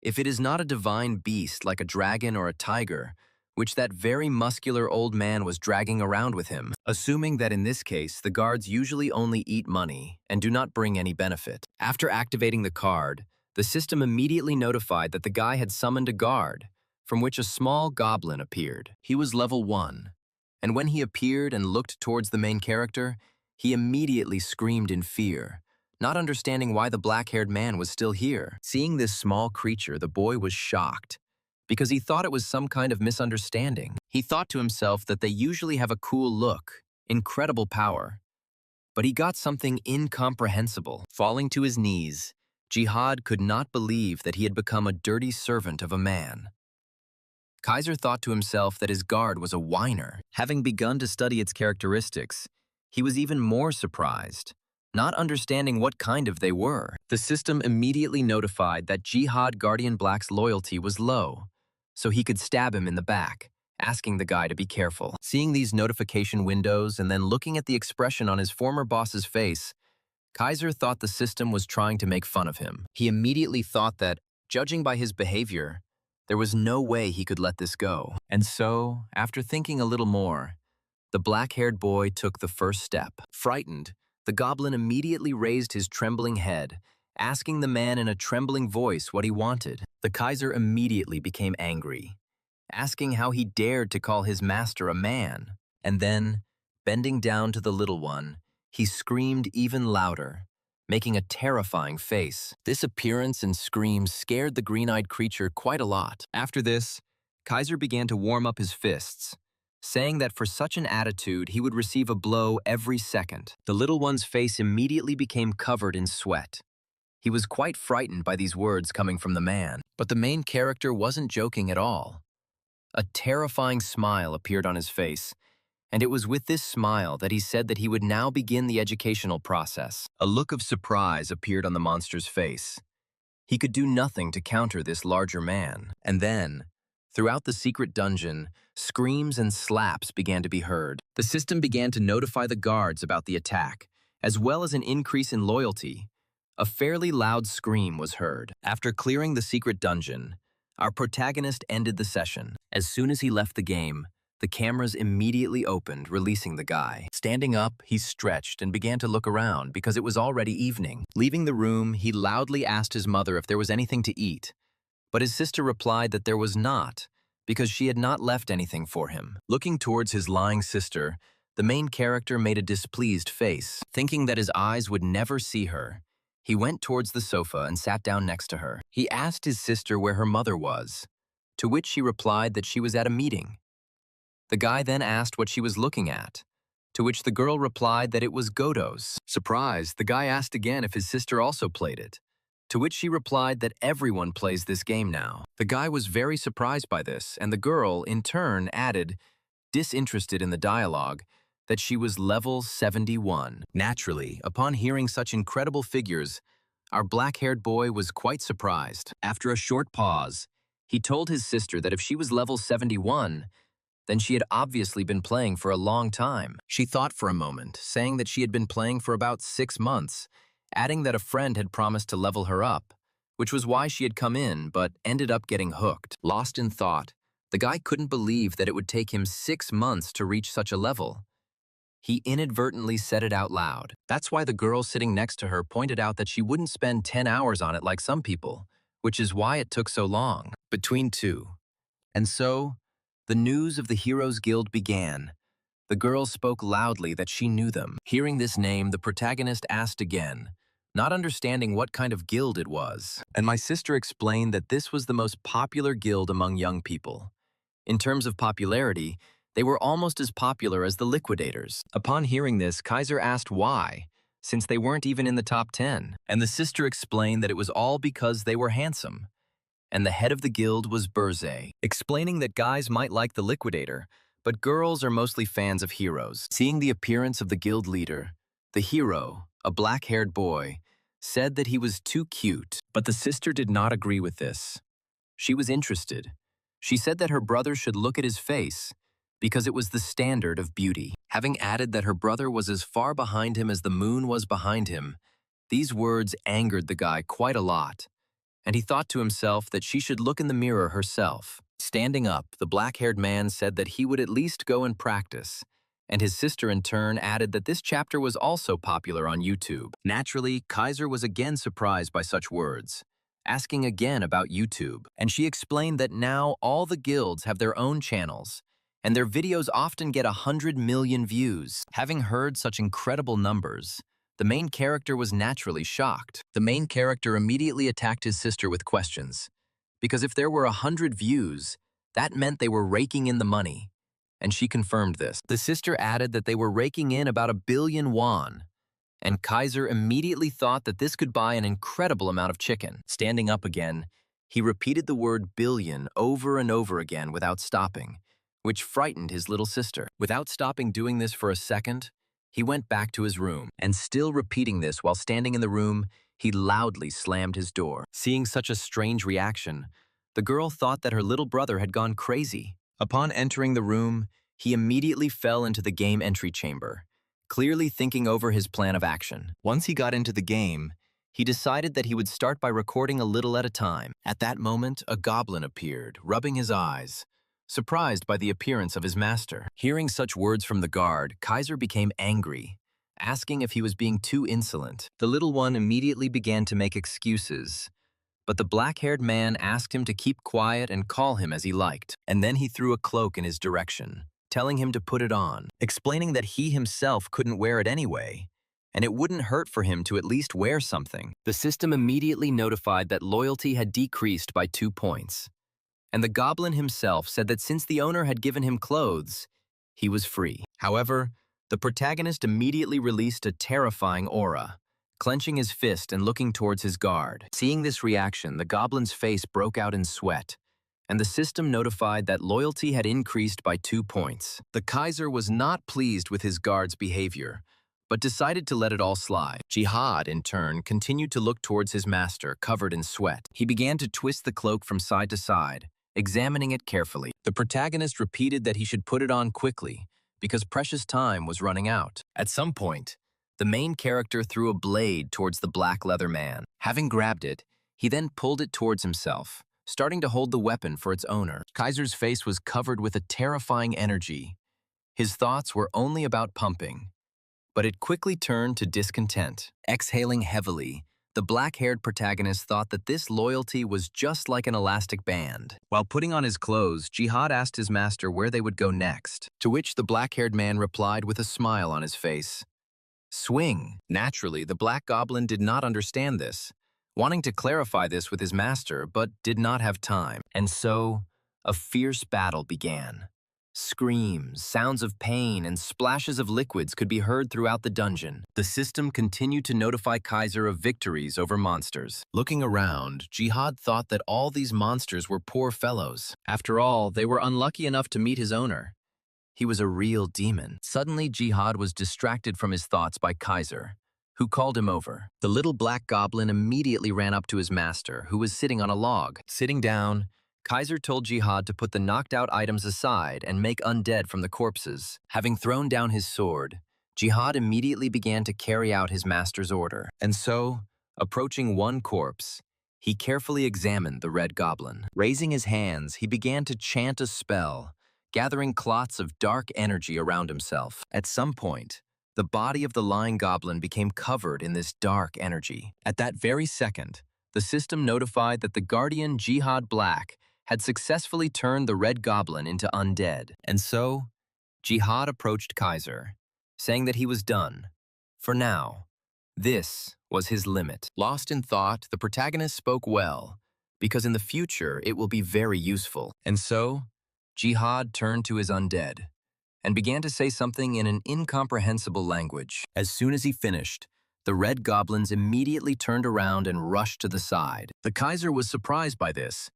if it is not a divine beast like a dragon or a tiger, which that very muscular old man was dragging around with him, assuming that in this case the guards usually only eat money and do not bring any benefit. After activating the card, the system immediately notified that the guy had summoned a guard, from which a small goblin appeared. He was level 1, and when he appeared and looked towards the main character, he immediately screamed in fear, not understanding why the black-haired man was still here. Seeing this small creature, the boy was shocked, because he thought it was some kind of misunderstanding. He thought to himself that they usually have a cool look, incredible power. But he got something incomprehensible. Falling to his knees, Jihad could not believe that he had become a dirty servant of a man. Kaiser thought to himself that his guard was a whiner. Having begun to study its characteristics, he was even more surprised, not understanding what kind of they were. The system immediately notified that Jihad Guardian Black's loyalty was low, so he could stab him in the back, asking the guy to be careful. Seeing these notification windows and then looking at the expression on his former boss's face, Kaiser thought the system was trying to make fun of him. He immediately thought that, judging by his behavior, there was no way he could let this go. And so, after thinking a little more, the black-haired boy took the first step. Frightened, the goblin immediately raised his trembling head, asking the man in a trembling voice what he wanted. The Kaiser immediately became angry, asking how he dared to call his master a man. And then, bending down to the little one, he screamed even louder, making a terrifying face. This appearance and scream scared the green-eyed creature quite a lot. After this, Kaiser began to warm up his fists, saying that for such an attitude he would receive a blow every second. The little one's face immediately became covered in sweat. He was quite frightened by these words coming from the man. But the main character wasn't joking at all. A terrifying smile appeared on his face, and it was with this smile that he said that he would now begin the educational process. A look of surprise appeared on the monster's face. He could do nothing to counter this larger man. And then, throughout the secret dungeon, screams and slaps began to be heard. The system began to notify the guards about the attack, as well as an increase in loyalty. A fairly loud scream was heard. After clearing the secret dungeon, our protagonist ended the session. As soon as he left the game, the cameras immediately opened, releasing the guy. Standing up, he stretched and began to look around because it was already evening. Leaving the room, he loudly asked his mother if there was anything to eat, but his sister replied that there was not, because she had not left anything for him. Looking towards his lying sister, The main character made a displeased face. Thinking that his eyes would never see her, he went towards the sofa and sat down next to her. He asked his sister where her mother was, to which she replied that she was at a meeting. The guy then asked what she was looking at, to which the girl replied that it was Godot's. Surprised, the guy asked again if his sister also played it, to which she replied that everyone plays this game now. The guy was very surprised by this, and the girl, in turn, added, disinterested in the dialogue, that she was level 71. Naturally, upon hearing such incredible figures, our black-haired boy was quite surprised. After a short pause, he told his sister that if she was level 71, then she had obviously been playing for a long time. She thought for a moment, saying that she had been playing for about 6 months, adding that a friend had promised to level her up, which was why she had come in, but ended up getting hooked. Lost in thought, the guy couldn't believe that it would take him 6 months to reach such a level. He inadvertently said it out loud. That's why the girl sitting next to her pointed out that she wouldn't spend 10 hours on it like some people, which is why it took so long. Between two. And so, the news of the Heroes Guild began. The girl spoke loudly that she knew them. Hearing this name, the protagonist asked again, not understanding what kind of guild it was. And my sister explained that this was the most popular guild among young people. In terms of popularity, they were almost as popular as the Liquidators. Upon hearing this, Kaiser asked why, since they weren't even in the top 10. And the sister explained that it was all because they were handsome. And the head of the guild was Burze, explaining that guys might like the Liquidator, but girls are mostly fans of heroes. Seeing the appearance of the guild leader, the hero, a black-haired boy, said that he was too cute, but the sister did not agree with this. She was interested. She said that her brother should look at his face, because it was the standard of beauty. Having added that her brother was as far behind him as the moon was behind him, these words angered the guy quite a lot, and he thought to himself that she should look in the mirror herself. Standing up, the black-haired man said that he would at least go and practice, and his sister in turn added that this chapter was also popular on YouTube. Naturally, Kaiser was again surprised by such words, asking again about YouTube, and she explained that now all the guilds have their own channels, and their videos often get 100 million views. Having heard such incredible numbers, the main character was naturally shocked. The main character immediately attacked his sister with questions, because if there were 100 views, that meant they were raking in the money, and she confirmed this. The sister added that they were raking in about 1 billion won, and Kaiser immediately thought that this could buy an incredible amount of chicken. Standing up again, he repeated the word billion over and over again without stopping, which frightened his little sister. Without stopping doing this for a second, he went back to his room, and still repeating this while standing in the room, he loudly slammed his door. Seeing such a strange reaction, the girl thought that her little brother had gone crazy. Upon entering the room, he immediately fell into the game entry chamber, clearly thinking over his plan of action. Once he got into the game, he decided that he would start by recording a little at a time. At that moment, a goblin appeared, rubbing his eyes, surprised by the appearance of his master. Hearing such words from the guard, Kaiser became angry, asking if he was being too insolent. The little one immediately began to make excuses, but the black-haired man asked him to keep quiet and call him as he liked, and then he threw a cloak in his direction, telling him to put it on, explaining that he himself couldn't wear it anyway, and it wouldn't hurt for him to at least wear something. The system immediately notified that loyalty had decreased by 2 points. And the goblin himself said that since the owner had given him clothes, he was free. However, the protagonist immediately released a terrifying aura, clenching his fist and looking towards his guard. Seeing this reaction, the goblin's face broke out in sweat, and the system notified that loyalty had increased by 2 points. The Kaiser was not pleased with his guard's behavior, but decided to let it all slide. Jihad, in turn, continued to look towards his master, covered in sweat. He began to twist the cloak from side to side, examining it carefully. The protagonist repeated that he should put it on quickly, because precious time was running out. At some point, the main character threw a blade towards the black leather man. Having grabbed it, he then pulled it towards himself, starting to hold the weapon for its owner. Kaiser's face was covered with a terrifying energy. His thoughts were only about pumping, but it quickly turned to discontent. Exhaling heavily, The black-haired protagonist thought that this loyalty was just like an elastic band. While putting on his clothes, Jihad asked his master where they would go next, to which the black-haired man replied with a smile on his face. Swing. Naturally, the Black Goblin did not understand this, wanting to clarify this with his master, but did not have time. And so, a fierce battle began. Screams, sounds of pain, and splashes of liquids could be heard throughout the dungeon. The system continued to notify Kaiser of victories over monsters. Looking around, Jihad thought that all these monsters were poor fellows. After all, they were unlucky enough to meet his owner. He was a real demon. Suddenly, Jihad was distracted from his thoughts by Kaiser, who called him over. The little black goblin immediately ran up to his master, who was sitting on a log. Sitting down, Kaiser told Jihad to put the knocked-out items aside and make undead from the corpses. Having thrown down his sword, Jihad immediately began to carry out his master's order. And so, approaching one corpse, he carefully examined the red goblin. Raising his hands, he began to chant a spell, gathering clots of dark energy around himself. At some point, the body of the lying goblin became covered in this dark energy. At that very second, the system notified that the guardian Jihad Black had successfully turned the red goblin into undead. And so, Jihad approached Kaiser, saying that he was done. For now, this was his limit. Lost in thought, the protagonist spoke well, because in the future it will be very useful. And so, Jihad turned to his undead and began to say something in an incomprehensible language. As soon as he finished, the red goblins immediately turned around and rushed to the side. The Kaiser was surprised by this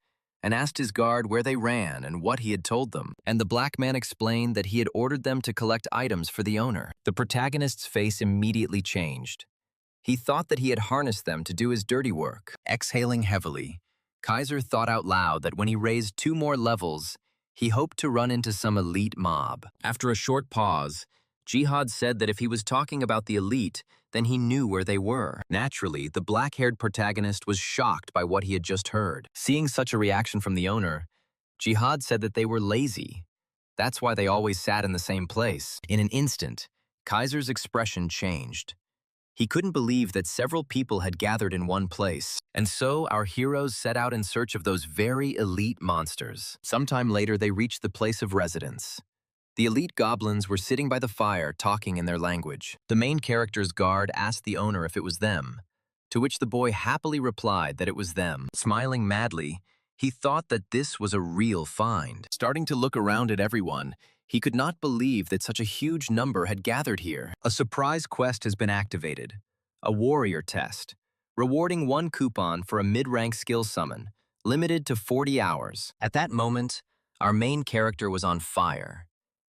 and asked his guard where they ran and what he had told them. And the black man explained that he had ordered them to collect items for the owner. The protagonist's face immediately changed. He thought that he had harnessed them to do his dirty work. Exhaling heavily, Kaiser thought out loud that when he raised 2 more levels, he hoped to run into some elite mob. After a short pause, Jihad said that if he was talking about the elite, then he knew where they were. Naturally, the black-haired protagonist was shocked by what he had just heard. Seeing such a reaction from the owner, Jihad said that they were lazy. That's why they always sat in the same place. In an instant, Kaiser's expression changed. He couldn't believe that several people had gathered in one place. And so our heroes set out in search of those very elite monsters. Sometime later, they reached the place of residence. The elite goblins were sitting by the fire talking in their language. The main character's guard asked the owner if it was them, to which the boy happily replied that it was them. Smiling madly, he thought that this was a real find. Starting to look around at everyone, he could not believe that such a huge number had gathered here. A surprise quest has been activated, a warrior test, rewarding 1 coupon for a mid-rank skill summon, limited to 40 hours. At that moment, our main character was on fire.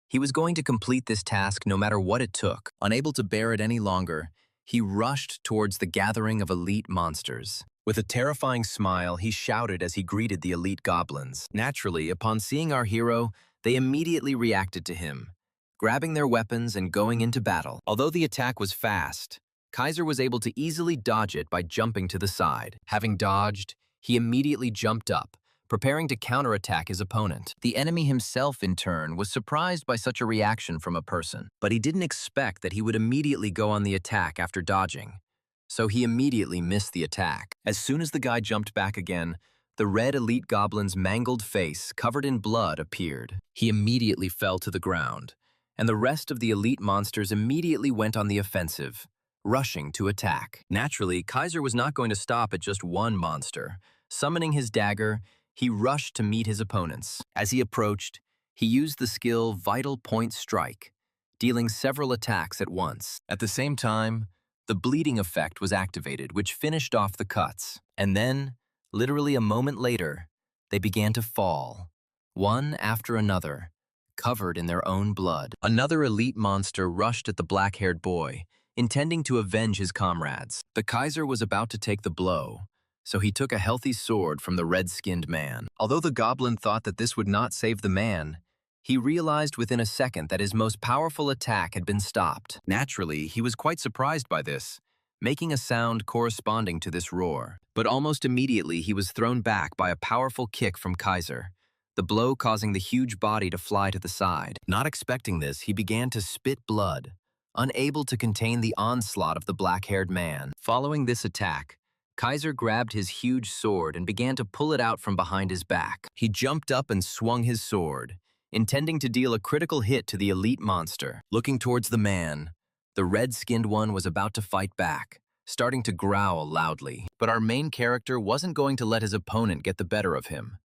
He was going to complete this task no matter what it took. Unable to bear it any longer, he rushed towards the gathering of elite monsters. With a terrifying smile, he shouted as he greeted the elite goblins. Naturally, upon seeing our hero, they immediately reacted to him, grabbing their weapons and going into battle. Although the attack was fast, Kaiser was able to easily dodge it by jumping to the side. Having dodged, he immediately jumped up, preparing to counterattack his opponent. The enemy himself, in turn, was surprised by such a reaction from a person, but he didn't expect that he would immediately go on the attack after dodging. So he immediately missed the attack. As soon as the guy jumped back again, the red elite goblin's mangled face, covered in blood, appeared. He immediately fell to the ground, and the rest of the elite monsters immediately went on the offensive, rushing to attack. Naturally, Kaiser was not going to stop at just one monster. Summoning his dagger, he rushed to meet his opponents. As he approached, he used the skill Vital Point Strike, dealing several attacks at once. At the same time, the bleeding effect was activated, which finished off the cuts. And then, literally a moment later, they began to fall, one after another, covered in their own blood. Another elite monster rushed at the black-haired boy, intending to avenge his comrades. The Kaiser was about to take the blow, so he took a healthy sword from the red-skinned man. Although the goblin thought that this would not save the man, he realized within a second that his most powerful attack had been stopped. Naturally, he was quite surprised by this, making a sound corresponding to this roar. But almost immediately, he was thrown back by a powerful kick from Kaiser, the blow causing the huge body to fly to the side. Not expecting this, he began to spit blood, unable to contain the onslaught of the black-haired man. Following this attack, Kaiser grabbed his huge sword and began to pull it out from behind his back. He jumped up and swung his sword, intending to deal a critical hit to the elite monster. Looking towards the man, the red-skinned one was about to fight back, starting to growl loudly. But our main character wasn't going to let his opponent get the better of him.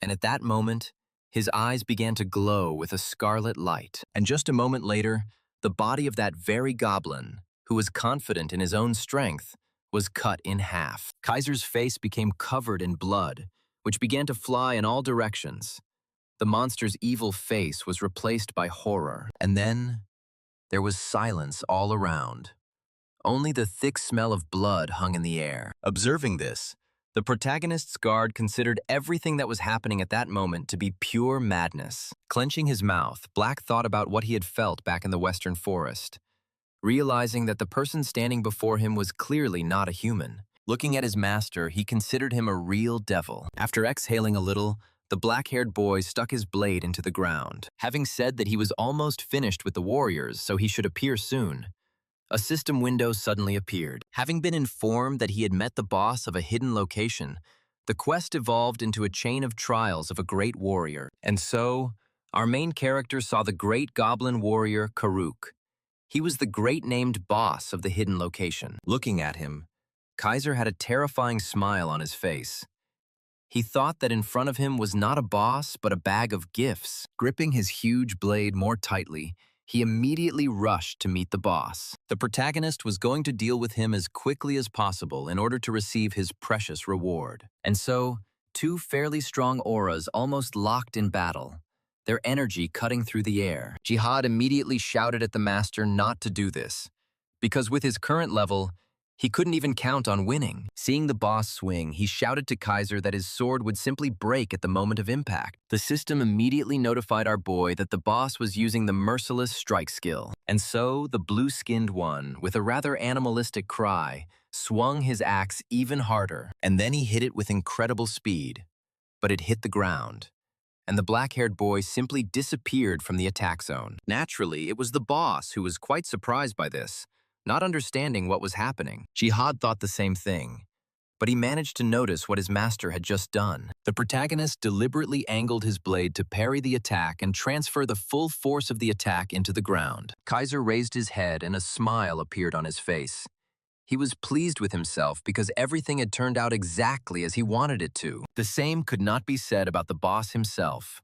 And at that moment, his eyes began to glow with a scarlet light. And just a moment later, the body of that very goblin, who was confident in his own strength, was cut in half. Kaiser's face became covered in blood, which began to fly in all directions. The monster's evil face was replaced by horror. And then, there was silence all around. Only the thick smell of blood hung in the air. Observing this, the protagonist's guard considered everything that was happening at that moment to be pure madness. Clenching his mouth, Black thought about what he had felt back in the western forest. Realizing that the person standing before him was clearly not a human. Looking at his master, he considered him a real devil. After exhaling a little, the black-haired boy stuck his blade into the ground. Having said that he was almost finished with the warriors, so he should appear soon, a system window suddenly appeared. Having been informed that he had met the boss of a hidden location, the quest evolved into a chain of trials of a great warrior. And so, our main character saw the great goblin warrior Karuk. He was the great-named boss of the hidden location. Looking at him, Kaiser had a terrifying smile on his face. He thought that in front of him was not a boss, but a bag of gifts. Gripping his huge blade more tightly, he immediately rushed to meet the boss. The protagonist was going to deal with him as quickly as possible in order to receive his precious reward. And so, two fairly strong auras almost locked in battle, their energy cutting through the air. Jihad immediately shouted at the master not to do this, because with his current level, he couldn't even count on winning. Seeing the boss swing, he shouted to Kaiser that his sword would simply break at the moment of impact. The system immediately notified our boy that the boss was using the merciless strike skill. And so, the blue-skinned one, with a rather animalistic cry, swung his axe even harder, and then he hit it with incredible speed. But it hit the ground, and the black-haired boy simply disappeared from the attack zone. Naturally, it was the boss who was quite surprised by this, not understanding what was happening. Jihad thought the same thing, but he managed to notice what his master had just done. The protagonist deliberately angled his blade to parry the attack and transfer the full force of the attack into the ground. Kaiser raised his head and a smile appeared on his face. He was pleased with himself because everything had turned out exactly as he wanted it to. The same could not be said about the boss himself.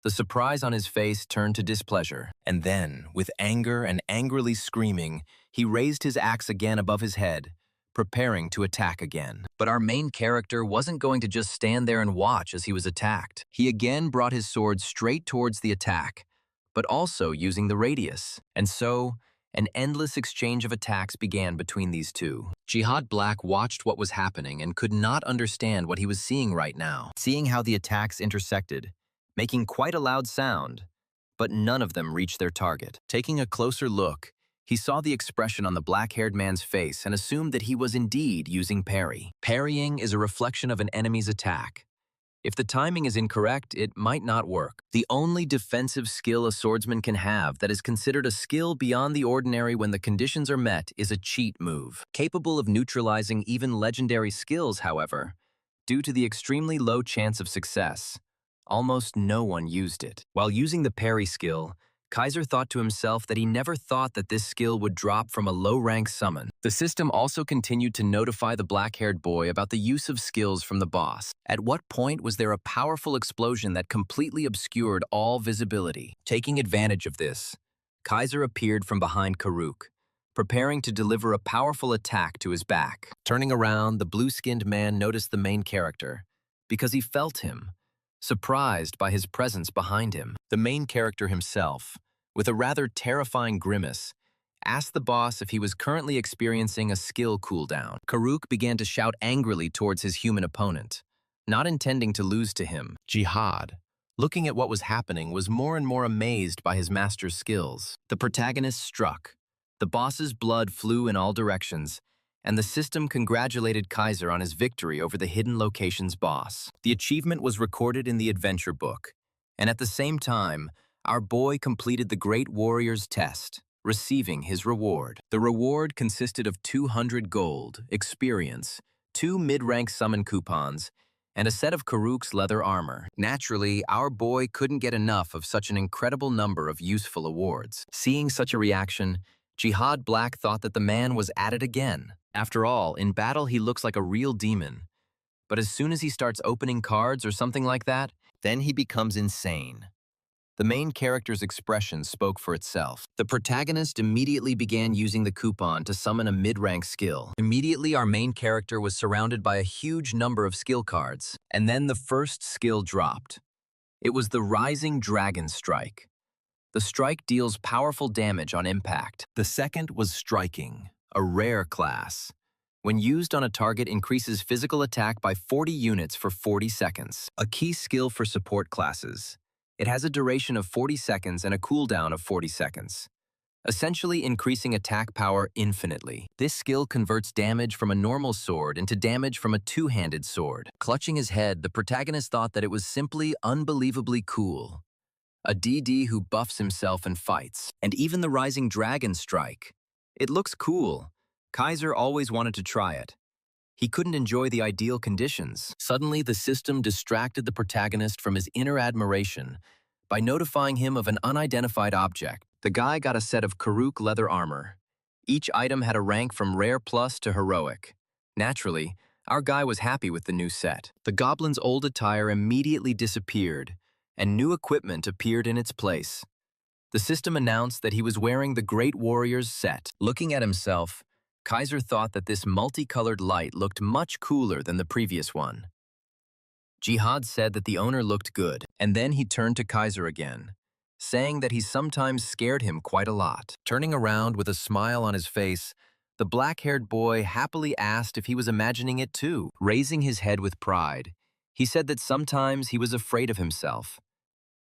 The surprise on his face turned to displeasure, and then, with anger and angrily screaming, he raised his axe again above his head, preparing to attack again. But our main character wasn't going to just stand there and watch as he was attacked. He again brought his sword straight towards the attack, but also using the radius. And so, an endless exchange of attacks began between these two. Jihad Black watched what was happening and could not understand what he was seeing right now. Seeing how the attacks intersected, making quite a loud sound, but none of them reached their target. Taking a closer look, he saw the expression on the black-haired man's face and assumed that he was indeed using parry. Parrying is a reflection of an enemy's attack. If the timing is incorrect, it might not work. The only defensive skill a swordsman can have that is considered a skill beyond the ordinary when the conditions are met is a cheat move. Capable of neutralizing even legendary skills, however, due to the extremely low chance of success, almost no one used it. While using the parry skill, Kaiser thought to himself that he never thought that this skill would drop from a low-rank summon. The system also continued to notify the black-haired boy about the use of skills from the boss. At what point was there a powerful explosion that completely obscured all visibility? Taking advantage of this, Kaiser appeared from behind Karuk, preparing to deliver a powerful attack to his back. Turning around, the blue-skinned man noticed the main character, because he felt him, surprised by his presence behind him. The main character himself, with a rather terrifying grimace, asked the boss if he was currently experiencing a skill cooldown. Karuk began to shout angrily towards his human opponent, not intending to lose to him. Jihad, looking at what was happening, was more and more amazed by his master's skills. The protagonist struck. The boss's blood flew in all directions, and the system congratulated Kaiser on his victory over the hidden location's boss. The achievement was recorded in the adventure book, and at the same time, our boy completed the Great Warrior's test, receiving his reward. The reward consisted of 200 gold, experience, 2 mid-rank summon coupons, and a set of Karuk's leather armor. Naturally, our boy couldn't get enough of such an incredible number of useful awards. Seeing such a reaction, Jihad Black thought that the man was at it again. After all, in battle he looks like a real demon. But as soon as he starts opening cards or something like that, then he becomes insane. The main character's expression spoke for itself. The protagonist immediately began using the coupon to summon a mid-rank skill. Immediately, our main character was surrounded by a huge number of skill cards, and then the first skill dropped. It was the Rising Dragon Strike. The strike deals powerful damage on impact. The second was Striking, a rare class. When used on a target, increases physical attack by 40 units for 40 seconds. A key skill for support classes. It has a duration of 40 seconds and a cooldown of 40 seconds, essentially increasing attack power infinitely. This skill converts damage from a normal sword into damage from a two-handed sword. Clutching his head, the protagonist thought that it was simply unbelievably cool. A DD who buffs himself and fights. And even the Rising Dragon Strike. It looks cool. Kaiser always wanted to try it. He couldn't enjoy the ideal conditions. Suddenly, the system distracted the protagonist from his inner admiration by notifying him of an unidentified object. The guy got a set of Karuk leather armor. Each item had a rank from Rare Plus to Heroic. Naturally, our guy was happy with the new set. The goblin's old attire immediately disappeared, and new equipment appeared in its place. The system announced that he was wearing the Great Warrior's set. Looking at himself, Kaiser thought that this multicolored light looked much cooler than the previous one. Jihad said that the owner looked good, and then he turned to Kaiser again, saying that he sometimes scared him quite a lot. Turning around with a smile on his face, the black-haired boy happily asked if he was imagining it too. Raising his head with pride, he said that sometimes he was afraid of himself.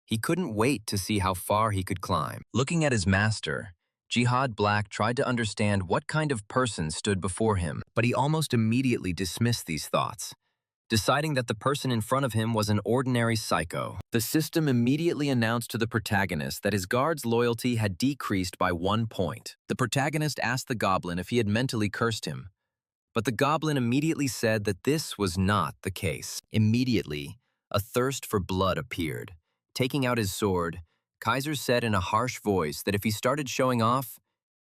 He couldn't wait to see how far he could climb. Looking at his master, Jihad Black tried to understand what kind of person stood before him, but he almost immediately dismissed these thoughts, deciding that the person in front of him was an ordinary psycho. The system immediately announced to the protagonist that his guard's loyalty had decreased by 1 point. The protagonist asked the goblin if he had mentally cursed him, but the goblin immediately said that this was not the case. Immediately, a thirst for blood appeared. Taking out his sword, Kaiser said in a harsh voice that if he started showing off,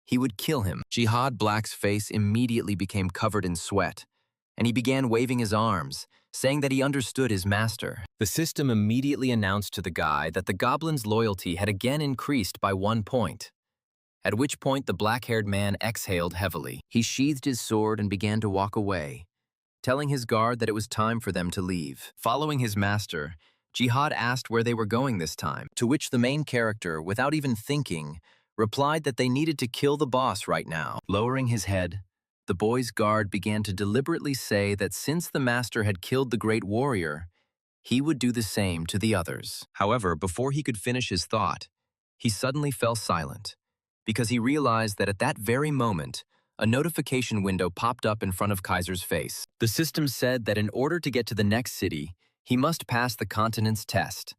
he would kill him. Jihad Black's face immediately became covered in sweat, and he began waving his arms, saying that he understood his master. The system immediately announced to the guy that the goblin's loyalty had again increased by 1 point, at which point the black-haired man exhaled heavily. He sheathed his sword and began to walk away, telling his guard that it was time for them to leave. Following his master, Jihad asked where they were going this time, to which the main character, without even thinking, replied that they needed to kill the boss right now. Lowering his head, the boy's guard began to deliberately say that since the master had killed the Great Warrior, he would do the same to the others. However, before he could finish his thought, he suddenly fell silent, because he realized that at that very moment, a notification window popped up in front of Kaiser's face. The system said that in order to get to the next city, he must pass the continent's test.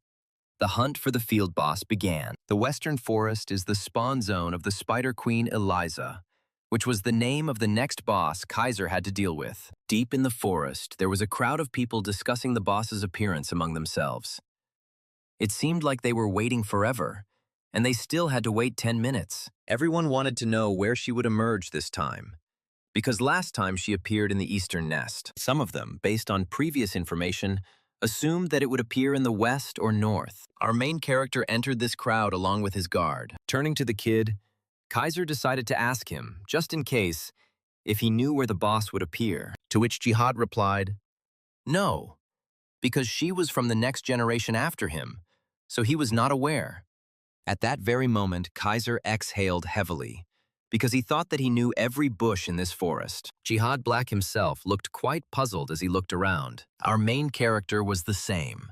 The hunt for the field boss began. The Western Forest is the spawn zone of the Spider Queen Eliza, which was the name of the next boss Kaiser had to deal with. Deep in the forest, there was a crowd of people discussing the boss's appearance among themselves. It seemed like they were waiting forever, and they still had to wait 10 minutes. Everyone wanted to know where she would emerge this time, because last time she appeared in the Eastern Nest. Some of them, based on previous information, assumed that it would appear in the west or north. Our main character entered this crowd along with his guard. Turning to the kid, Kaiser decided to ask him, just in case, if he knew where the boss would appear, to which Jihad replied, "No, because she was from the next generation after him, so he was not aware." At that very moment, Kaiser exhaled heavily, because he thought that he knew every bush in this forest. Jihad Black himself looked quite puzzled as he looked around. Our main character was the same,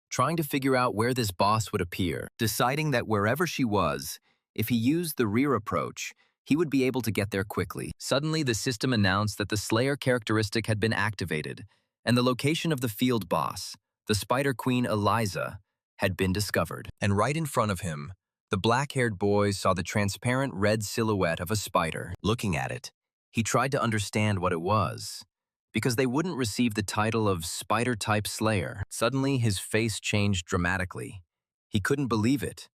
trying to figure out where this boss would appear, deciding that wherever she was, if he used the rear approach, he would be able to get there quickly. Suddenly, the system announced that the Slayer characteristic had been activated, and the location of the field boss, the Spider Queen Eliza, had been discovered. And right in front of him, the black-haired boy saw the transparent red silhouette of a spider. Looking at it, he tried to understand what it was, because they wouldn't receive the title of Spider-type Slayer. Suddenly, his face changed dramatically. He couldn't believe it,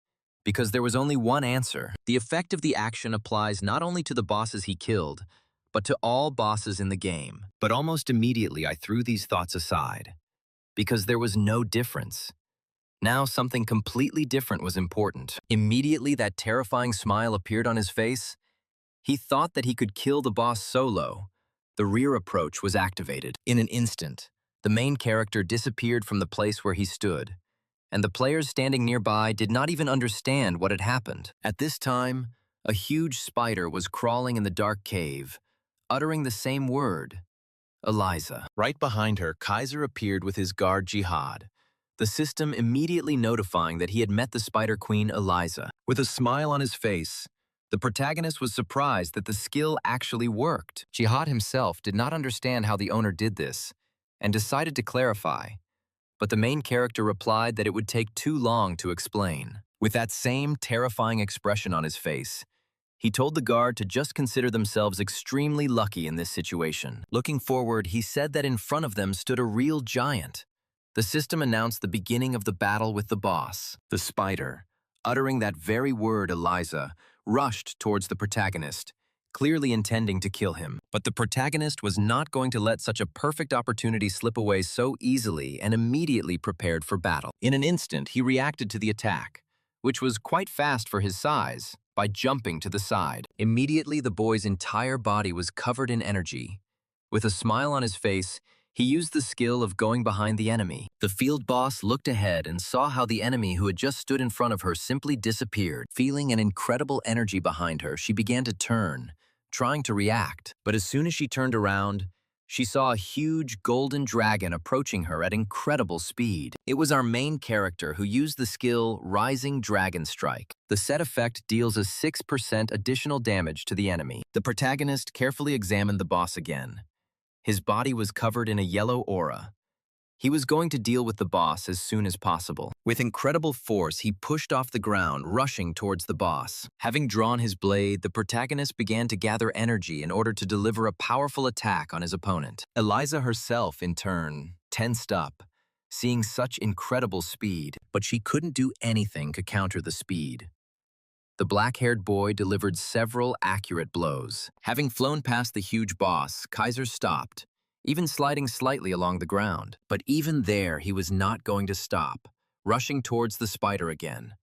because there was only one answer. The effect of the action applies not only to the bosses he killed, but to all bosses in the game. But almost immediately, I threw these thoughts aside, because there was no difference. Now something completely different was important. Immediately, that terrifying smile appeared on his face. He thought that he could kill the boss solo. The rear approach was activated. In an instant, the main character disappeared from the place where he stood, and the players standing nearby did not even understand what had happened. At this time, a huge spider was crawling in the dark cave, uttering the same word, Eliza. Right behind her, Kaiser appeared with his guard Jihad, the system immediately notifying that he had met the Spider Queen Eliza. With a smile on his face, the protagonist was surprised that the skill actually worked. Jihad himself did not understand how the owner did this and decided to clarify, but the main character replied that it would take too long to explain. With that same terrifying expression on his face, he told the guard to just consider themselves extremely lucky in this situation. Looking forward, he said that in front of them stood a real giant. The system announced the beginning of the battle with the boss. The spider, uttering that very word Eliza, rushed towards the protagonist, clearly intending to kill him. But the protagonist was not going to let such a perfect opportunity slip away so easily and immediately prepared for battle. In an instant, he reacted to the attack, which was quite fast for his size, by jumping to the side. Immediately, the boy's entire body was covered in energy. With a smile on his face, he used the skill of going behind the enemy. The field boss looked ahead and saw how the enemy who had just stood in front of her simply disappeared. Feeling an incredible energy behind her, she began to turn, trying to react. But as soon as she turned around, she saw a huge golden dragon approaching her at incredible speed. It was our main character who used the skill Rising Dragon Strike. The set effect deals a 6% additional damage to the enemy. The protagonist carefully examined the boss again. His body was covered in a yellow aura. He was going to deal with the boss as soon as possible. With incredible force, he pushed off the ground, rushing towards the boss. Having drawn his blade, the protagonist began to gather energy in order to deliver a powerful attack on his opponent. Eliza herself, in turn, tensed up, seeing such incredible speed, but she couldn't do anything to counter the speed. The black-haired boy delivered several accurate blows. Having flown past the huge boss, Kaiser stopped, even sliding slightly along the ground. But even there, he was not going to stop, rushing towards the spider again,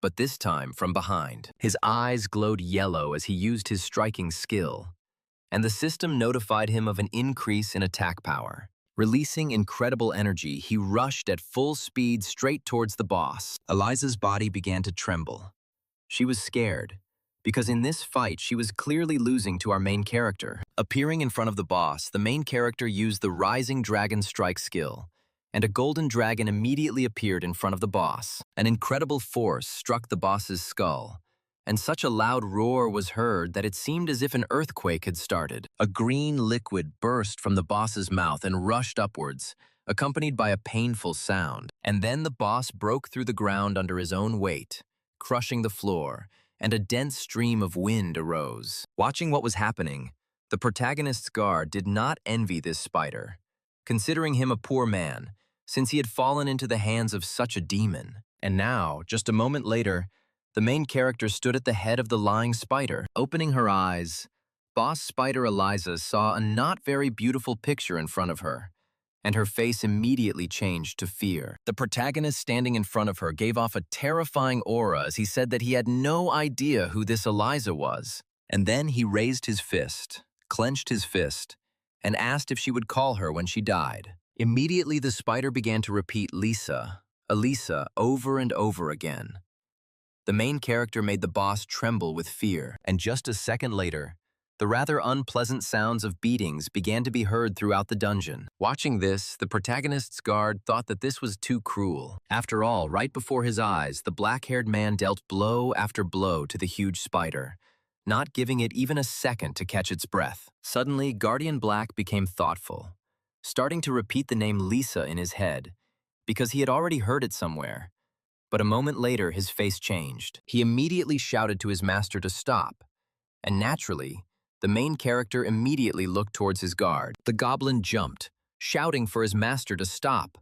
but this time from behind. His eyes glowed yellow as he used his striking skill, and the system notified him of an increase in attack power. Releasing incredible energy, he rushed at full speed straight towards the boss. Eliza's body began to tremble. She was scared, because in this fight she was clearly losing to our main character. Appearing in front of the boss, the main character used the Rising Dragon Strike skill, and a golden dragon immediately appeared in front of the boss. An incredible force struck the boss's skull, and such a loud roar was heard that it seemed as if an earthquake had started. A green liquid burst from the boss's mouth and rushed upwards, accompanied by a painful sound. And then the boss broke through the ground under his own weight, crushing the floor, and a dense stream of wind arose. Watching what was happening, the protagonist's guard did not envy this spider, considering him a poor man, since he had fallen into the hands of such a demon. And now, just a moment later, the main character stood at the head of the lying spider. Opening her eyes, boss spider Eliza saw a not very beautiful picture in front of her, and her face immediately changed to fear. The protagonist standing in front of her gave off a terrifying aura as he said that he had no idea who this Eliza was. And then he raised his fist, clenched his fist, and asked if she would call her when she died. Immediately the spider began to repeat Lisa, Elisa over and over again. The main character made the boss tremble with fear, and just a second later, the rather unpleasant sounds of beatings began to be heard throughout the dungeon. Watching this, the protagonist's guard thought that this was too cruel. After all, right before his eyes, the black-haired man dealt blow after blow to the huge spider, not giving it even a second to catch its breath. Suddenly, Guardian Black became thoughtful, starting to repeat the name Lisa in his head, because he had already heard it somewhere. But a moment later, his face changed. He immediately shouted to his master to stop, and naturally, The main character immediately looked towards his guard. The goblin jumped, shouting for his master to stop,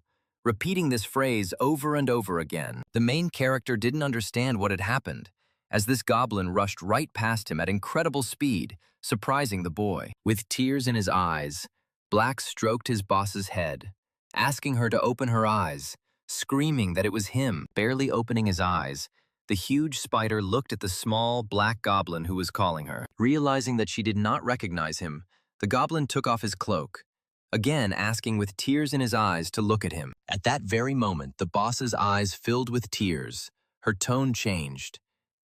repeating this phrase over and over again. The main character didn't understand what had happened, as this goblin rushed right past him at incredible speed, surprising the boy. With tears in his eyes, Black stroked his boss's head, asking her to open her eyes, screaming that it was him. Barely opening his eyes, the huge spider looked at the small, black goblin who was calling her. Realizing that she did not recognize him, the goblin took off his cloak, again asking with tears in his eyes to look at him. At that very moment, the boss's eyes filled with tears. Her tone changed.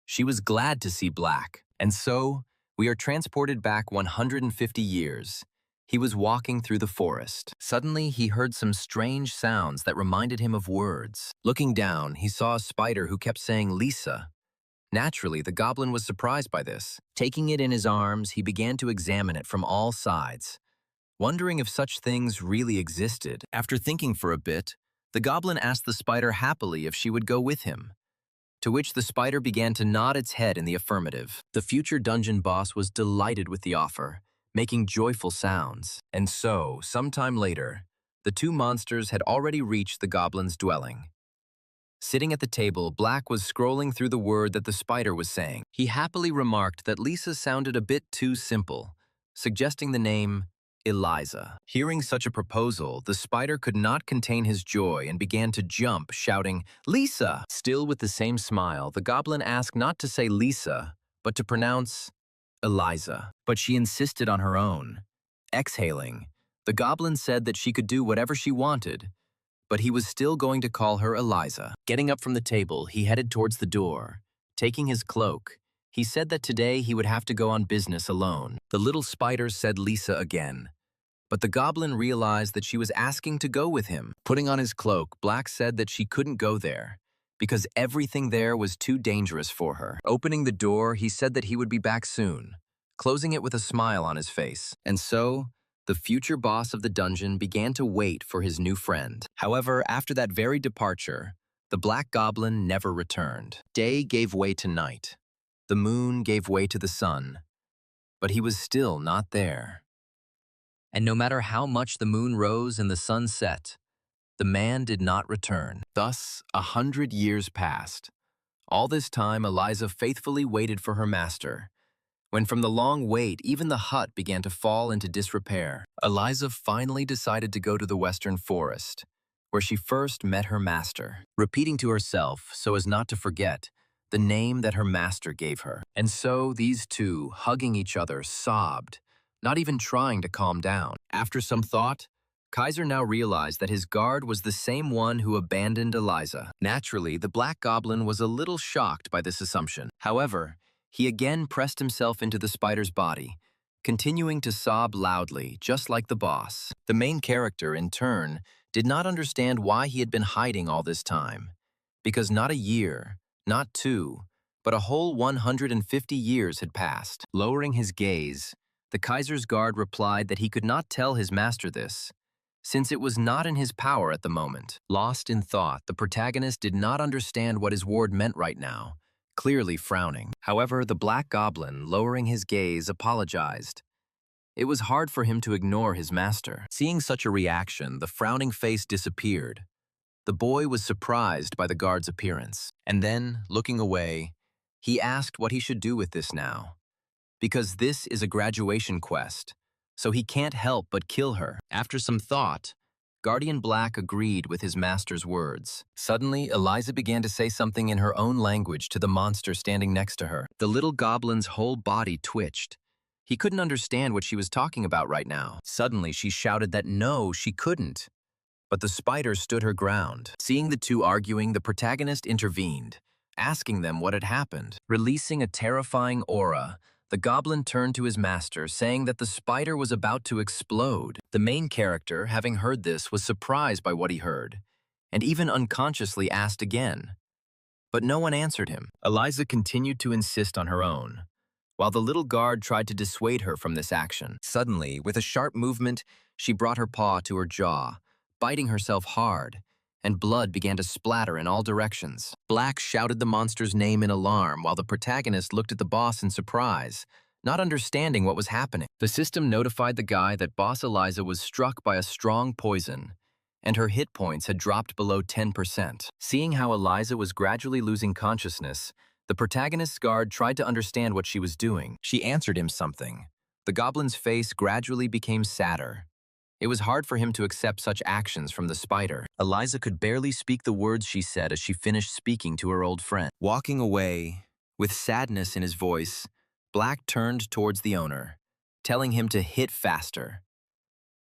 She was glad to see Black. And so, we are transported back 150 years. He was walking through the forest. Suddenly, he heard some strange sounds that reminded him of words. Looking down, he saw a spider who kept saying Lisa. Naturally, the goblin was surprised by this. Taking it in his arms, he began to examine it from all sides, wondering if such things really existed. After thinking for a bit, the goblin asked the spider happily if she would go with him, to which the spider began to nod its head in the affirmative. The future dungeon boss was delighted with the offer, making joyful sounds. And so, sometime later, the two monsters had already reached the goblin's dwelling. Sitting at the table, Black was scrolling through the word that the spider was saying. He happily remarked that Lisa sounded a bit too simple, suggesting the name Eliza. Hearing such a proposal, the spider could not contain his joy and began to jump, shouting, Lisa! Still with the same smile, the goblin asked not to say Lisa, but to pronounce Eliza. But she insisted on her own. Exhaling, the goblin said that she could do whatever she wanted, but he was still going to call her Eliza. Getting up from the table, he headed towards the door. Taking his cloak, he said that today he would have to go on business alone. The little spider said Lisa again, but the goblin realized that she was asking to go with him. Putting on his cloak, Black said that she couldn't go there, because everything there was too dangerous for her. Opening the door, he said that he would be back soon, closing it with a smile on his face. And so, the future boss of the dungeon began to wait for his new friend. However, after that very departure, the Black Goblin never returned. Day gave way to night. The moon gave way to the sun, but he was still not there. And no matter how much the moon rose and the sun set, the man did not return. Thus, 100 years passed. All this time, Eliza faithfully waited for her master, when from the long wait, even the hut began to fall into disrepair. Eliza finally decided to go to the western forest, where she first met her master, repeating to herself, so as not to forget, the name that her master gave her. And so these two, hugging each other, sobbed, not even trying to calm down. After some thought, Kaiser now realized that his guard was the same one who abandoned Eliza. Naturally, the Black Goblin was a little shocked by this assumption. However, he again pressed himself into the spider's body, continuing to sob loudly, just like the boss. The main character, in turn, did not understand why he had been hiding all this time, because not a year, not two, but a whole 150 years had passed. Lowering his gaze, the Kaiser's guard replied that he could not tell his master this, since it was not in his power at the moment. Lost in thought, the protagonist did not understand what his ward meant right now, clearly frowning. However, the Black Goblin, lowering his gaze, apologized. It was hard for him to ignore his master. Seeing such a reaction, the frowning face disappeared. The boy was surprised by the guard's appearance, and then, looking away, he asked what he should do with this now. Because this is a graduation quest, so he can't help but kill her. After some thought, Guardian Black agreed with his master's words. Suddenly, Eliza began to say something in her own language to the monster standing next to her. The little goblin's whole body twitched. He couldn't understand what she was talking about right now. Suddenly, she shouted that no, she couldn't. But the spider stood her ground. Seeing the two arguing, the protagonist intervened, asking them what had happened. Releasing a terrifying aura, the goblin turned to his master, saying that the spider was about to explode. The main character, having heard this, was surprised by what he heard, and even unconsciously asked again. But no one answered him. Eliza continued to insist on her own, while the little guard tried to dissuade her from this action. Suddenly, with a sharp movement, she brought her paw to her jaw, biting herself hard, and blood began to splatter in all directions. Black shouted the monster's name in alarm while the protagonist looked at the boss in surprise, not understanding what was happening. The system notified the guy that Boss Eliza was struck by a strong poison, and her hit points had dropped below 10%. Seeing how Eliza was gradually losing consciousness, the protagonist's guard tried to understand what she was doing. She answered him something. The goblin's face gradually became sadder. It was hard for him to accept such actions from the spider. Eliza could barely speak the words she said as she finished speaking to her old friend. Walking away, with sadness in his voice, Black turned towards the owner, telling him to hit faster.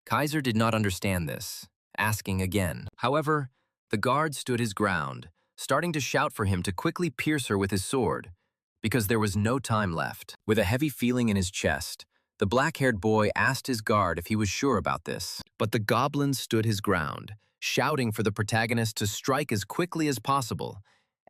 Kaiser did not understand this, asking again. However, the guard stood his ground, starting to shout for him to quickly pierce her with his sword, because there was no time left. With a heavy feeling in his chest, the black-haired boy asked his guard if he was sure about this. But the goblin stood his ground, shouting for the protagonist to strike as quickly as possible,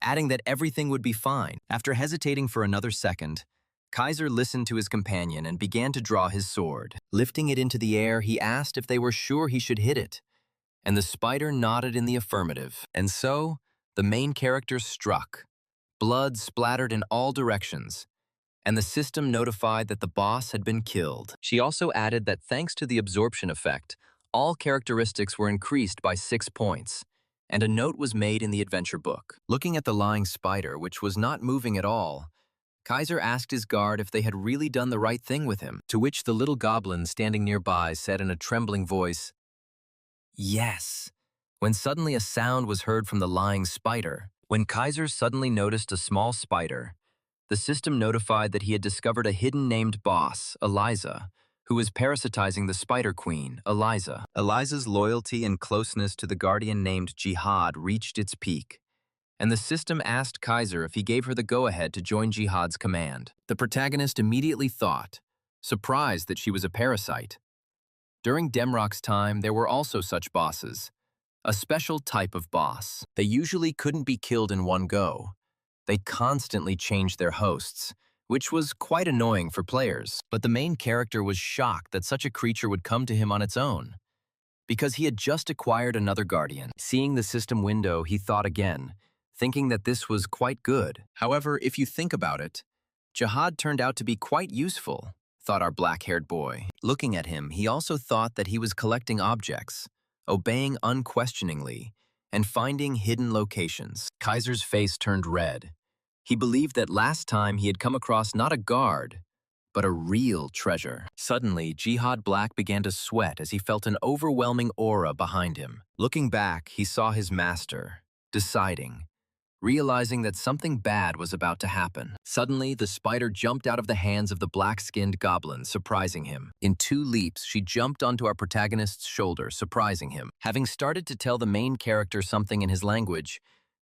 adding that everything would be fine. After hesitating for another second, Kaiser listened to his companion and began to draw his sword. Lifting it into the air, he asked if they were sure he should hit it, and the spider nodded in the affirmative. And so, the main character struck. Blood splattered in all directions, and the system notified that the boss had been killed. She also added that thanks to the absorption effect, all characteristics were increased by 6 points, and a note was made in the adventure book. Looking at the lying spider, which was not moving at all, Kaiser asked his guard if they had really done the right thing with him, to which the little goblin standing nearby said in a trembling voice, "Yes," when suddenly a sound was heard from the lying spider. When Kaiser suddenly noticed a small spider, the system notified that he had discovered a hidden named boss, Eliza, who was parasitizing the spider queen, Eliza. Eliza's loyalty and closeness to the guardian named Jihad reached its peak, and the system asked Kaiser if he gave her the go-ahead to join Jihad's command. The protagonist immediately thought, surprised that she was a parasite. During Demrock's time, there were also such bosses, a special type of boss. They usually couldn't be killed in one go. They constantly changed their hosts, which was quite annoying for players. But the main character was shocked that such a creature would come to him on its own, because he had just acquired another guardian. Seeing the system window, he thought again, thinking that this was quite good. However, if you think about it, Jihad turned out to be quite useful, thought our black-haired boy. Looking at him, he also thought that he was collecting objects, obeying unquestioningly, and finding hidden locations. Kaiser's face turned red. He believed that last time he had come across not a guard, but a real treasure. Suddenly, Jihad Black began to sweat as he felt an overwhelming aura behind him. Looking back, he saw his master, deciding, realizing that something bad was about to happen. Suddenly, the spider jumped out of the hands of the black-skinned goblin, surprising him. In 2 leaps, she jumped onto our protagonist's shoulder, surprising him. Having started to tell the main character something in his language,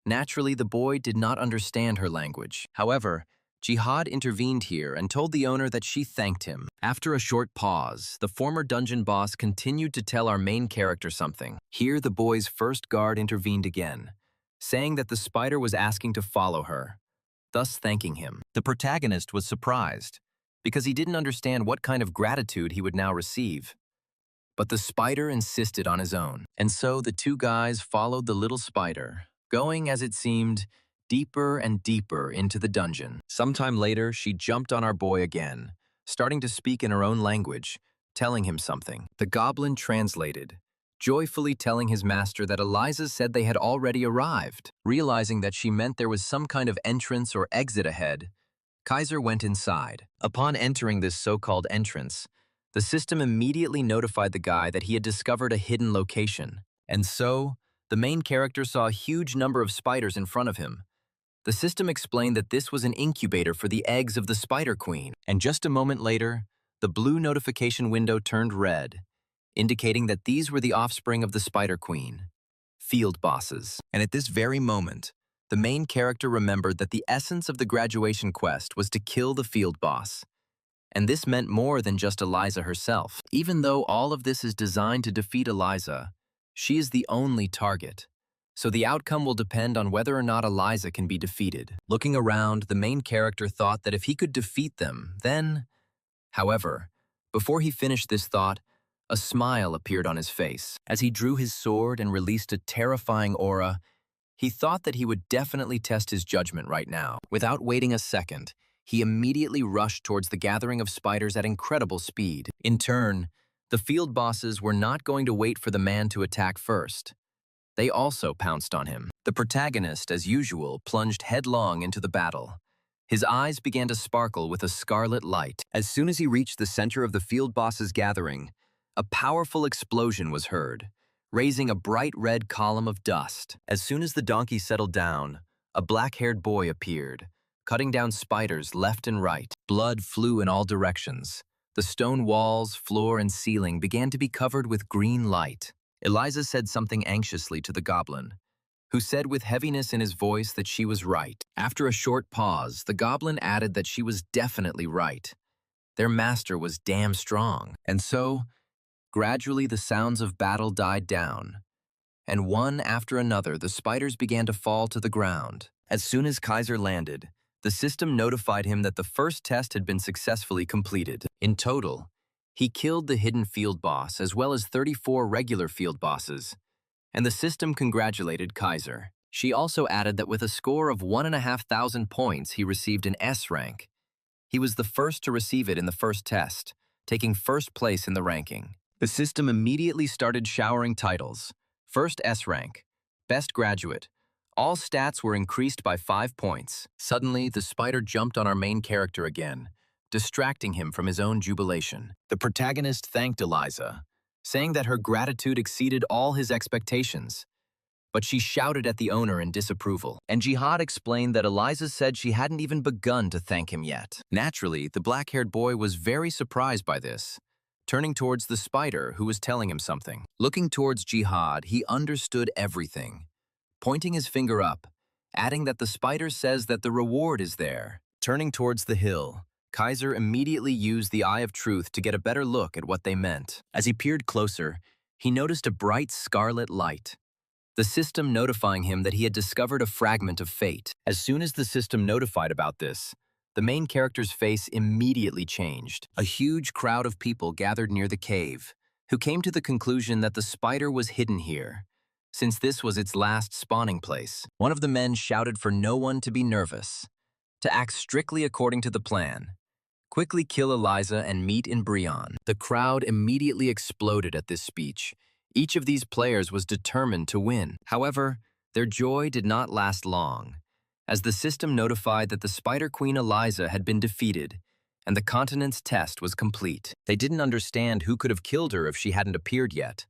naturally the boy did not understand her language. However, Jihad intervened here and told the owner that she thanked him. After a short pause, the former dungeon boss continued to tell our main character something. Here, the boy's first guard intervened again, saying that the spider was asking to follow her, thus thanking him. The protagonist was surprised, because he didn't understand what kind of gratitude he would now receive. But the spider insisted on his own, and so the 2 guys followed the little spider, going, as it seemed, deeper and deeper into the dungeon. Sometime later, she jumped on our boy again, starting to speak in her own language, telling him something. The goblin translated, joyfully telling his master that Eliza said they had already arrived. Realizing that she meant there was some kind of entrance or exit ahead, Kaiser went inside. Upon entering this so-called entrance, the system immediately notified the guy that he had discovered a hidden location. And so, the main character saw a huge number of spiders in front of him. The system explained that this was an incubator for the eggs of the spider queen. And just a moment later, the blue notification window turned red, indicating that these were the offspring of the Spider Queen, field bosses. And at this very moment, the main character remembered that the essence of the graduation quest was to kill the field boss. And this meant more than just Eliza herself. Even though all of this is designed to defeat Eliza, she is the only target. So the outcome will depend on whether or not Eliza can be defeated. Looking around, the main character thought that if he could defeat them, then... However, before he finished this thought, a smile appeared on his face. As he drew his sword and released a terrifying aura, he thought that he would definitely test his judgment right now. Without waiting a second, He immediately rushed towards the gathering of spiders at incredible speed. In turn, the field bosses were not going to wait for the man to attack first. They also pounced on him. The protagonist, as usual, plunged headlong into the battle. His eyes began to sparkle with a scarlet light. As soon as he reached the center of the field boss's gathering, a powerful explosion was heard, raising a bright red column of dust. As soon as the donkey settled down, a black-haired boy appeared, cutting down spiders left and right. Blood flew in all directions. The stone walls, floor, and ceiling began to be covered with green light. Eliza said something anxiously to the goblin, who said with heaviness in his voice that she was right. After a short pause, the goblin added that she was definitely right. Their master was damn strong. And so, gradually the sounds of battle died down, and one after another the spiders began to fall to the ground. As soon as Kaiser landed, the system notified him that the first test had been successfully completed. In total, he killed the hidden field boss as well as 34 regular field bosses, and the system congratulated Kaiser. She also added that with a score of 1,500 points, he received an S rank. He was the first to receive it in the first test, taking first place in the ranking. The system immediately started showering titles. First S rank, Best Graduate. All stats were increased by 5 points. Suddenly, the spider jumped on our main character again, distracting him from his own jubilation. The protagonist thanked Eliza, saying that her gratitude exceeded all his expectations. But she shouted at the owner in disapproval, and Jihad explained that Eliza said she hadn't even begun to thank him yet. Naturally, the black-haired boy was very surprised by this, turning towards the spider who was telling him something. Looking towards Jihad, he understood everything, pointing his finger up, adding that the spider says that the reward is there. Turning towards the hill, Kaiser immediately used the Eye of Truth to get a better look at what they meant. As he peered closer, he noticed a bright scarlet light, the system notifying him that he had discovered a fragment of fate. As soon as the system notified about this, the main character's face immediately changed. A huge crowd of people gathered near the cave, who came to the conclusion that the spider was hidden here, since this was its last spawning place. One of the men shouted for no one to be nervous, to act strictly according to the plan. Quickly kill Eliza and meet in Brion. The crowd immediately exploded at this speech. Each of these players was determined to win. However, their joy did not last long, as the system notified that the Spider Queen Eliza had been defeated, and the continent's test was complete. They didn't understand who could have killed her if she hadn't appeared yet,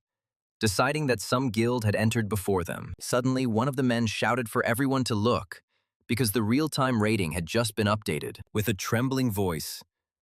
deciding that some guild had entered before them. Suddenly, one of the men shouted for everyone to look, because the real-time rating had just been updated. With a trembling voice,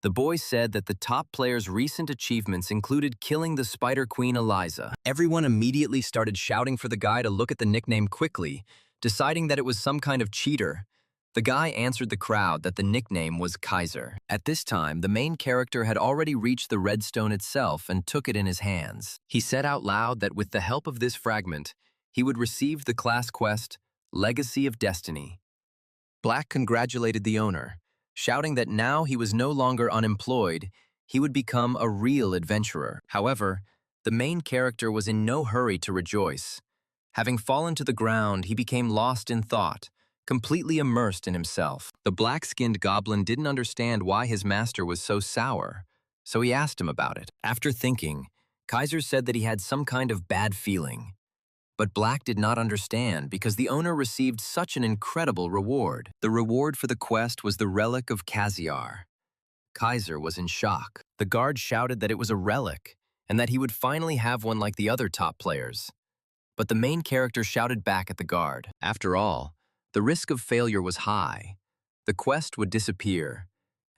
the boy said that the top player's recent achievements included killing the Spider Queen Eliza. Everyone immediately started shouting for the guy to look at the nickname quickly, deciding that it was some kind of cheater. The guy answered the crowd that the nickname was Kaiser. At this time, the main character had already reached the redstone itself and took it in his hands. He said out loud that with the help of this fragment, he would receive the class quest, Legacy of Destiny. Black congratulated the owner, shouting that now he was no longer unemployed, he would become a real adventurer. However, the main character was in no hurry to rejoice. Having fallen to the ground, he became lost in thought, completely immersed in himself. The black-skinned goblin didn't understand why his master was so sour, so he asked him about it. After thinking, Kaiser said that he had some kind of bad feeling. But Black did not understand because the owner received such an incredible reward. The reward for the quest was the relic of Kaziar. Kaiser was in shock. The guard shouted that it was a relic and that he would finally have one like the other top players. But the main character shouted back at the guard. After all, the risk of failure was high. The quest would disappear,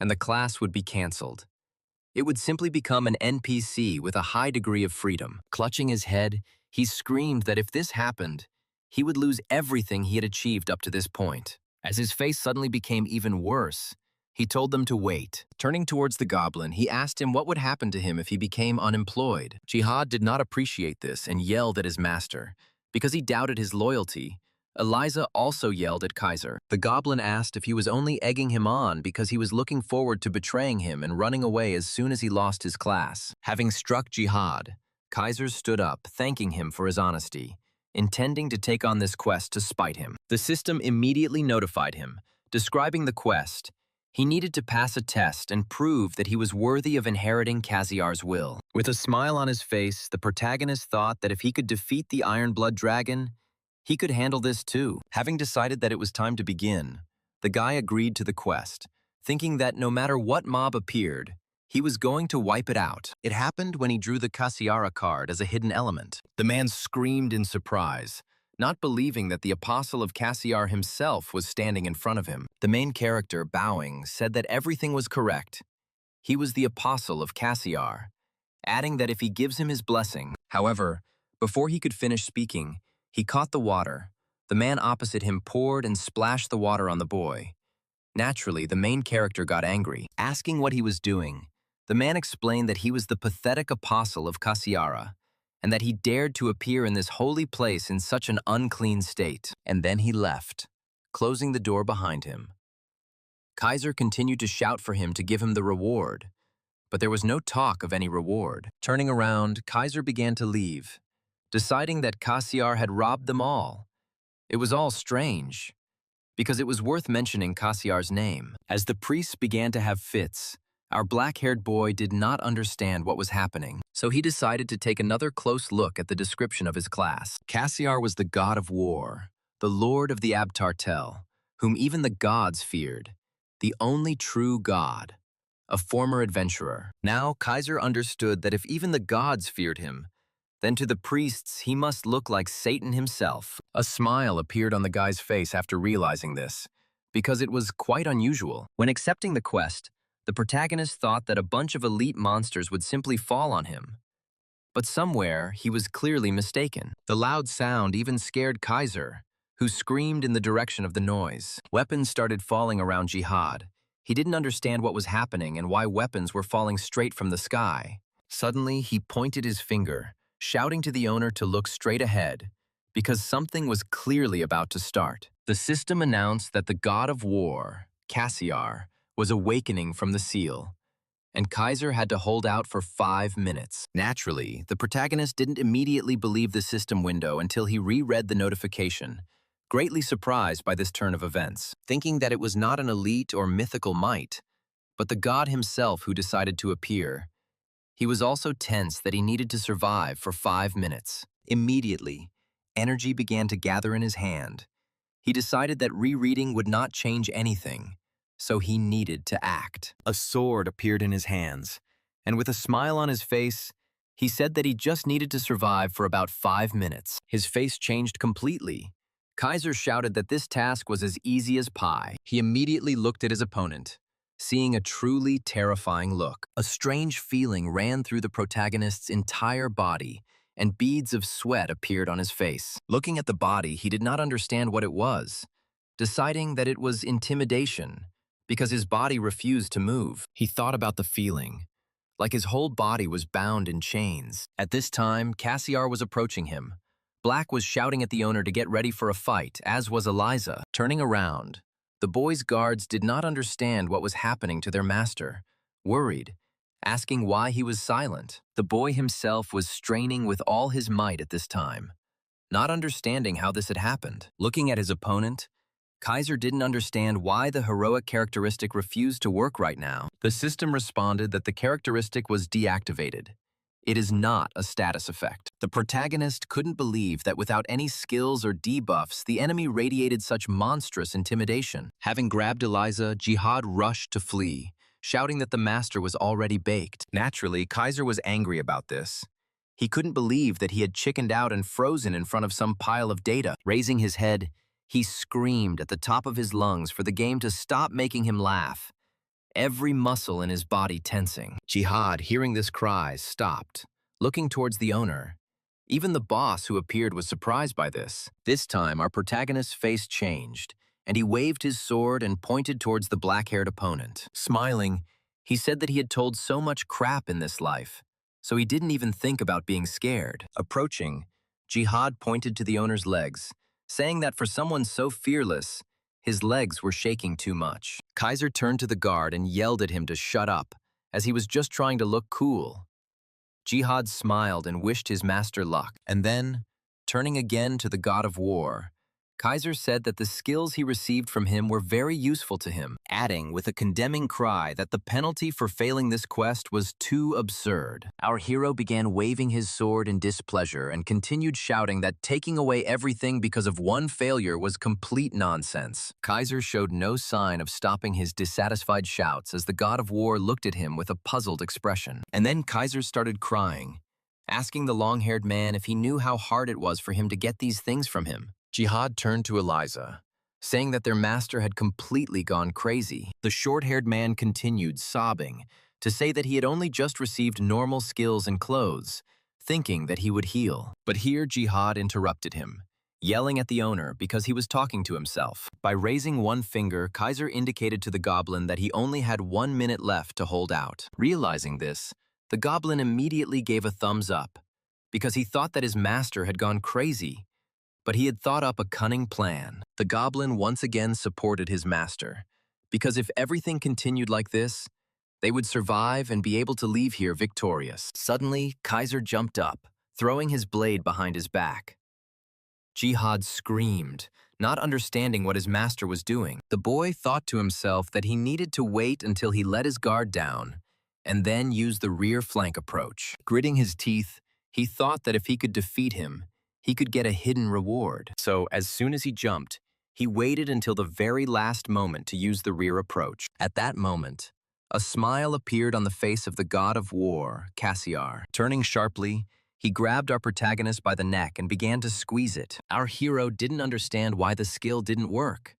and the class would be cancelled. It would simply become an NPC with a high degree of freedom. Clutching his head, he screamed that if this happened, he would lose everything he had achieved up to this point. As his face suddenly became even worse, he told them to wait. Turning towards the goblin, he asked him what would happen to him if he became unemployed. Jihad did not appreciate this and yelled at his master. Because he doubted his loyalty, Eliza also yelled at Kaiser. The goblin asked if he was only egging him on because he was looking forward to betraying him and running away as soon as he lost his class. Having struck Jihad, Kaiser stood up, thanking him for his honesty, intending to take on this quest to spite him. The system immediately notified him, describing the quest. He needed to pass a test and prove that he was worthy of inheriting Cassiar's will. With a smile on his face, the protagonist thought that if he could defeat the Iron Blood Dragon, he could handle this too. Having decided that it was time to begin, the guy agreed to the quest, thinking that no matter what mob appeared, he was going to wipe it out. It happened when he drew the Cassiara card as a hidden element. The man screamed in surprise, not believing that the apostle of Cassiar himself was standing in front of him. The main character, bowing, said that everything was correct. He was the apostle of Cassiar, adding that if he gives him his blessing. However, before he could finish speaking, he caught the water. The man opposite him poured and splashed the water on the boy. Naturally, the main character got angry. Asking what he was doing, the man explained that he was the pathetic apostle of Cassiara, and that he dared to appear in this holy place in such an unclean state. And then he left, closing the door behind him. Kaiser continued to shout for him to give him the reward, but there was no talk of any reward. Turning around, Kaiser began to leave, deciding that Cassiar had robbed them all. It was all strange, because it was worth mentioning Cassiar's name. As the priests began to have fits, our black-haired boy did not understand what was happening, so he decided to take another close look at the description of his class. Cassiar was the god of war, the lord of the Abtartel, whom even the gods feared, the only true god, a former adventurer. Now Kaiser understood that if even the gods feared him, then to the priests he must look like Satan himself. A smile appeared on the guy's face after realizing this, because it was quite unusual. When accepting the quest, the protagonist thought that a bunch of elite monsters would simply fall on him. But somewhere, he was clearly mistaken. The loud sound even scared Kaiser, who screamed in the direction of the noise. Weapons started falling around Jihad. He didn't understand what was happening and why weapons were falling straight from the sky. Suddenly, he pointed his finger, shouting to the owner to look straight ahead, because something was clearly about to start. The system announced that the god of war, Cassiar, was awakening from the seal, and Kaiser had to hold out for 5 minutes. Naturally, the protagonist didn't immediately believe the system window until he reread the notification, greatly surprised by this turn of events, thinking that it was not an elite or mythical might, but the god himself who decided to appear. He was also tense that he needed to survive for 5 minutes. Immediately, energy began to gather in his hand. He decided that rereading would not change anything, so he needed to act. A sword appeared in his hands, and with a smile on his face, he said that he just needed to survive for about 5 minutes. His face changed completely. Kaiser shouted that this task was as easy as pie. He immediately looked at his opponent, seeing a truly terrifying look. A strange feeling ran through the protagonist's entire body, and beads of sweat appeared on his face. Looking at the body, he did not understand what it was, deciding that it was intimidation, because his body refused to move. He thought about the feeling, like his whole body was bound in chains. At this time, Cassiar was approaching him. Black was shouting at the owner to get ready for a fight, as was Eliza. Turning around, the boy's guards did not understand what was happening to their master, worried, asking why he was silent. The boy himself was straining with all his might at this time, not understanding how this had happened. Looking at his opponent, Kaiser didn't understand why the heroic characteristic refused to work right now. The system responded that the characteristic was deactivated. It is not a status effect. The protagonist couldn't believe that without any skills or debuffs, the enemy radiated such monstrous intimidation. Having grabbed Eliza, Jihad rushed to flee, shouting that the master was already baked. Naturally, Kaiser was angry about this. He couldn't believe that he had chickened out and frozen in front of some pile of data. Raising his head, he screamed at the top of his lungs for the game to stop making him laugh, every muscle in his body tensing. Jihad, hearing this cry, stopped, looking towards the owner. Even the boss who appeared was surprised by this. This time, our protagonist's face changed, and he waved his sword and pointed towards the black-haired opponent. Smiling, he said that he had told so much crap in this life, so he didn't even think about being scared. Approaching, Jihad pointed to the owner's legs, saying that for someone so fearless, his legs were shaking too much. Kaiser turned to the guard and yelled at him to shut up, as he was just trying to look cool. Jihad smiled and wished his master luck, and then, turning again to the god of war, Kaiser said that the skills he received from him were very useful to him, adding with a condemning cry that the penalty for failing this quest was too absurd. Our hero began waving his sword in displeasure and continued shouting that taking away everything because of one failure was complete nonsense. Kaiser showed no sign of stopping his dissatisfied shouts as the god of war looked at him with a puzzled expression. And then Kaiser started crying, asking the long-haired man if he knew how hard it was for him to get these things from him. Jihad turned to Eliza, saying that their master had completely gone crazy. The short-haired man continued, sobbing, to say that he had only just received normal skills and clothes, thinking that he would heal. But here Jihad interrupted him, yelling at the owner because he was talking to himself. By raising one finger, Kaiser indicated to the goblin that he only had 1 minute left to hold out. Realizing this, the goblin immediately gave a thumbs up, because he thought that his master had gone crazy. But he had thought up a cunning plan. The goblin once again supported his master, because if everything continued like this, they would survive and be able to leave here victorious. Suddenly, Kaiser jumped up, throwing his blade behind his back. Jihad screamed, not understanding what his master was doing. The boy thought to himself that he needed to wait until he let his guard down, and then use the rear flank approach. Gritting his teeth, he thought that if he could defeat him, he could get a hidden reward. So, as soon as he jumped, he waited until the very last moment to use the rear approach. At that moment, a smile appeared on the face of the god of war, Cassiar. Turning sharply, he grabbed our protagonist by the neck and began to squeeze it. Our hero didn't understand why the skill didn't work.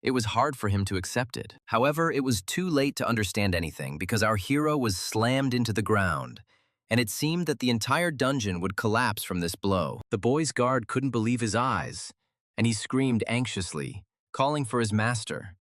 It was hard for him to accept it. However, it was too late to understand anything because our hero was slammed into the ground, and it seemed that the entire dungeon would collapse from this blow. The boy's guard couldn't believe his eyes, and he screamed anxiously, calling for his master.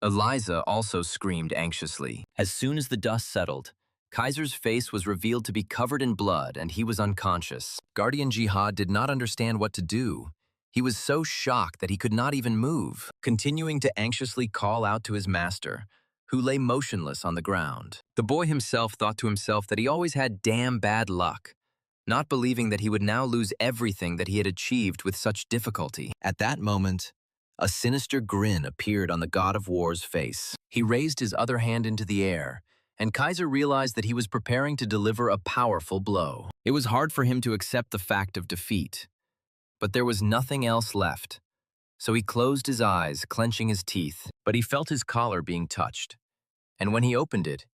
Eliza also screamed anxiously. As soon as the dust settled, Kaiser's face was revealed to be covered in blood and he was unconscious. Guardian Jihad did not understand what to do. He was so shocked that he could not even move, continuing to anxiously call out to his master, who lay motionless on the ground. The boy himself thought to himself that he always had damn bad luck, not believing that he would now lose everything that he had achieved with such difficulty. At that moment, a sinister grin appeared on the god of war's face. He raised his other hand into the air, and Kaiser realized that he was preparing to deliver a powerful blow. It was hard for him to accept the fact of defeat, but there was nothing else left. So he closed his eyes, clenching his teeth, but he felt his collar being touched. And when he opened it,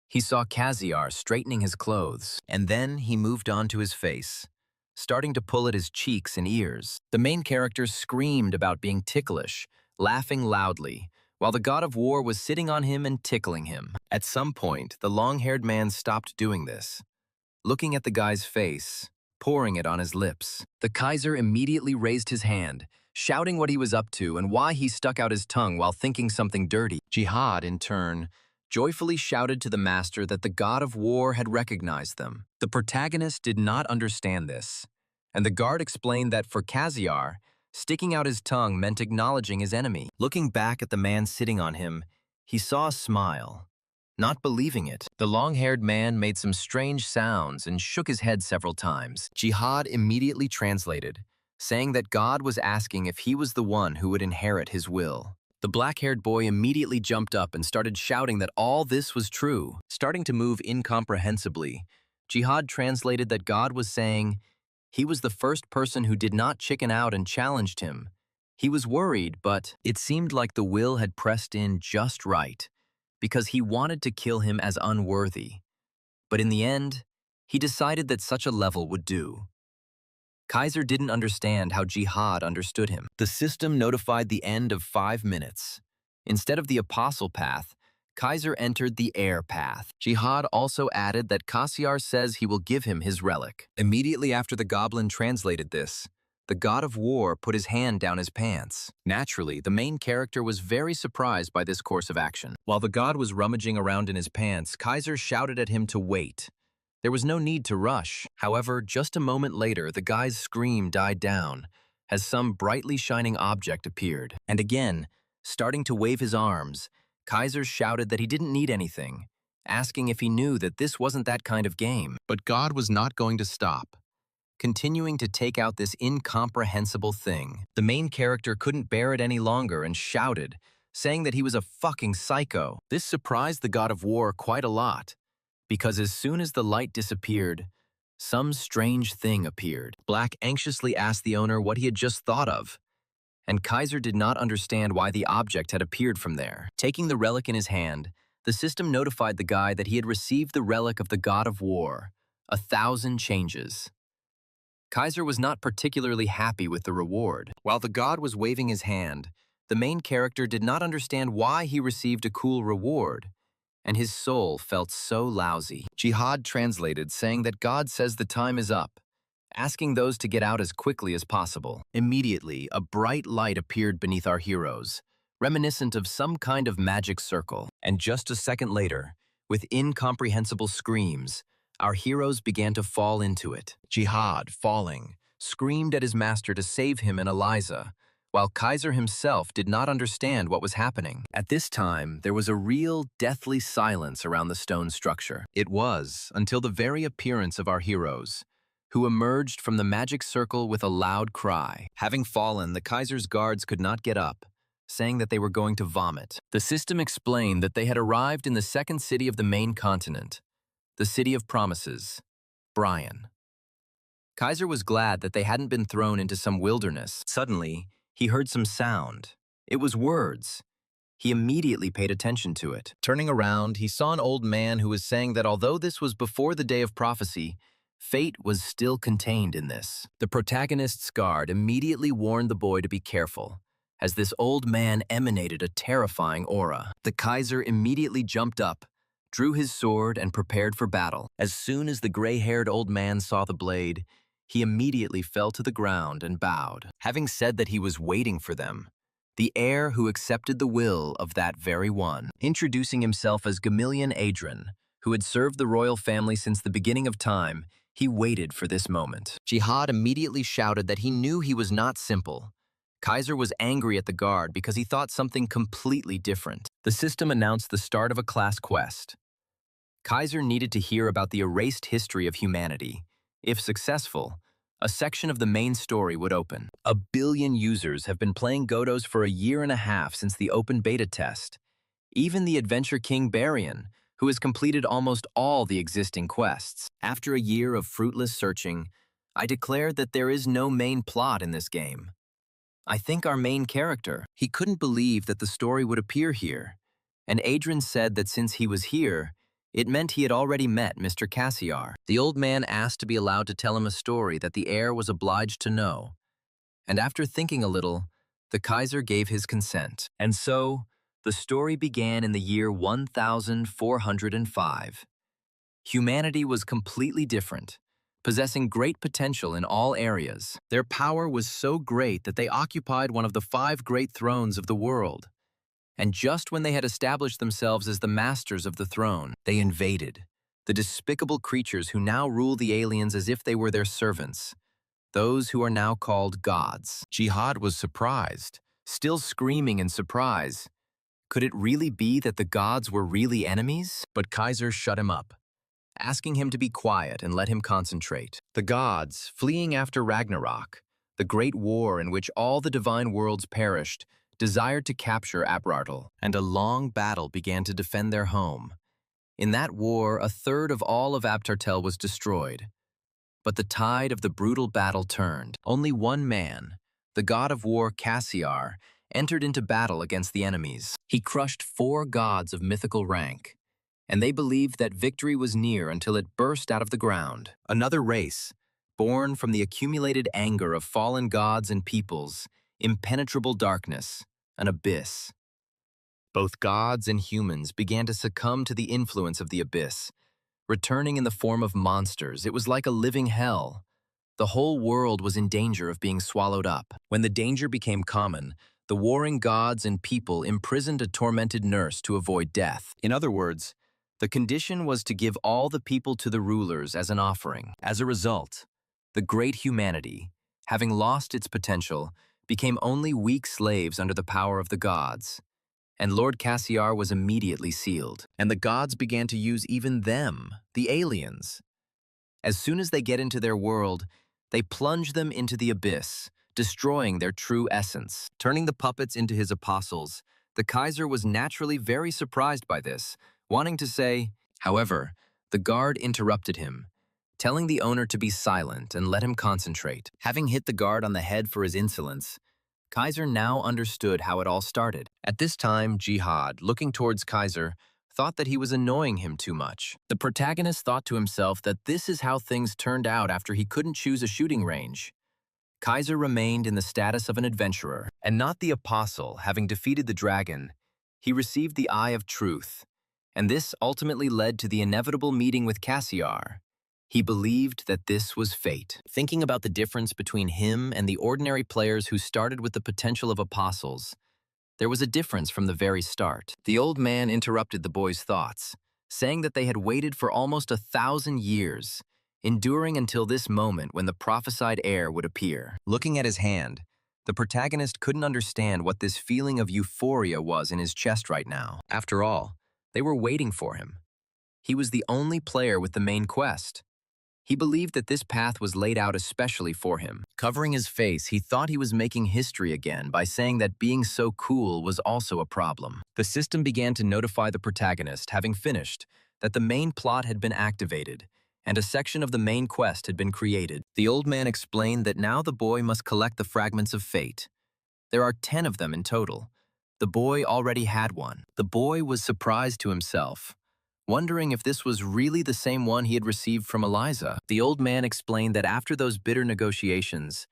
he saw Cassiar straightening his clothes, and then he moved on to his face, starting to pull at his cheeks and ears. The main character screamed about being ticklish, laughing loudly, while the god of war was sitting on him and tickling him. At some point, the long-haired man stopped doing this, looking at the guy's face, pouring it on his lips. The Kaiser immediately raised his hand, shouting what he was up to and why he stuck out his tongue while thinking something dirty. Jihad, in turn, joyfully shouted to the master that the god of war had recognized them. The protagonist did not understand this, and the guard explained that for Cassiar, sticking out his tongue meant acknowledging his enemy. Looking back at the man sitting on him, he saw a smile. Not believing it, the long-haired man made some strange sounds and shook his head several times. Jihad immediately translated, saying that God was asking if he was the one who would inherit his will. The black-haired boy immediately jumped up and started shouting that all this was true. Starting to move incomprehensibly, Jihad translated that God was saying he was the first person who did not chicken out and challenged him. He was worried, but it seemed like the will had pressed in just right, because he wanted to kill him as unworthy. But in the end, he decided that such a level would do. Kaiser didn't understand how Jihad understood him. The system notified the end of 5 minutes. Instead of the apostle path, Kaiser entered the air path. Jihad also added that Cassiar says he will give him his relic. Immediately after the goblin translated this, the god of war put his hand down his pants. Naturally, the main character was very surprised by this course of action. While the god was rummaging around in his pants, Kaiser shouted at him to wait. There was no need to rush. However, just a moment later, the guy's scream died down as some brightly shining object appeared. And again, starting to wave his arms, Kaiser shouted that he didn't need anything, asking if he knew that this wasn't that kind of game. But God was not going to stop. continuing to take out this incomprehensible thing. The main character couldn't bear it any longer and shouted, saying that he was a fucking psycho. This surprised the god of war quite a lot, because as soon as the light disappeared, some strange thing appeared. Black anxiously asked the owner what he had just thought of, and Kaiser did not understand why the object had appeared from there. Taking the relic in his hand, the system notified the guy that he had received the relic of the god of war, 1,000 changes. Kaiser was not particularly happy with the reward. While the god was waving his hand, the main character did not understand why he received a cool reward, and his soul felt so lousy. Jihad translated, saying that God says the time is up, asking those to get out as quickly as possible. Immediately, a bright light appeared beneath our heroes, reminiscent of some kind of magic circle. And just a second later, with incomprehensible screams, our heroes began to fall into it. Jihad, falling, screamed at his master to save him and Eliza, while Kaiser himself did not understand what was happening. At this time, there was a real deathly silence around the stone structure. It was until the very appearance of our heroes, who emerged from the magic circle with a loud cry. Having fallen, the Kaiser's guards could not get up, saying that they were going to vomit. The system explained that they had arrived in the second city of the main continent, the City of Promises, Brian. Kaiser was glad that they hadn't been thrown into some wilderness. Suddenly, he heard some sound. It was words. He immediately paid attention to it. Turning around, he saw an old man who was saying that although this was before the day of prophecy, fate was still contained in this. The protagonist's guard immediately warned the boy to be careful, as this old man emanated a terrifying aura. The Kaiser immediately jumped up, drew his sword, and prepared for battle. As soon as the gray-haired old man saw the blade, he immediately fell to the ground and bowed. Having said that he was waiting for them, the heir who accepted the will of that very one, introducing himself as Gamillion Adrian, who had served the royal family since the beginning of time, he waited for this moment. Jihad immediately shouted that he knew he was not simple. Kaiser was angry at the guard because he thought something completely different. The system announced the start of a class quest. Kaiser needed to hear about the erased history of humanity. If successful, a section of the main story would open. 1 billion users have been playing Godos for 1.5 years since the open beta test. Even the Adventure King Barian, who has completed almost all the existing quests. After a year of fruitless searching, I declared that there is no main plot in this game. I think our main character. He couldn't believe that the story would appear here, and Adrian said that since he was here, it meant he had already met Mr. Cassiar. The old man asked to be allowed to tell him a story that the heir was obliged to know, and after thinking a little, the Kaiser gave his consent. And so, the story began in the year 1405. Humanity was completely different, possessing great potential in all areas. Their power was so great that they occupied one of the 5 great thrones of the world. And just when they had established themselves as the masters of the throne, they invaded, the despicable creatures who now rule the aliens as if they were their servants, those who are now called gods. Jihad was surprised, still screaming in surprise. Could it really be that the gods were really enemies? But Kaiser shut him up, asking him to be quiet and let him concentrate. The gods, fleeing after Ragnarok, the great war in which all the divine worlds perished, desired to capture Abrartel, and a long battle began to defend their home. In that war, 1/3 of all of Abtartel was destroyed. But the tide of the brutal battle turned. Only one man, the god of war Cassiar, entered into battle against the enemies. He crushed 4 gods of mythical rank, and they believed that victory was near until it burst out of the ground. Another race, born from the accumulated anger of fallen gods and peoples, impenetrable darkness, an abyss. Both gods and humans began to succumb to the influence of the abyss, returning in the form of monsters. It was like a living hell. The whole world was in danger of being swallowed up. When the danger became common, the warring gods and people imprisoned a tormented nurse to avoid death. In other words, the condition was to give all the people to the rulers as an offering. As a result, the great humanity, having lost its potential, became only weak slaves under the power of the gods. And Lord Cassiar was immediately sealed. And the gods began to use even them, the aliens. As soon as they get into their world, They plunged them into the abyss, destroying their true essence. Turning the puppets into his apostles, the Kaiser was naturally very surprised by this, wanting to say, however, the guard interrupted him, telling the owner to be silent and let him concentrate. Having hit the guard on the head for his insolence, Kaiser now understood how it all started. At this time, Jihad, looking towards Kaiser, thought that he was annoying him too much. The protagonist thought to himself that this is how things turned out after he couldn't choose a shooting range. Kaiser remained in the status of an adventurer, and not the apostle. Having defeated the dragon, he received the Eye of Truth, and this ultimately led to the inevitable meeting with Cassiar. He believed that this was fate. Thinking about the difference between him and the ordinary players who started with the potential of apostles, there was a difference from the very start. The old man interrupted the boy's thoughts, saying that they had waited for almost 1,000 years, enduring until this moment when the prophesied heir would appear. Looking at his hand, the protagonist couldn't understand what this feeling of euphoria was in his chest right now. After all, they were waiting for him. He was the only player with the main quest. He believed that this path was laid out especially for him. Covering his face, he thought he was making history again by saying that being so cool was also a problem. The system began to notify the protagonist, having finished, that the main plot had been activated, and a section of the main quest had been created. The old man explained that now the boy must collect the fragments of fate. There are 10 of them in total. The boy already had one. The boy was surprised to himself, wondering if this was really the same one he had received from Eliza. The old man explained that after those bitter negotiations,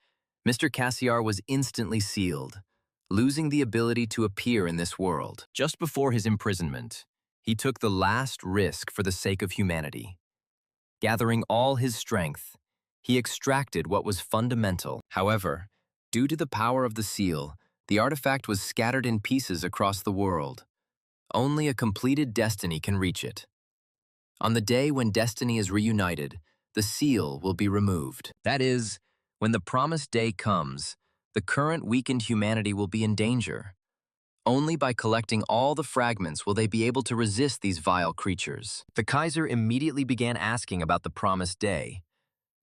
Mr. Cassiar was instantly sealed, losing the ability to appear in this world. Just before his imprisonment, he took the last risk for the sake of humanity. Gathering all his strength, he extracted what was fundamental. However, due to the power of the seal, the artifact was scattered in pieces across the world. Only a completed destiny can reach it. On the day when destiny is reunited, the seal will be removed. That is, when the promised day comes, the current weakened humanity will be in danger. Only by collecting all the fragments will they be able to resist these vile creatures. The Kaiser immediately began asking about the promised day,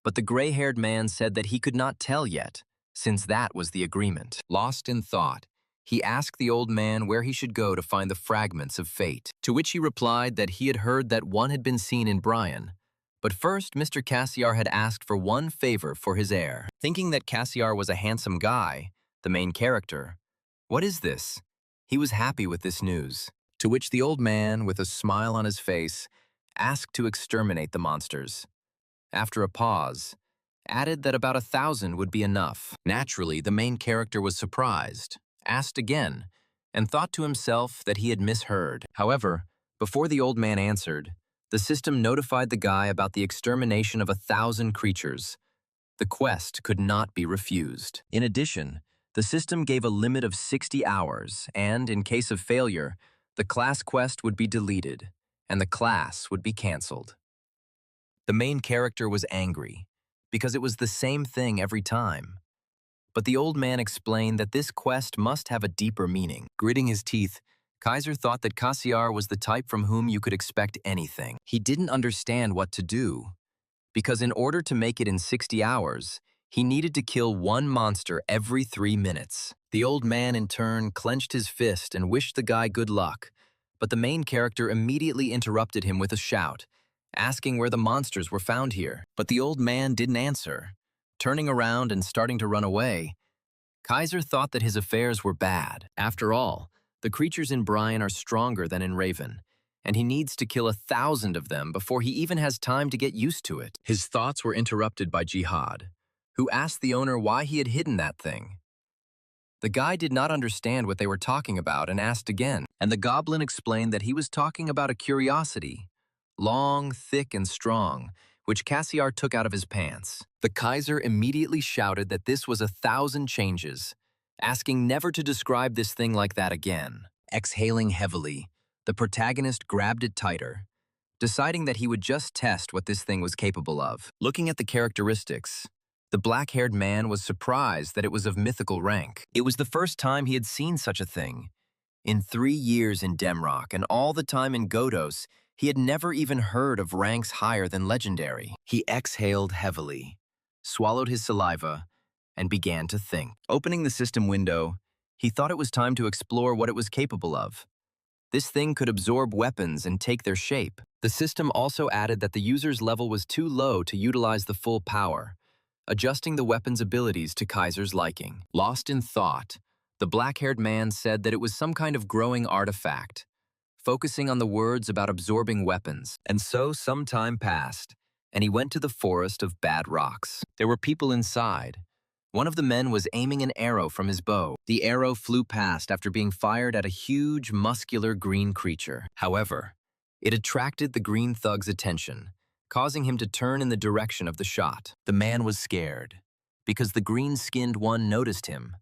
but the gray-haired man said that he could not tell yet, since that was the agreement. Lost in thought, he asked the old man where he should go to find the fragments of fate, to which he replied that he had heard that one had been seen in Brian. But first, Mr. Cassiar had asked for one favor for his heir. Thinking that Cassiar was a handsome guy, the main character, "What is this?" He was happy with this news, to which the old man, with a smile on his face, asked to exterminate the monsters. After a pause, added that about 1,000 would be enough. Naturally, the main character was surprised, asked again, and thought to himself that he had misheard. However, before the old man answered, the system notified the guy about the extermination of 1,000 creatures. The quest could not be refused. In addition, the system gave a limit of 60 hours, and in case of failure, the class quest would be deleted, and the class would be cancelled. The main character was angry, because it was the same thing every time. But the old man explained that this quest must have a deeper meaning. Gritting his teeth, Kaiser thought that Cassiar was the type from whom you could expect anything. He didn't understand what to do, because in order to make it in 60 hours, he needed to kill one monster every 3 minutes. The old man, in turn, clenched his fist and wished the guy good luck, but the main character immediately interrupted him with a shout, asking where the monsters were found here. But the old man didn't answer. Turning around and starting to run away, Kaiser thought that his affairs were bad. After all, the creatures in Brian are stronger than in Raven, and he needs to kill 1,000 of them before he even has time to get used to it. His thoughts were interrupted by Jihad, who asked the owner why he had hidden that thing. The guy did not understand what they were talking about and asked again, and the goblin explained that he was talking about a curiosity, long, thick, and strong, which Cassiar took out of his pants. The Kaiser immediately shouted that this was 1,000 changes, asking never to describe this thing like that again. Exhaling heavily, the protagonist grabbed it tighter, deciding that he would just test what this thing was capable of. Looking at the characteristics, the black-haired man was surprised that it was of mythical rank. It was the first time he had seen such a thing. In 3 years in Demrock and all the time in Godos, he had never even heard of ranks higher than legendary. He exhaled heavily, swallowed his saliva, and began to think. Opening the system window, he thought it was time to explore what it was capable of. This thing could absorb weapons and take their shape. The system also added that the user's level was too low to utilize the full power, adjusting the weapon's abilities to Kaiser's liking. Lost in thought, the black-haired man said that it was some kind of growing artifact, focusing on the words about absorbing weapons. And so some time passed, and he went to the forest of bad rocks. There were people inside. One of the men was aiming an arrow from his bow. The arrow flew past after being fired at a huge, muscular green creature. However, it attracted the green thug's attention, causing him to turn in the direction of the shot. The man was scared, because the green-skinned one noticed him.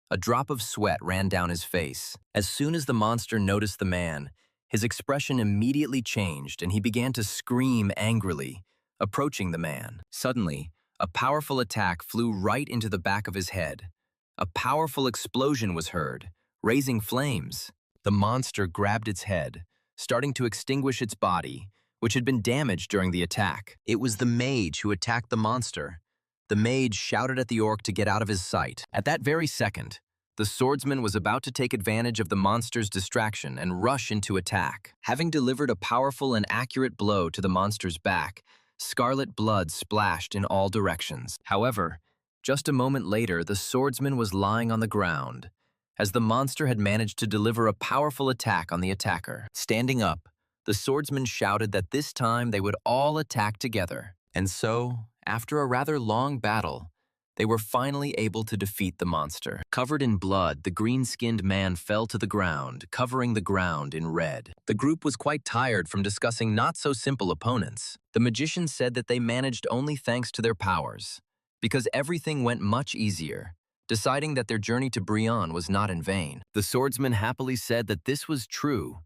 A drop of sweat ran down his face. As soon as the monster noticed the man, his expression immediately changed and he began to scream angrily, approaching the man. Suddenly, a powerful attack flew right into the back of his head. A powerful explosion was heard, raising flames. The monster grabbed its head, starting to extinguish its body, which had been damaged during the attack. It was the mage who attacked the monster. The mage shouted at the orc to get out of his sight. At that very second, the swordsman was about to take advantage of the monster's distraction and rush into attack. Having delivered a powerful and accurate blow to the monster's back, scarlet blood splashed in all directions. However, just a moment later, the swordsman was lying on the ground, as the monster had managed to deliver a powerful attack on the attacker. Standing up, the swordsman shouted that this time they would all attack together. And so, after a rather long battle, they were finally able to defeat the monster. Covered in blood, the green-skinned man fell to the ground, covering the ground in red. The group was quite tired from discussing not-so-simple opponents. The magician said that they managed only thanks to their powers, because everything went much easier, deciding that their journey to Brion was not in vain. The swordsman happily said that this was true,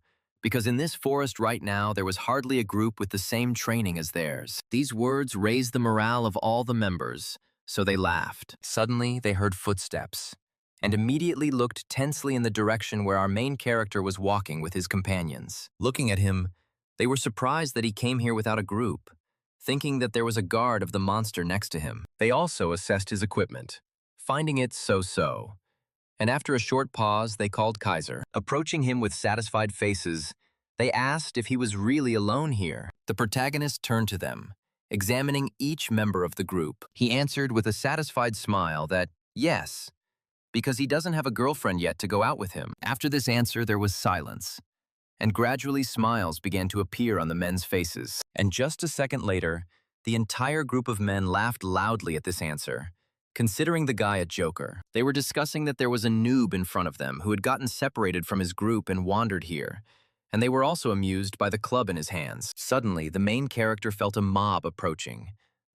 because in this forest right now there was hardly a group with the same training as theirs. These words raised the morale of all the members, so they laughed. Suddenly, they heard footsteps, and immediately looked tensely in the direction where our main character was walking with his companions. Looking at him, they were surprised that he came here without a group, thinking that there was a guard of the monster next to him. They also assessed his equipment, finding it so-so. And after a short pause, they called Kaiser. Approaching him with satisfied faces, they asked if he was really alone here. The protagonist turned to them, examining each member of the group. He answered with a satisfied smile that, yes, because he doesn't have a girlfriend yet to go out with him. After this answer, there was silence, and gradually smiles began to appear on the men's faces. And just a second later, the entire group of men laughed loudly at this answer, considering the guy a joker. They were discussing that there was a noob in front of them who had gotten separated from his group and wandered here, and they were also amused by the club in his hands. Suddenly, the main character felt a mob approaching.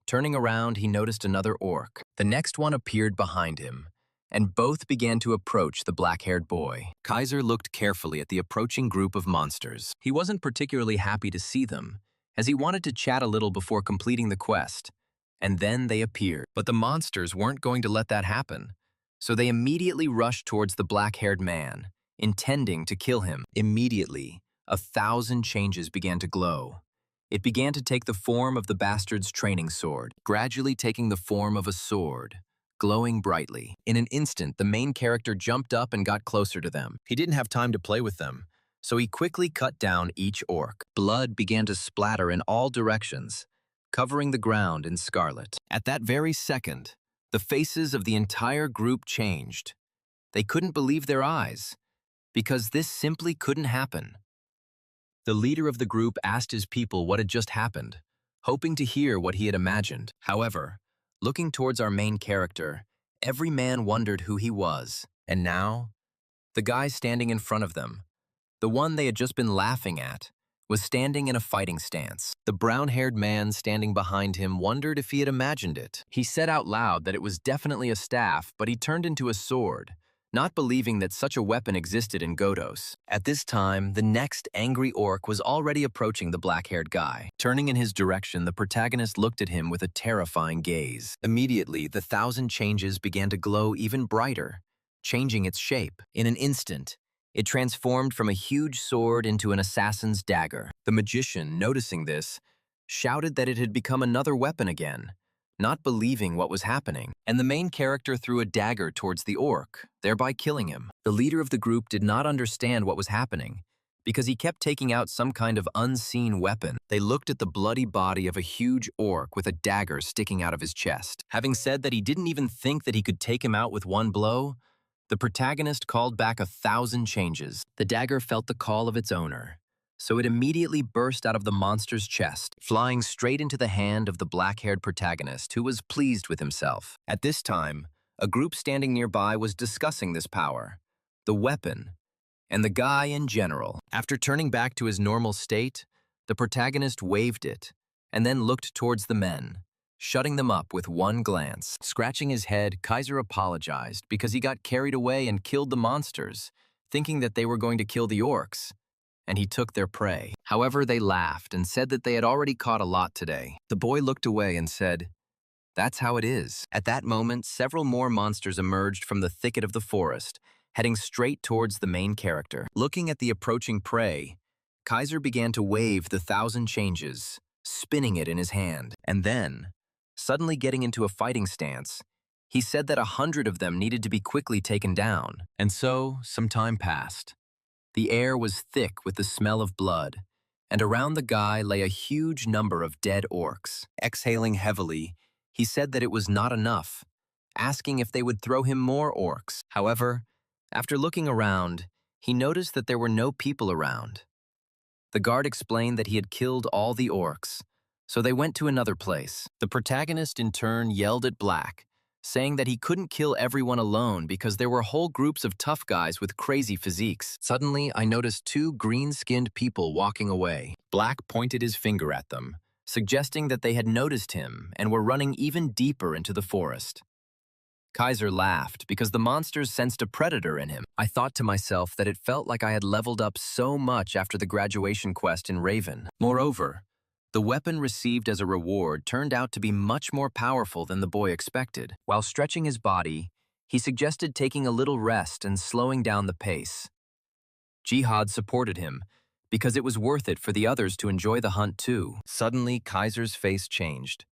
Turning around, he noticed another orc. The next one appeared behind him, and both began to approach the black-haired boy. Kaiser looked carefully at the approaching group of monsters. He wasn't particularly happy to see them, as he wanted to chat a little before completing the quest. And then they appeared. But the monsters weren't going to let that happen, so they immediately rushed towards the black-haired man, intending to kill him. Immediately, 1,000 changes began to glow. It began to take the form of the bastard's training sword, gradually taking the form of a sword, glowing brightly. In an instant, the main character jumped up and got closer to them. He didn't have time to play with them, so he quickly cut down each orc. Blood began to splatter in all directions, covering the ground in scarlet. At that very second, the faces of the entire group changed. They couldn't believe their eyes, because this simply couldn't happen. The leader of the group asked his people what had just happened, hoping to hear what he had imagined. However, looking towards our main character, every man wondered who he was. And now, the guy standing in front of them, the one they had just been laughing at, was standing in a fighting stance. The brown-haired man standing behind him wondered if he had imagined it. He said out loud that it was definitely a staff, but he turned into a sword, not believing that such a weapon existed in Godos. At this time, the next angry orc was already approaching the black-haired guy. Turning in his direction, the protagonist looked at him with a terrifying gaze. Immediately, the 1,000 changes began to glow even brighter, changing its shape. In an instant, it transformed from a huge sword into an assassin's dagger. The magician, noticing this, shouted that it had become another weapon again, not believing what was happening, and the main character threw a dagger towards the orc, thereby killing him. The leader of the group did not understand what was happening, because he kept taking out some kind of unseen weapon. They looked at the bloody body of a huge orc with a dagger sticking out of his chest. Having said that he didn't even think that he could take him out with one blow, the protagonist called back 1,000 changes. The dagger felt the call of its owner, so it immediately burst out of the monster's chest, flying straight into the hand of the black-haired protagonist, who was pleased with himself. At this time, a group standing nearby was discussing this power, the weapon, and the guy in general. After turning back to his normal state, the protagonist waved it, and then looked towards the men, shutting them up with one glance. Scratching his head, Kaiser apologized because he got carried away and killed the monsters, thinking that they were going to kill the orcs, and he took their prey. However, they laughed and said that they had already caught a lot today. The boy looked away and said, "That's how it is." At that moment, several more monsters emerged from the thicket of the forest, heading straight towards the main character. Looking at the approaching prey, Kaiser began to wave the 1,000 changes, spinning it in his hand. And then, suddenly getting into a fighting stance, he said that 100 of them needed to be quickly taken down. And so, some time passed. The air was thick with the smell of blood, and around the guy lay a huge number of dead orcs. Exhaling heavily, he said that it was not enough, asking if they would throw him more orcs. However, after looking around, he noticed that there were no people around. The guard explained that he had killed all the orcs, so they went to another place. The protagonist in turn yelled at Black, saying that he couldn't kill everyone alone because there were whole groups of tough guys with crazy physiques. Suddenly, I noticed 2 green-skinned people walking away. Black pointed his finger at them, suggesting that they had noticed him and were running even deeper into the forest. Kaiser laughed because the monsters sensed a predator in him. I thought to myself that it felt like I had leveled up so much after the graduation quest in Raven. Moreover, the weapon received as a reward turned out to be much more powerful than the boy expected. While stretching his body, he suggested taking a little rest and slowing down the pace. Jihad supported him, because it was worth it for the others to enjoy the hunt too. Suddenly, Kaiser's face changed.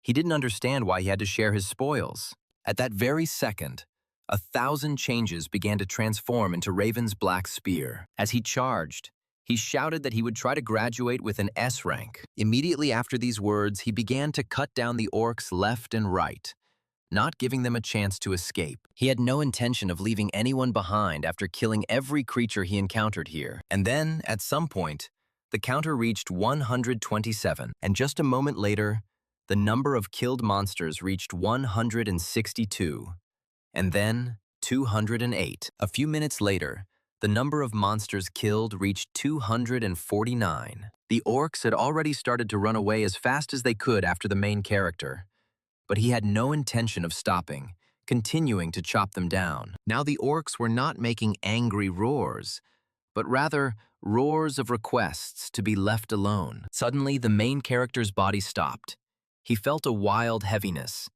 He didn't understand why he had to share his spoils. At that very second, 1,000 changes began to transform into Raven's black spear. As he charged, he shouted that he would try to graduate with an S rank. Immediately after these words, he began to cut down the orcs left and right, not giving them a chance to escape. He had no intention of leaving anyone behind after killing every creature he encountered here. And then, at some point, the counter reached 127, and just a moment later, the number of killed monsters reached 162, and then 208. A few minutes later, the number of monsters killed reached 249. The orcs had already started to run away as fast as they could after the main character, but he had no intention of stopping, continuing to chop them down. Now the orcs were not making angry roars, but rather roars of requests to be left alone. Suddenly, the main character's body stopped. He felt a wild heaviness.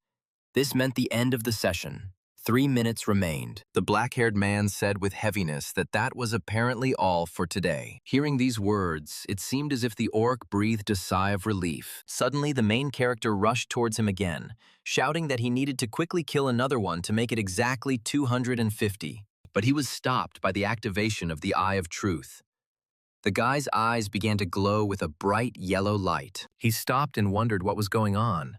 This meant the end of the session. 3 minutes remained. The black-haired man said with heaviness that that was apparently all for today. Hearing these words, it seemed as if the orc breathed a sigh of relief. Suddenly, the main character rushed towards him again, shouting that he needed to quickly kill another one to make it exactly 250. But he was stopped by the activation of the Eye of Truth. The guy's eyes began to glow with a bright yellow light. He stopped and wondered what was going on.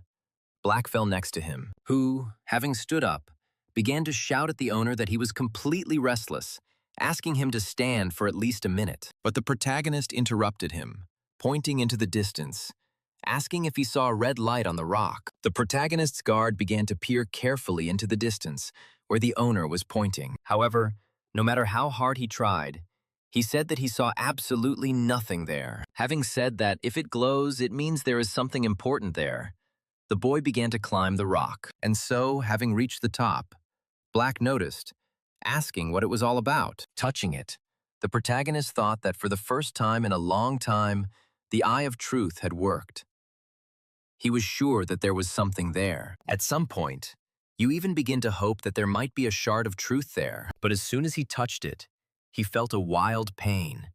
Black fell next to him, who, having stood up, began to shout at the owner that he was completely restless, asking him to stand for at least a minute. But the protagonist interrupted him, pointing into the distance, asking if he saw a red light on the rock. The protagonist's guard began to peer carefully into the distance, where the owner was pointing. However, no matter how hard he tried, he said that he saw absolutely nothing there. Having said that if it glows, it means there is something important there, the boy began to climb the rock. And so, having reached the top, Black noticed, asking what it was all about. Touching it, the protagonist thought that for the first time in a long time, the Eye of Truth had worked. He was sure that there was something there. At some point, you even begin to hope that there might be a shard of truth there. But as soon as he touched it, he felt a wild pain.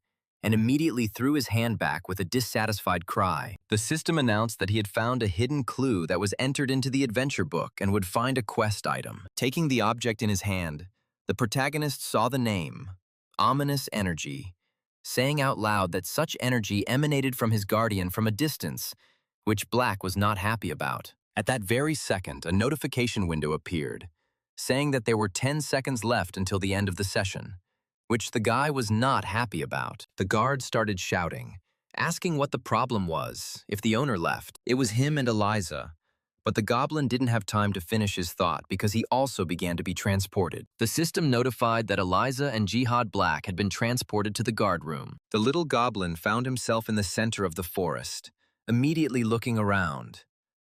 and immediately threw his hand back with a dissatisfied cry. The system announced that he had found a hidden clue that was entered into the adventure book and would find a quest item. Taking the object in his hand, the protagonist saw the name, Ominous Energy, saying out loud that such energy emanated from his guardian from a distance, which Black was not happy about. At that very second, a notification window appeared, saying that there were 10 seconds left until the end of the session, which the guy was not happy about. The guard started shouting, asking what the problem was, if the owner left. It was him and Eliza, but the goblin didn't have time to finish his thought because he also began to be transported. The system notified that Eliza and Jihad Black had been transported to the guard room. The little goblin found himself in the center of the forest, immediately looking around.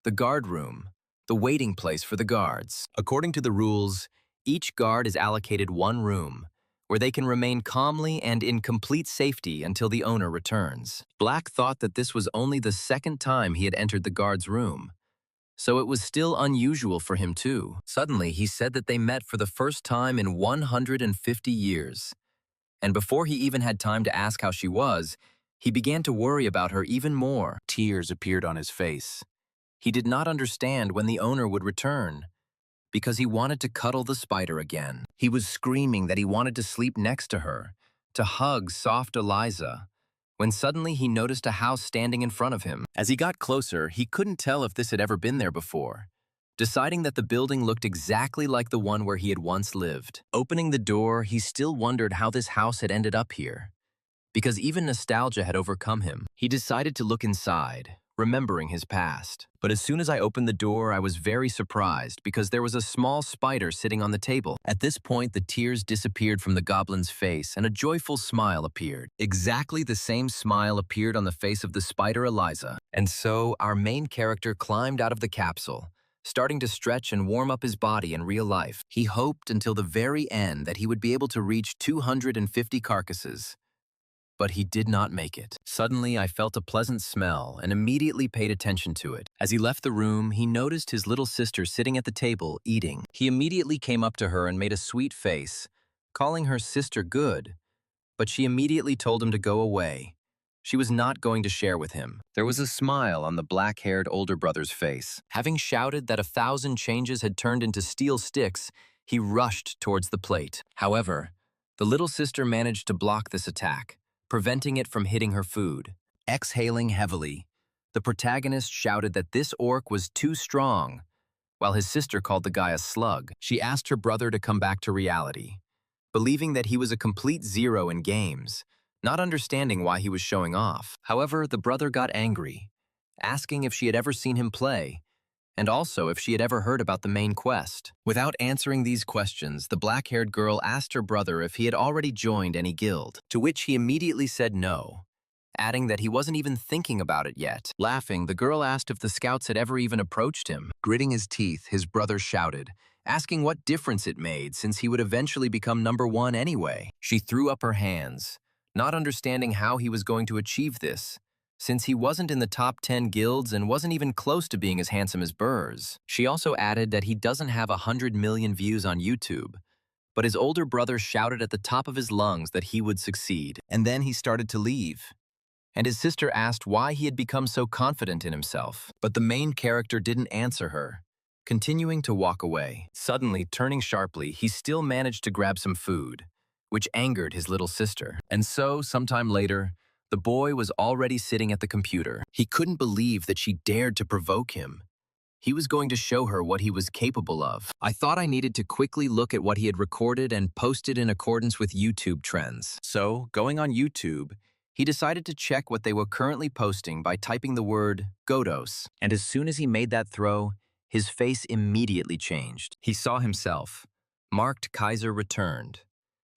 The guard room, the waiting place for the guards. According to the rules, each guard is allocated one room, where they can remain calmly and in complete safety until the owner returns. Black thought that this was only the second time he had entered the guard's room, so it was still unusual for him too. Suddenly, he said that they met for the first time in 150 years. And before he even had time to ask how she was, he began to worry about her even more. Tears appeared on his face. He did not understand when the owner would return, because he wanted to cuddle the spider again. He was screaming that he wanted to sleep next to her, to hug soft Eliza, when suddenly he noticed a house standing in front of him. As he got closer, he couldn't tell if this had ever been there before, deciding that the building looked exactly like the one where he had once lived. Opening the door, he still wondered how this house had ended up here, because even nostalgia had overcome him. He decided to look inside, remembering his past. But as soon as I opened the door, I was very surprised because there was a small spider sitting on the table. At this point, the tears disappeared from the goblin's face and a joyful smile appeared. Exactly the same smile appeared on the face of the spider Eliza. And so, our main character climbed out of the capsule, starting to stretch and warm up his body in real life. He hoped until the very end that he would be able to reach 250 carcasses. But he did not make it. Suddenly, I felt a pleasant smell and immediately paid attention to it. As he left the room, he noticed his little sister sitting at the table, eating. He immediately came up to her and made a sweet face, calling her sister good, but she immediately told him to go away. She was not going to share with him. There was a smile on the black-haired older brother's face. Having shouted that 1,000 changes had turned into steel sticks, he rushed towards the plate. However, the little sister managed to block this attack, preventing it from hitting her food. Exhaling heavily, the protagonist shouted that this orc was too strong, while his sister called the guy a slug. She asked her brother to come back to reality, believing that he was a complete zero in games, not understanding why he was showing off. However, the brother got angry, asking if she had ever seen him play, and also if she had ever heard about the main quest. Without answering these questions, the black-haired girl asked her brother if he had already joined any guild, to which he immediately said no, adding that he wasn't even thinking about it yet. Laughing, the girl asked if the scouts had ever even approached him. Gritting his teeth, his brother shouted, asking what difference it made since he would eventually become #1 anyway. She threw up her hands, not understanding how he was going to achieve this, since he wasn't in the top 10 guilds and wasn't even close to being as handsome as Burrs. She also added that he doesn't have 100 million views on YouTube, but his older brother shouted at the top of his lungs that he would succeed. And then he started to leave, and his sister asked why he had become so confident in himself. But the main character didn't answer her, continuing to walk away. Suddenly, turning sharply, he still managed to grab some food, which angered his little sister. And so, sometime later, the boy was already sitting at the computer. He couldn't believe that she dared to provoke him. He was going to show her what he was capable of. I thought I needed to quickly look at what he had recorded and posted in accordance with YouTube trends. So, going on YouTube, he decided to check what they were currently posting by typing the word Godos. And as soon as he made that throw, his face immediately changed. He saw himself, marked Kaiser Returned,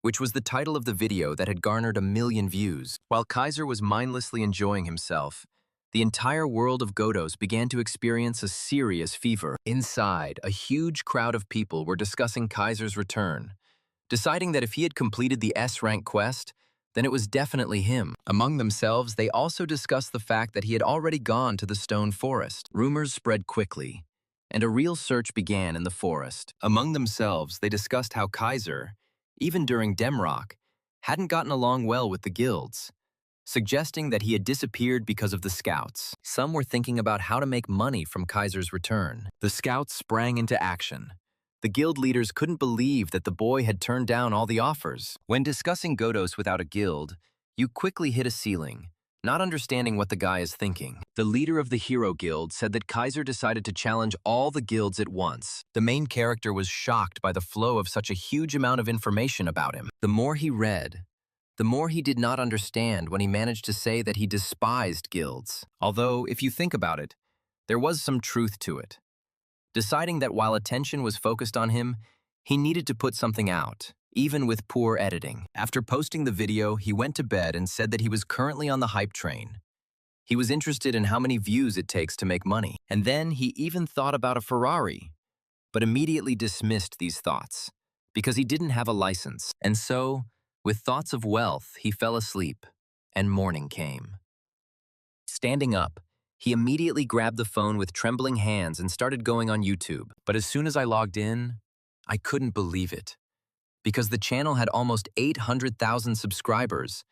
which was the title of the video that had garnered 1 million views. While Kaiser was mindlessly enjoying himself, the entire world of Godos began to experience a serious fever. Inside, a huge crowd of people were discussing Kaiser's return, deciding that if he had completed the S-rank quest, then it was definitely him. Among themselves, they also discussed the fact that he had already gone to the Stone Forest. Rumors spread quickly, and a real search began in the forest. Among themselves, they discussed how Kaiser, even during Demrock, hadn't gotten along well with the guilds, suggesting that he had disappeared because of the scouts. Some were thinking about how to make money from Kaiser's return. The scouts sprang into action. The guild leaders couldn't believe that the boy had turned down all the offers. When discussing Godos without a guild, you quickly hit a ceiling, not understanding what the guy is thinking. The leader of the Hero Guild said that Kaiser decided to challenge all the guilds at once. The main character was shocked by the flow of such a huge amount of information about him. The more he read, the more he did not understand when he managed to say that he despised guilds. Although, if you think about it, there was some truth to it. Deciding that while attention was focused on him, he needed to put something out, even with poor editing. After posting the video, he went to bed and said that he was currently on the hype train. He was interested in how many views it takes to make money. And then he even thought about a Ferrari, but immediately dismissed these thoughts because he didn't have a license. And so, with thoughts of wealth, he fell asleep, and morning came. Standing up, he immediately grabbed the phone with trembling hands and started going on YouTube. But as soon as I logged in, I couldn't believe it, because the channel had almost 800,000 subscribers,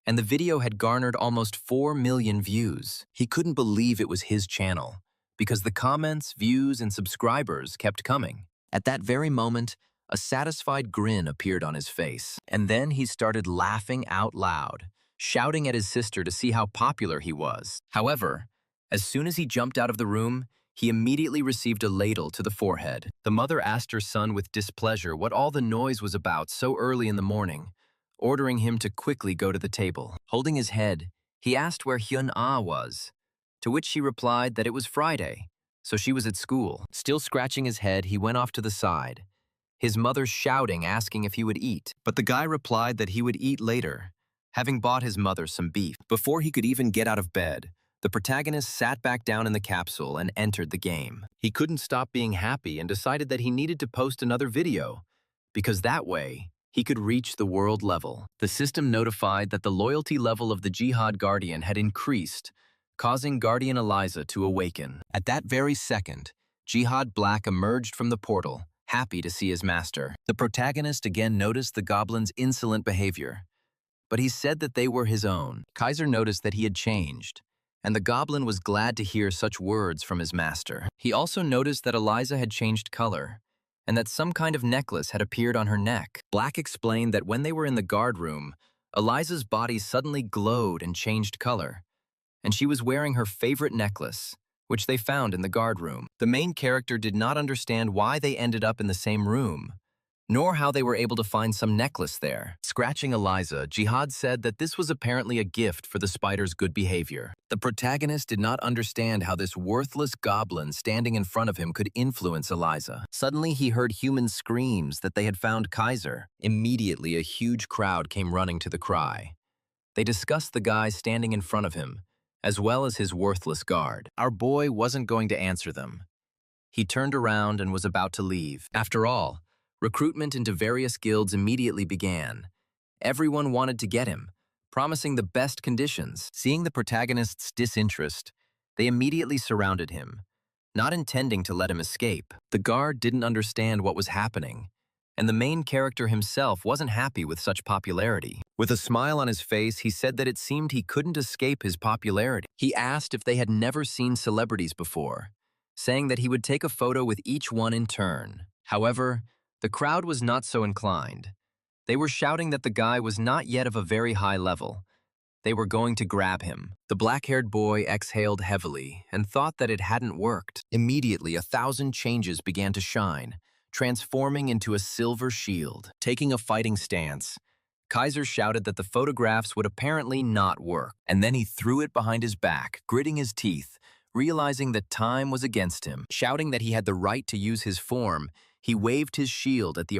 and the video had garnered almost 4 million views. He couldn't believe it was his channel, because the comments, views, and subscribers kept coming. At that very moment, a satisfied grin appeared on his face, and then he started laughing out loud, shouting at his sister to see how popular he was. However, as soon as he jumped out of the room, he immediately received a ladle to the forehead. The mother asked her son with displeasure what all the noise was about so early in the morning, ordering him to quickly go to the table. Holding his head, he asked where Hyun-ah was, to which she replied that it was Friday, so she was at school. Still scratching his head, he went off to the side, his mother shouting, asking if he would eat. But the guy replied that he would eat later, having bought his mother some beef. Before he could even get out of bed, the protagonist sat back down in the capsule and entered the game. He couldn't stop being happy and decided that he needed to post another video, because that way, he could reach the world level. The system notified that the loyalty level of the Jihad Guardian had increased, causing Guardian Eliza to awaken. At that very second, Jihad Black emerged from the portal, happy to see his master. The protagonist again noticed the goblin's insolent behavior, but he said that they were his own. Kaiser noticed that he had changed, and the goblin was glad to hear such words from his master. He also noticed that Eliza had changed color, and that some kind of necklace had appeared on her neck. Black explained that when they were in the guard room, Eliza's body suddenly glowed and changed color, and she was wearing her favorite necklace, which they found in the guard room. The main character did not understand why they ended up in the same room, nor how they were able to find some necklace there. Scratching Eliza, Jihad said that this was apparently a gift for the spider's good behavior. The protagonist did not understand how this worthless goblin standing in front of him could influence Eliza. Suddenly, he heard human screams that they had found Kaiser. Immediately, a huge crowd came running to the cry. They discussed the guy standing in front of him, as well as his worthless guard. Our boy wasn't going to answer them. He turned around and was about to leave. After all, recruitment into various guilds immediately began. Everyone wanted to get him, promising the best conditions. Seeing the protagonist's disinterest, they immediately surrounded him, not intending to let him escape. The guard didn't understand what was happening, and the main character himself wasn't happy with such popularity. With a smile on his face, he said that it seemed he couldn't escape his popularity. He asked if they had never seen celebrities before, saying that he would take a photo with each one in turn. However, the crowd was not so inclined. They were shouting that the guy was not yet of a very high level. They were going to grab him. The black-haired boy exhaled heavily and thought that it hadn't worked. Immediately, 1,000 changes began to shine, transforming into a silver shield. Taking a fighting stance, Kaiser shouted that the photographs would apparently not work, and then he threw it behind his back, gritting his teeth, realizing that time was against him. Shouting that he had the right to use his form, he waved his shield at the